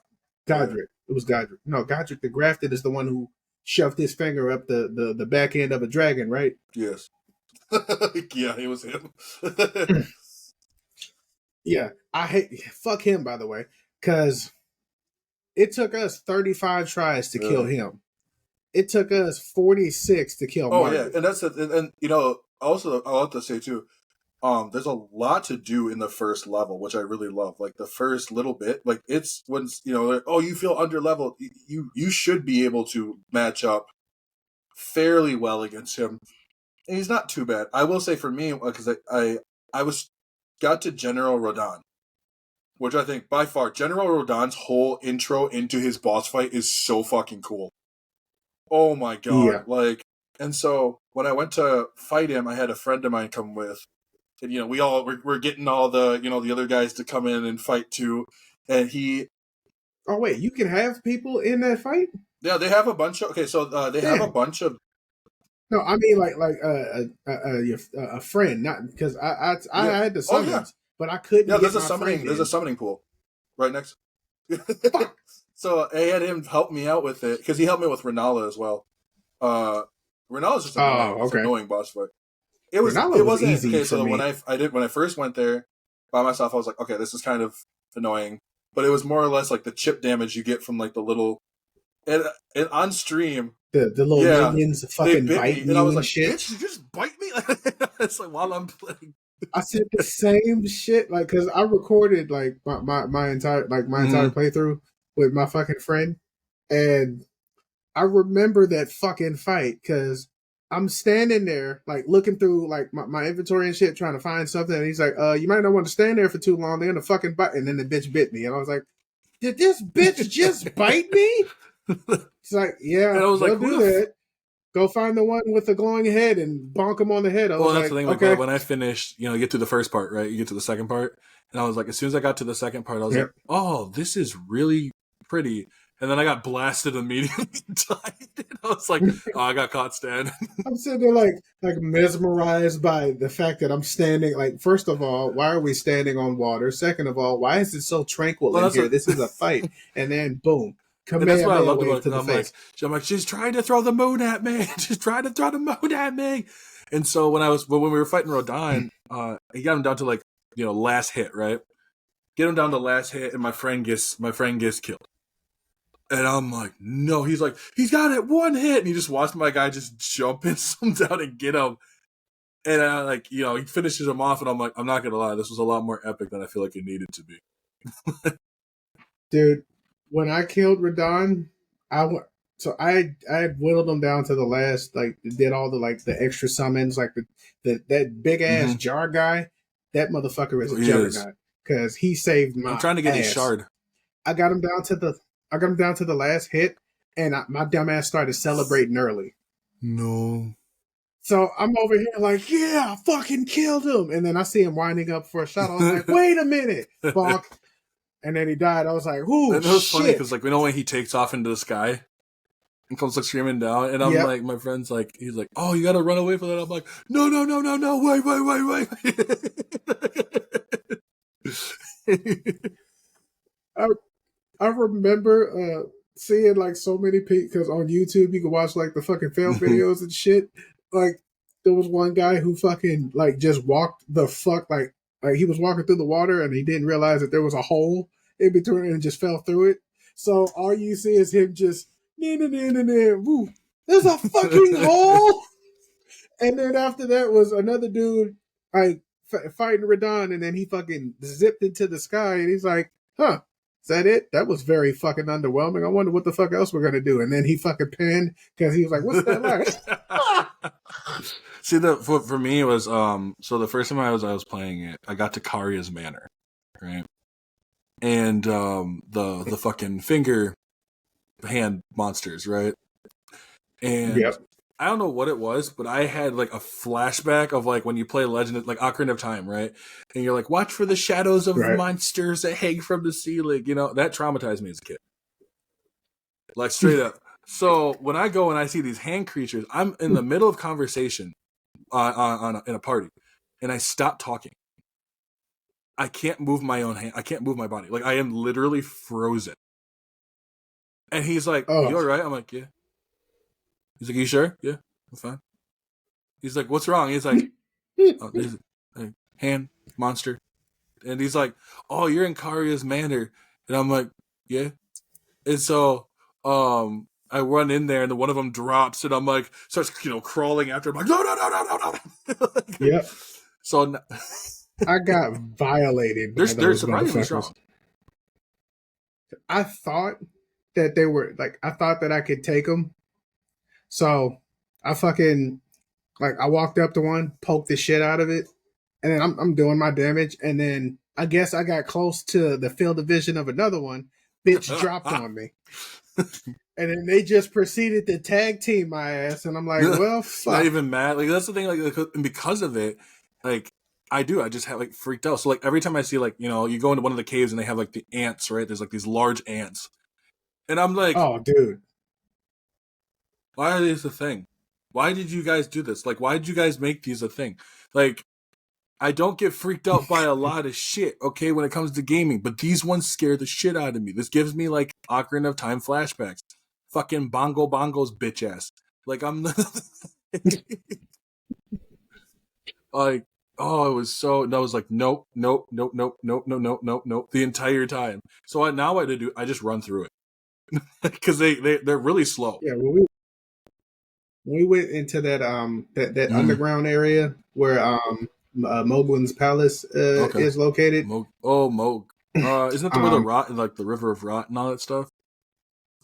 Yeah. It was Godric. No, Godric the Grafted is the one who shoved his finger up the back end of a dragon, right? Yes. Yeah, it was him. Yeah, fuck him, by the way, because it took us 35 tries to kill him. It took us 46 to kill Margaret. Yeah, and that's it. And you know, also I'll have to say too, there's a lot to do in the first level, which I really love. Like the first little bit, like it's when like, oh, you feel under leveled, you should be able to match up fairly well against him. And he's not too bad. I will say for me, because I got to General Rodan, which I think by far General Rodan's whole intro into his boss fight is so fucking cool. Oh my god! Yeah. And so when I went to fight him, I had a friend of mine come with, and we're getting all the the other guys to come in and fight too, and he. Oh wait, you can have people in that fight? Yeah, they have a bunch of. Okay, so they have a bunch of. No, I mean a friend, not because I had the summons, but I couldn't. Yeah, there's a summoning pool right next. So I had him help me out with it because he helped me with Renala as well. Renala's just an annoying boss fight. It wasn't easy. Okay, so when I first went there by myself, I was like, okay, this is kind of annoying, but it was more or less like the chip damage you get from like the little and on stream. The little minions fucking bite me, and I was like, shit. Bitch, you just bite me. It's like while I'm playing. I said the same shit, like, because I recorded like my entire playthrough with my fucking friend, and I remember that fucking fight because I'm standing there like looking through like my inventory and shit, trying to find something, and he's like, you might not want to stand there for too long. They're gonna fucking bite, and then the bitch bit me, and I was like, did this bitch just bite me? It's like, yeah, and I was like, do that. Go find the one with the glowing head and bonk him on the head. Well, that's the thing. Okay. Like, when I finished, you get to the first part, right? You get to the second part, and I was like, as soon as I got to the second part, I was like, oh, this is really pretty. And then I got blasted immediately and died. And I was like, oh, I got caught standing. I'm sitting there like mesmerized by the fact that I'm standing. Like, first of all, why are we standing on water? Second of all, why is it so tranquil in here? This is a fight. And then, boom. And that's what I loved about it. I'm like, she's trying to throw the moon at me. She's trying to throw the moon at me. And so when we were fighting Rodan, he got him down to last hit, right? Get him down to last hit, and my friend gets killed. And I'm like, no. He's like, he's got it, one hit, and he just watched my guy just jump and swim down and get him. And he finishes him off, and I'm like, I'm not gonna lie, this was a lot more epic than I feel like it needed to be. Dude. When I killed Radon, I had whittled him down to the last, did all the extra summons, that big ass jar guy. That motherfucker is a juggernaut because he saved my. I'm trying to get his shard. I got him down to the last hit, and my dumb ass started celebrating early. No. So I'm over here like, yeah, I fucking killed him, and then I see him winding up for a shot. I was like, wait a minute, bonk. And then he died. I was like, "Ooh, shit!" It was funny because, when he takes off into the sky and comes screaming down, and I'm like, my friend's like, he's like, "Oh, you got to run away from that." I'm like, "No, wait." I remember seeing so many people because on YouTube you can watch the fucking fail videos and shit. Like there was one guy who fucking just walked the fuck like he was walking through the water and he didn't realize that there was a hole in between and just fell through it. So all you see is him just, woo, there's a fucking hole. And then after that was another dude fighting Radon, and then he fucking zipped into the sky and he's like, huh, is that it? That was very fucking underwhelming. I wonder what the fuck else we're going to do. And then he fucking pinned because he was like, what's that like? See, for me it was so the first time I was playing it, I got to Karya's Manor, right? And the fucking finger hand monsters, right? And Yep. I don't know what it was, but I had like a flashback of like when you play Legend, like Ocarina of Time, right? And you're like, watch for the shadows of Right. monsters that hang from the ceiling. You know, that traumatized me as a kid. Like straight up. So when I go and I see these hand creatures, I'm in the middle of conversation in a party, and I stop talking. I can't move my own hand. I can't move my body. Like I am literally frozen. And he's like, "You all right?" I'm like, "Yeah." He's like, "You sure?" "Yeah, I'm fine." He's like, "What's wrong?" He's like, "Oh, there's a hand monster." And he's like, "Oh, you're in Karya's manor." And I'm like, "Yeah." And so I run in there, and then one of them drops, and I'm like, starts, crawling after him, like, no. Yep. So I got violated by they're those surprisingly motherfuckers. strong. I thought that they were like, I thought that I could take them. So I fucking, like, I walked up to one, poked the shit out of it, and then I'm doing my damage. And then I guess I got close to the field of vision of another one. Bitch dropped on me. And then they just proceeded to tag team my ass. And I'm like, well, fuck. Not even mad. Like, that's the thing. Like, and because of it, like, I just have like freaked out. So like every time I see like, you go into one of the caves and they have like the ants, right? There's like these large ants. And I'm like, oh, dude, why are these a thing? Why did you guys do this? Like, why did you guys make these a thing? Like, I don't get freaked out by a lot of shit, okay, when it comes to gaming, but these ones scare the shit out of me. This gives me like Ocarina of Time flashbacks. Fucking Bongo Bongo's bitch ass. Like, I'm like, oh, it was so. And I was like, nope, the entire time. So now what I do, I just run through it because they're really slow. yeah. When we went into that underground area where Mogun's palace is located. Moog. Isn't that where the rot and like the river of rot and all that stuff?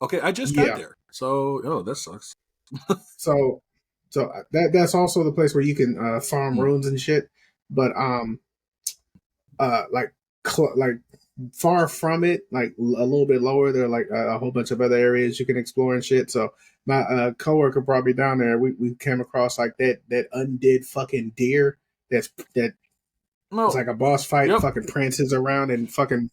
Okay, I just got there, so that sucks. so that's also the place where you can farm runes and shit, but like far from it, like a little bit lower, there are like a whole bunch of other areas you can explore and shit. So my coworker brought me down there. We came across like that undead fucking deer it's like a boss fight. Yep. Fucking prances around and fucking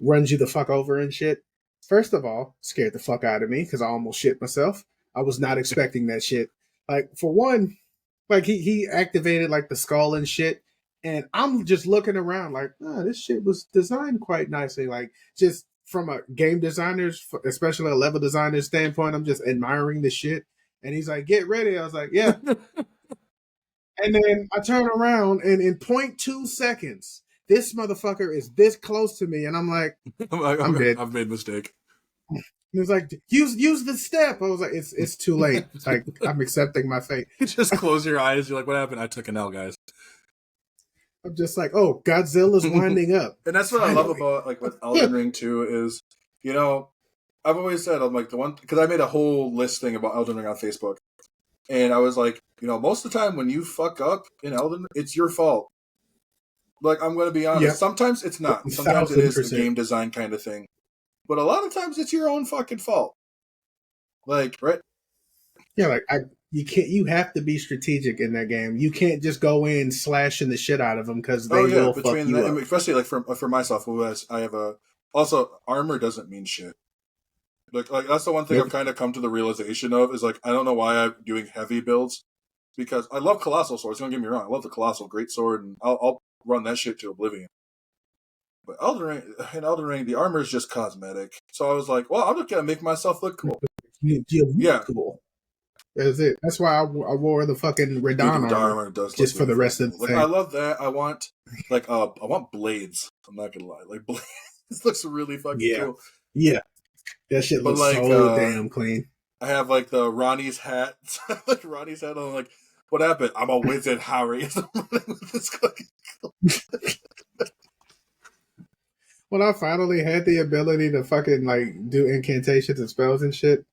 runs you the fuck over and shit. First of all, scared the fuck out of me because I almost shit myself. I was not expecting that shit. Like, for one, like he activated like the skull and shit, and I'm just looking around like, oh, this shit was designed quite nicely. Like, just from a game designer's, especially a level designer's standpoint, I'm just admiring the shit. And he's like, get ready. I was like, yeah. And then I turn around, and in 0.2 seconds, this motherfucker is this close to me, and I'm like, I'm dead. I've made a mistake. He was like, use the step. I was like, it's too late. It's like, I'm accepting my fate. You just close your eyes. You're like, what happened? I took an L, guys. I'm just like, oh, Godzilla's winding up. And that's what I love about like with Elden Ring 2 is, I've always said, I'm like the one, because I made a whole list thing about Elden Ring on Facebook. And I was like, most of the time when you fuck up in Elden, it's your fault. Like, I'm going to be honest. Yep. Sometimes it's not. Sometimes 1,000%. It is the game design kind of thing. But a lot of times it's your own fucking fault. Like, right? Yeah, like, you have to be strategic in that game. You can't just go in slashing the shit out of them because they will fuck you up. Especially like for myself, I have also armor doesn't mean shit. Like that's the one thing I've kind of come to the realization of is like I don't know why I'm doing heavy builds because I love colossal swords. Don't get me wrong, I love the colossal great sword and I'll run that shit to oblivion. But in Elden Ring, the armor is just cosmetic. So I was like, well, I'm just gonna make myself look cool. Yeah, cool. That's it. That's why I wore the fucking Radon armor just for the rest of the thing. I love that. I want blades. I'm not gonna lie, like blades. This looks really fucking cool. Yeah. That shit looks so damn clean. I have like the Ronnie's hat. Like Ronnie's hat. I'm like, what happened? I'm a wizard, Harry. When I finally had the ability to fucking like do incantations and spells and shit.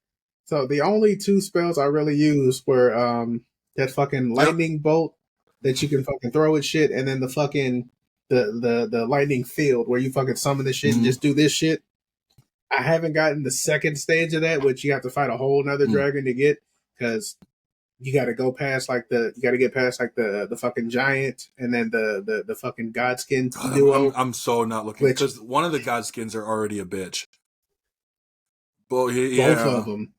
So the only 2 spells I really used were that fucking lightning bolt that you can fucking throw at shit, and then the fucking the lightning field where you fucking summon the shit and just do this shit. I haven't gotten the second stage of that, which you have to fight a whole nother dragon to get, because you got to go past like you got to get past like the fucking giant and then the fucking godskin duo. I'm so not looking, because one of the godskins are already a bitch. Well, yeah. Both of them,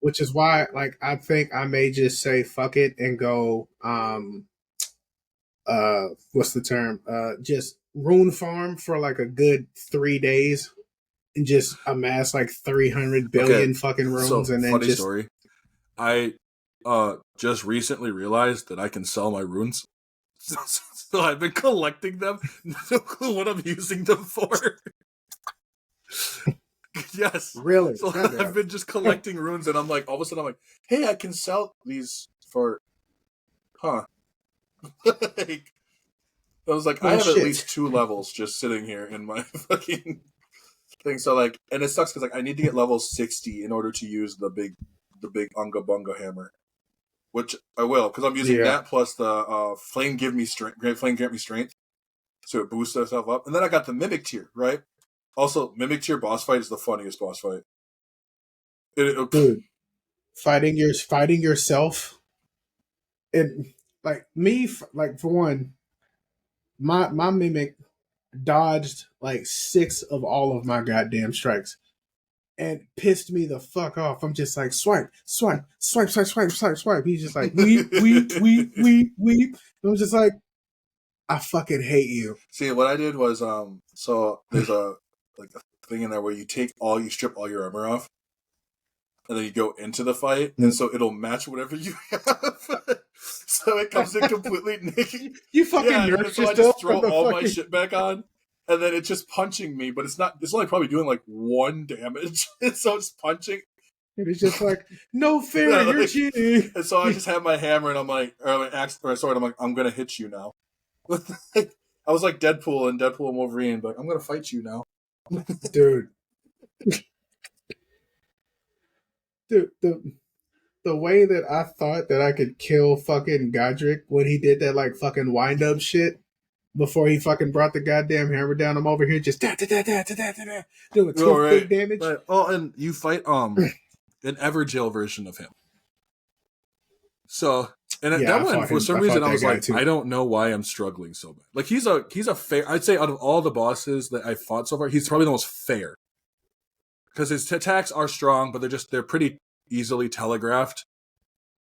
which is why like I think I may just say fuck it and go what's the term, just rune farm for like a good 3 days and just amass like 300 billion fucking runes. So, and then funny just story. I just recently realized that I can sell my runes. So I've been collecting them. No clue what I'm using them for. Yes. Really? So I've been just collecting runes, and I'm like, all of a sudden I'm like, hey, I can sell these for, like, I was like, I have at least 2 levels just sitting here in my fucking thing. So like, and it sucks because like I need to get level 60 in order to use the big Unga Bunga hammer, which I will, because I'm using that plus the flame grant me strength, so it boosts itself up. And then I got the mimic tier, right? Also, mimic tier boss fight is the funniest boss fight. Dude, fighting yourself, and like me, like for one, my mimic dodged like 6 of all of my goddamn strikes and pissed me the fuck off. I'm just like, swipe. He's just like, weep. I'm just like, I fucking hate you. See, what I did was, so there's a thing in there where you strip all your armor off, and then you go into the fight, and so it'll match whatever you have. So it comes in completely naked. You fucking nerf so I just throw all my shit back on, and then it's just punching me, but it's only probably doing like 1 damage. And so it's punching. And it's just like, no fair, you're cheating. And so I just have my hammer, and I'm like, or my axe, or sword, I'm like, I'm gonna hit you now. I was like Deadpool and Wolverine, but I'm gonna fight you now. Dude, the way that I thought that I could kill fucking Godric when he did that like fucking wind up shit before he fucking brought the goddamn hammer down, I'm over here just doing 12 big damage. Right. Oh, and you fight an Everjail version of him. So, and that one, for some reason, I was like, I don't know why I'm struggling so bad. Like he's a fair. I'd say out of all the bosses that I fought so far, he's probably the most fair, because his attacks are strong, but they're pretty easily telegraphed.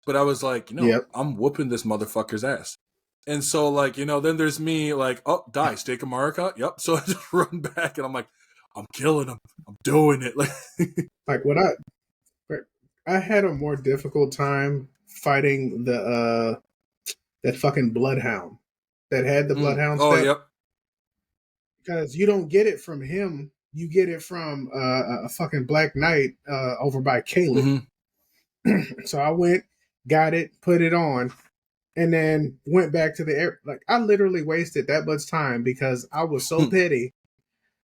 But I was like, I'm whooping this motherfucker's ass. And so, like, then there's me, like, oh, die, stake a Marika. Yep. So I just run back, and I'm like, I'm killing him. I'm doing it. Like what I had a more difficult time fighting that fucking Bloodhound that had the Bloodhound step. Oh, yep. Because you don't get it from him. You get it from a fucking Black Knight over by Caleb. Mm-hmm. So I went, got it, put it on, and then went back to the air. Like, I literally wasted that much time because I was so petty.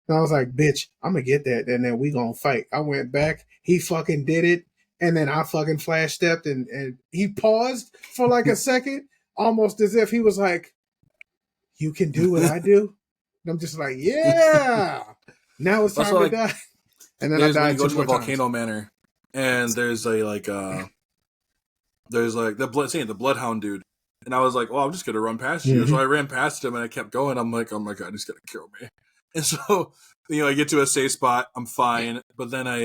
And I was like, bitch, I'm going to get that, and then we going to fight. I went back. He fucking did it, and then I fucking flash stepped, and he paused for like a second, almost as if he was like, you can do what I do? And I'm just like, yeah! Now it's time to die. And then I died. You go to the Volcano Manor, and there's the Bloodhound dude. And I was like, well, I'm just going to run past you. So I ran past him, and I kept going. I'm like, oh my God, he's going to kill me. And so, I get to a safe spot. I'm fine. But then I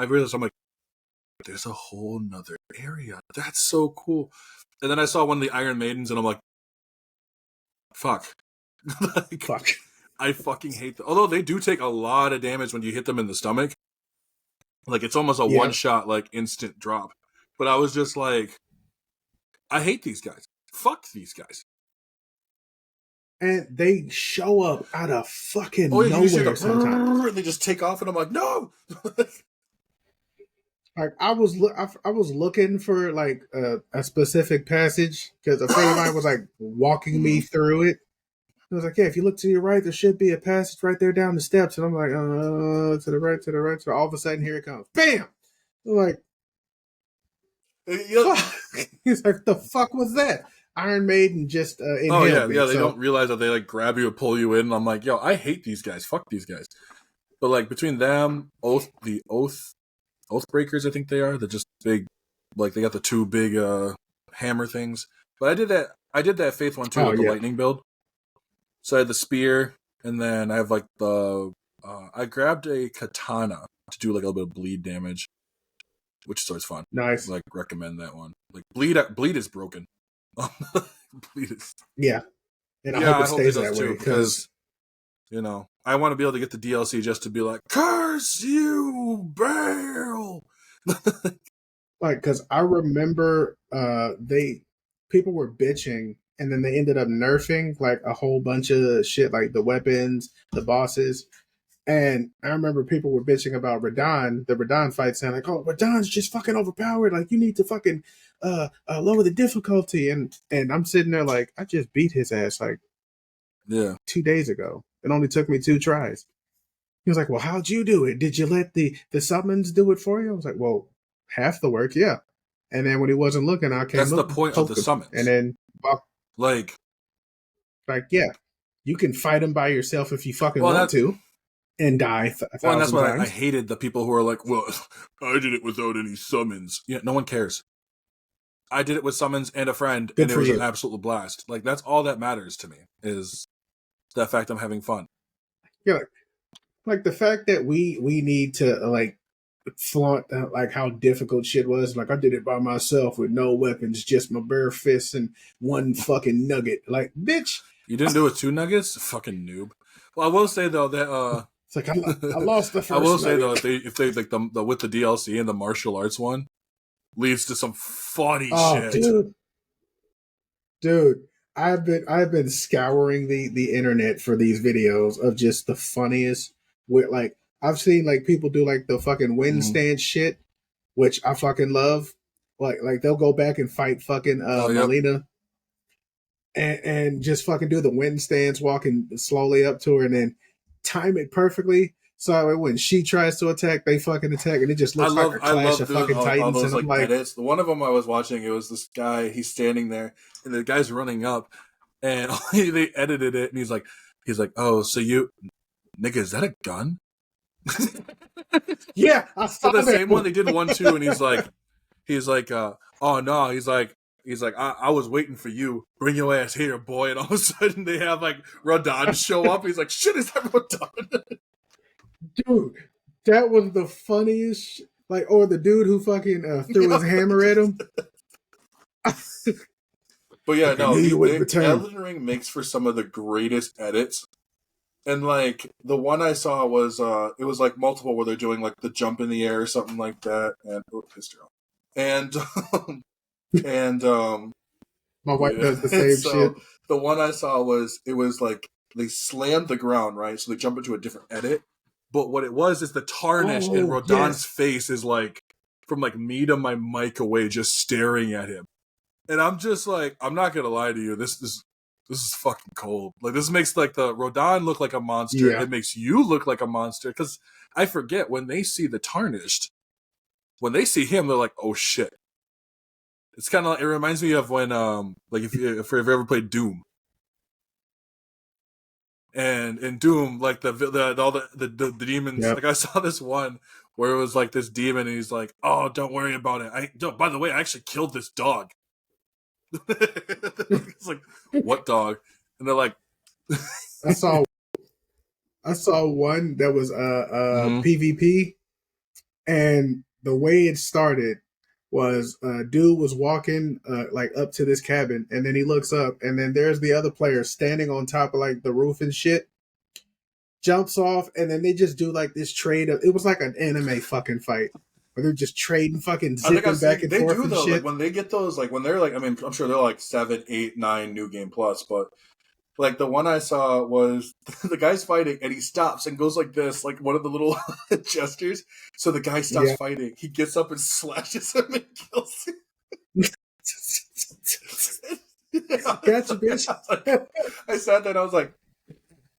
realized, I'm like, there's a whole nother area. That's so cool. And then I saw one of the Iron Maidens, and I'm like, fuck. Fuck. I fucking hate them. Although they do take a lot of damage when you hit them in the stomach. Like, it's almost a one-shot, like, instant drop. But I was just like, I hate these guys. Fuck these guys. And they show up out of fucking nowhere sometimes. They just take off, and I'm like, no! Like, I was looking for, like, a specific passage, because a friend of mine was, like, walking me through it. I was like, yeah, if you look to your right, there should be a passage right there down the steps. And I'm like, to the right. So all of a sudden, here it comes. Bam! I'm like, fuck. He's like, the fuck was that? Iron Maiden just inhaled me. They don't realize that they, like, grab you and pull you in. And I'm like, yo, I hate these guys. Fuck these guys. But like between them, Oathbreakers, I think they are. They're just big, like they got the two big hammer things. But I did that Faith one too, Oh with the yeah, lightning build. So I had the spear, and then I have like the I grabbed a katana to do like a little bit of bleed damage, which is always fun. nice. Like recommend that one. Like bleed is broken. Bleed is Yeah, and I yeah. hope I it hope it stays does that too way because because I want to be able to get the DLC just to be like curse you, Bale. like because I remember people were bitching and then they ended up nerfing like a whole bunch of shit like the weapons, the bosses. And I remember people were bitching about Radon, the Radon fight, saying like, "Oh, Radon's just fucking overpowered. Like, you need to fucking lower the difficulty." And I'm sitting there like, I just beat his ass like Yeah. 2 days ago. It only took me 2 tries. He was like, "Well, how'd you do it? Did you let the summons do it for you?" I was like, "Well, half the work, yeah." And then when he wasn't looking, I came That's the look, point of the poked him, and summons. then well, Like, yeah, you can fight him by yourself if you fucking well, want that to, and die a well, and that's thousand what I times. hated the people who are like, well, I did it without any summons. Yeah, no one cares. I did it with summons and a friend, Good and it for was an you. absolute blast. Like, that's all that matters to me is the fact I'm having fun. Yeah, like the fact that we need to like flaunt like how difficult shit was. Like I did it by myself with no weapons, just my bare fists and one fucking nugget. Like bitch, You didn't do it with 2 nuggets, fucking noob. Well, I will say though that it's like I lost the I will first say nugget. though if they like the with the DLC and the martial arts one leads to some funny Oh, shit. dude, I've been scouring the internet for these videos of just the funniest. With like I've seen like people do like the fucking wind Mm-hmm. stand shit, which I fucking love. Like they'll go back and fight fucking Oh, yep. Melina and just fucking do the wind stands walking slowly up to her and then time it perfectly. So when she tries to attack, they fucking attack, and it just looks like a I clash love of doing fucking all titans. those And I'm like like, edits. The one of them I was watching, it was this guy. He's standing there, and the guy's running up, and they edited it, and he's like, oh, so you, nigga, is that a gun? yeah, I So saw the that same one one. they did 1, 2, and he's like, oh no, he's like, I was waiting for you. Bring your ass here, boy. And all of a sudden they have like Radon show up. He's like, shit, is that Radon? Dude, that was the funniest. Like, or the dude who fucking threw his hammer at him. But yeah, Like, I no, knew you wouldn't return. Elden Ring makes for some of the greatest edits. And like the one I saw was it was like multiple where they're doing like the jump in the air or something like that, and history. And and My wife yeah. does the And same so shit. the one I saw was it was like they slammed the ground, right? So they jump into a different edit. But what it was is the tarnish and Oh Rodon's yes, face is like from like me to my mic away, just staring at him. And I'm just like, I'm not gonna lie to you, this is fucking cold. Like this makes like the Rodon look like a monster. yeah. It makes you look like a monster. Cause I forget when they see the tarnished, when they see him, they're like, oh shit. It's kind of like, it reminds me of when like if you've ever played Doom, and in Doom like the all the demons, Yep. like I saw this one where it was like this demon and he's like, oh, don't worry about it, I don't, by the way, I actually killed this dog. It's like, what dog? And they're like, I saw I saw one that was mm-hmm. PvP, and the way it started was dude was walking like up to this cabin, and then he looks up, and then there's the other player standing on top of like the roof and shit. Jumps off, and then they just do like this trade. It was like an anime fucking fight where they're just trading, fucking I think I've zipping back seen and they forth do and though. Like shit. when they get those, like when they're like, I mean, I'm sure they're like 7, 8, 9 new game plus, but like the one I saw was the guy's fighting and he stops and goes like this, like one of the little gestures. So the guy stops Yeah. fighting. He gets up and slashes him and kills him. Gotcha, bitch. I sat there and I was like,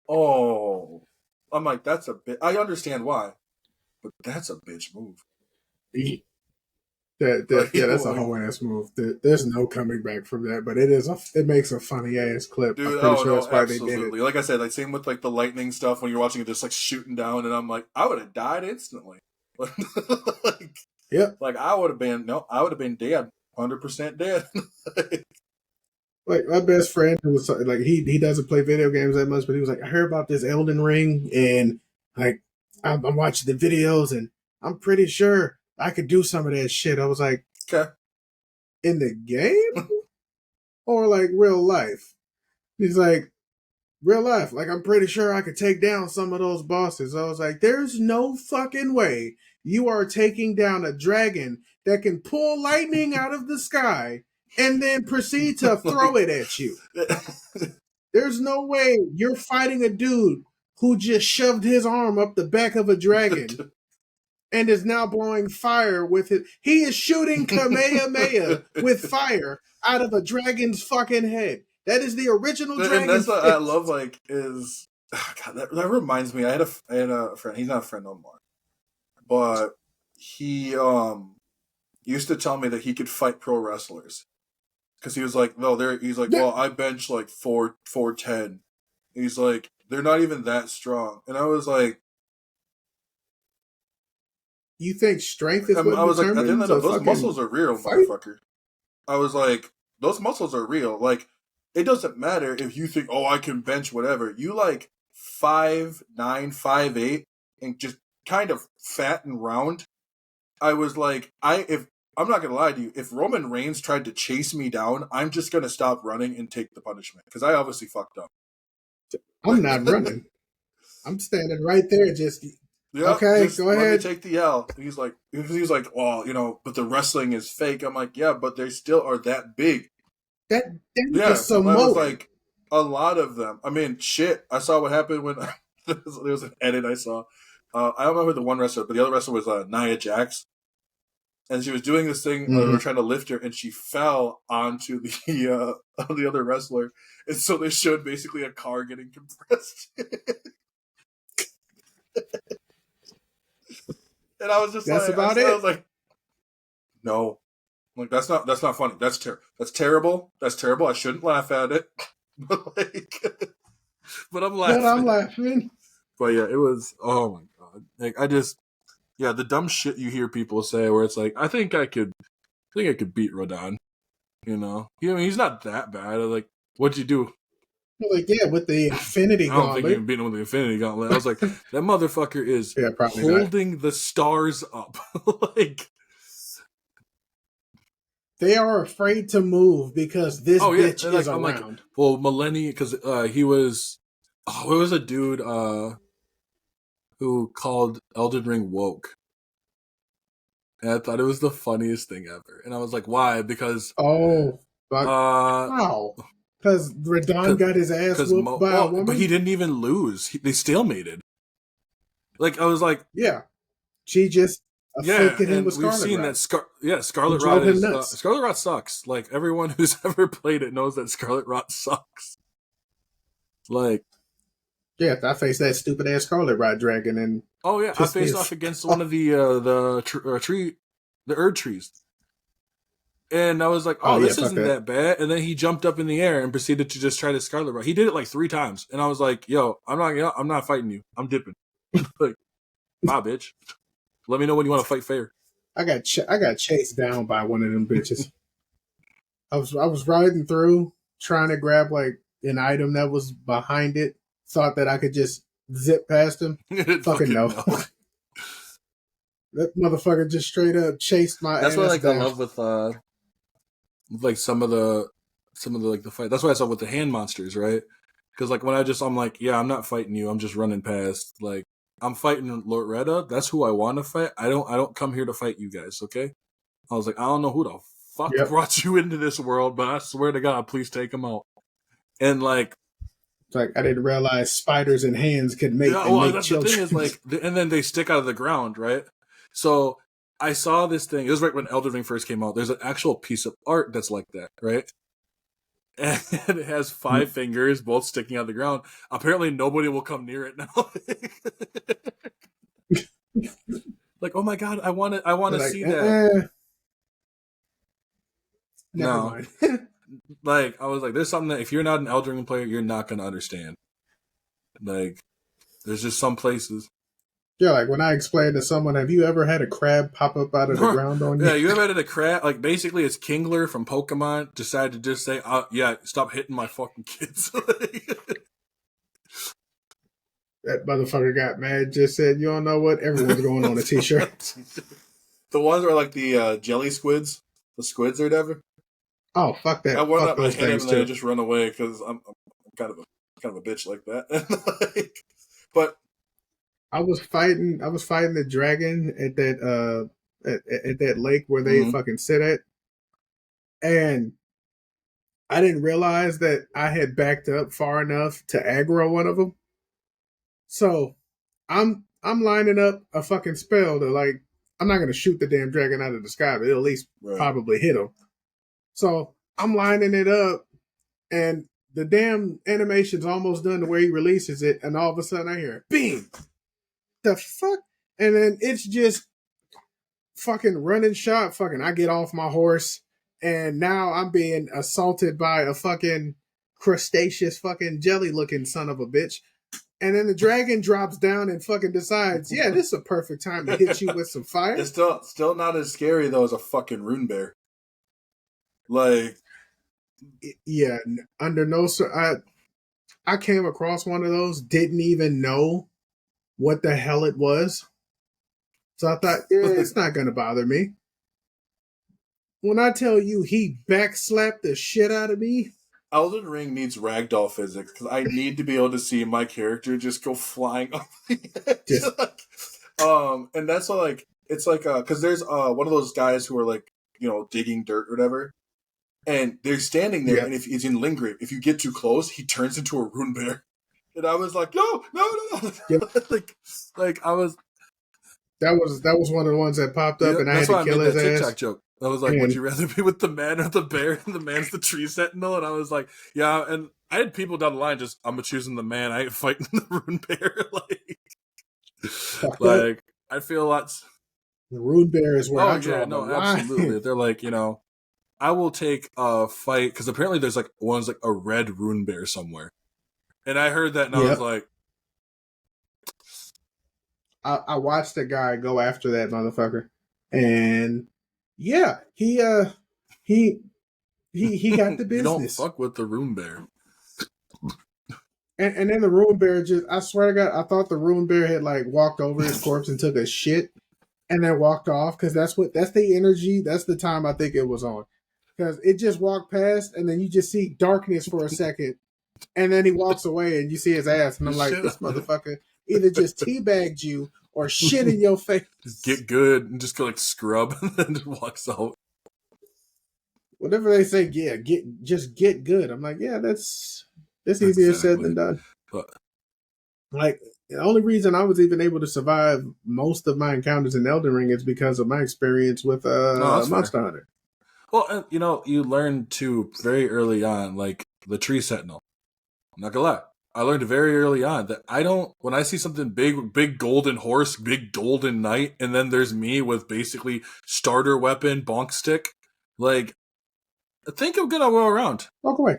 oh. I'm like, that's a bit. I understand why, but that's a bitch move. Yeah, that's a whole ass move. There's no coming back from that, but it makes a funny ass clip. Dude, I'm pretty sure that's why absolutely. they did it. Like I said, like same with like the lightning stuff when you're watching it just like shooting down, and I'm like, I would have died instantly. Like, Yep. Like I would have been dead, 100% dead. Like my best friend who was like he doesn't play video games that much, but he was like, I heard about this Elden Ring, and like I'm watching the videos, and I'm pretty sure I could do some of that shit. I was like, Okay. In the game or like real life? He's like, real life. Like I'm pretty sure I could take down some of those bosses. I was like, there's no fucking way you are taking down a dragon that can pull lightning out of the sky and then proceed to throw it at you. There's no way you're fighting a dude who just shoved his arm up the back of a dragon and is now blowing fire with it. He is shooting Kamehameha with fire out of a dragon's fucking head. That is the original dragon. And that's what I love, like, is... God, that reminds me, I had a friend, he's not a friend no more, but he used to tell me that he could fight pro wrestlers. Because he was like, he's like, well, I bench like 410. He's like, they're not even that strong. And I was like, you think strength is what I was like, at the end of the day, those muscles are real, motherfucker. I was like, those muscles are real. Like, it doesn't matter if you think, oh, I can bench whatever. You like 5'9", 5'8", and just kind of fat and round. I was like, I'm not going to lie to you. If Roman Reigns tried to chase me down, I'm just going to stop running and take the punishment. Because I obviously fucked up. I'm not running. I'm standing right there just... Yep, okay, go ahead. Let me take the L. He's like, well, but the wrestling is fake. I'm like, yeah, but they still are that big. That yeah, was like a lot of them. I mean, shit. I saw what happened when there was an edit I saw. I don't remember the one wrestler, but the other wrestler was Nia Jax. And she was doing this thing, we were trying to lift her, and she fell onto the other wrestler. And so they showed basically a car getting compressed. And I was just that's like, about it. I was like, no. I'm like, that's not funny. That's terrible. That's terrible. I shouldn't laugh at it. But I'm laughing. But yeah, it was, oh my God. Like, the dumb shit you hear people say where it's like, I think I could beat Rodon. You know? He's not that bad. Like, what'd you do? Like, yeah, with the Infinity Gauntlet. I don't think you can beat him with the Infinity Gauntlet. I was like, that motherfucker is holding the stars up. Like, they are afraid to move because this bitch is around. Like, well, Millennium, because he was, it was a dude who called Elden Ring woke. And I thought it was the funniest thing ever. And I was like, why? Because... how? Because Radon got his ass whooped by a woman? But he didn't even lose. They stalemated. Like, I was like... Yeah. She just... afflicted him with Scarlet seen Rot. that Scarlet Rot is... Scarlet Rot sucks. Like, everyone who's ever played it knows that Scarlet Rot sucks. Like... Yeah, I faced that stupid ass Scarlet Rot dragon and... Oh yeah, I faced off against one of the Erd trees. And I was like, this isn't that bad. And then he jumped up in the air and proceeded to just try to Scarlet Rot. He did it like 3 times. And I was like, yo, I'm not fighting you. I'm dipping. Like, bye, bitch. Let me know when you want to fight fair. I got chased down by one of them bitches. I was riding through, trying to grab like an item that was behind it. Thought that I could just zip past him. Fucking no. That motherfucker just straight up chased my ass. That's what down. I love with like some of the like the fight. That's why I saw with the hand monsters, right? Because like when I'm like, yeah, I'm not fighting you. I'm just running past. Like, I'm fighting Loretta. That's who I want to fight. I don't come here to fight you guys. Okay. I was like, I don't know who the fuck brought you into this world, but I swear to God, please take them out. And like. It's like I didn't realize spiders and hands could make make children. The thing is, like, and then they stick out of the ground, right? So I saw this thing. It was right when Elden Ring first came out. There's an actual piece of art that's like that, right? And it has 5 fingers, both sticking out of the ground. Apparently, nobody will come near it now. Like, oh my God, I want to see that. Never No. mind. Like, I was like, there's something that if you're not an Elden Ring player, you're not going to understand. Like, there's just some places. Yeah, like when I explained to someone, have you ever had a crab pop up out of the ground on you? Yeah, you ever had a crab? Like, basically, it's Kingler from Pokemon decided to just say, yeah, stop hitting my fucking kids. That motherfucker got mad, just said, you don't know what? Everyone's going on a t-shirt. The ones are like the jelly squids, the squids or whatever. Oh, fuck that. I wore Fuck that, I those hit him, things, and then I too. just run away because I'm kind of a bitch like that. But I was fighting the dragon at that at that lake where they fucking sit at, and I didn't realize that I had backed up far enough to aggro one of them. So I'm lining up a fucking spell to, like, I'm not gonna shoot the damn dragon out of the sky, but it'll at least probably hit him. So I'm lining it up, and the damn animation's almost done to where he releases it, and all of a sudden I hear bing. The fuck? And then it's just fucking running shot. Fucking, I get off my horse, and now I'm being assaulted by a fucking crustaceous fucking jelly looking son of a bitch. And then the dragon drops down and fucking decides, yeah, this is a perfect time to hit you with some fire. It's still not as scary though as a fucking rune bear. Like, yeah, under no, I came across one of those, didn't even know what the hell it was. So I thought, yeah, it's not going to bother me. When I tell you he backslapped the shit out of me. Elden Ring needs ragdoll physics because I need to be able to see my character just go flying off the edge. And that's like, it's like, because there's one of those guys who are like, digging dirt or whatever. And they're standing there, and if he's in Lingrave, if you get too close, he turns into a rune bear. And I was like, no. Yep. like I was. That was one of the ones that popped up, and I had to kill his ass. That's why I made that TikTok joke. I was like, would you rather be with the man or the bear? And the man's the tree sentinel. And I was like, yeah. And I had people down the line just, I'm choosing the man. I ain't fighting the rune bear. Like I feel a lot. The rune bear is where I draw the line. Absolutely. They're like, I will take a fight because apparently there's like one's like a red rune bear somewhere, and I heard that and I was like, I watched a guy go after that motherfucker, and yeah, he got the business. You don't fuck with the rune bear. And then the rune bear just, I swear to God, I thought the rune bear had like walked over his corpse and took a shit and then walked off because that's the energy. That's the time I think it was on. Because it just walked past, and then you just see darkness for a second, and then he walks away, and you see his ass, and I'm like, this motherfucker either just teabagged you or shit in your face. Just get good and just go like scrub, and then just walks out. Whatever they say, yeah, get good. I'm like, yeah, that's easier said than done. But like, the only reason I was even able to survive most of my encounters in Elden Ring is because of my experience with Monster Hunter. Well, and you learn too very early on, like the tree sentinel. I'm not gonna lie. I learned very early on that when I see something big golden horse, big golden knight, and then there's me with basically starter weapon, bonk stick, like, I think I'm gonna go around. Walk away.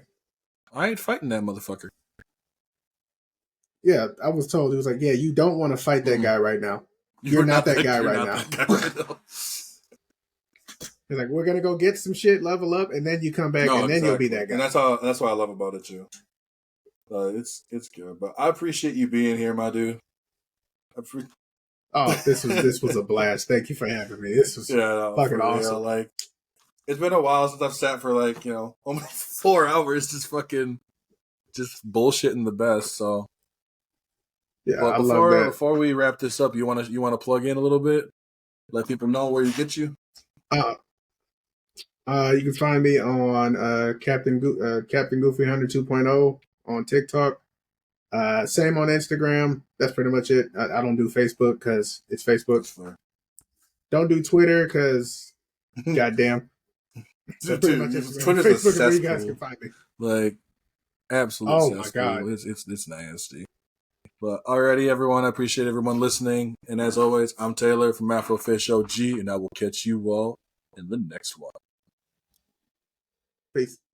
I ain't fighting that motherfucker. Yeah, I was told, it was like, yeah, you don't want to fight that guy right now. You're not that guy right now. He's like, we're gonna go get some shit, level up, and then you come back, and then you'll be that guy. And that's what I love about it too. It's good, but I appreciate you being here, my dude. This was a blast. Thank you for having me. This was fucking awesome. Like, it's been a while since I've sat for like almost 4 hours just bullshitting the best. So yeah, I love that. Before we wrap this up, you want to plug in a little bit, let people know where you get you. You can find me on Captain Goofyhunter 2.0 on TikTok. Same on Instagram. That's pretty much it. I don't do Facebook because it's Facebook. Don't do Twitter because goddamn. So pretty much Twitter's Facebook is where you guys can find me. Like, absolute cesspool. My God. It's nasty. But alrighty, everyone. I appreciate everyone listening. And as always, I'm Taylor from AfrofishOG, and I will catch you all in the next one. Peace.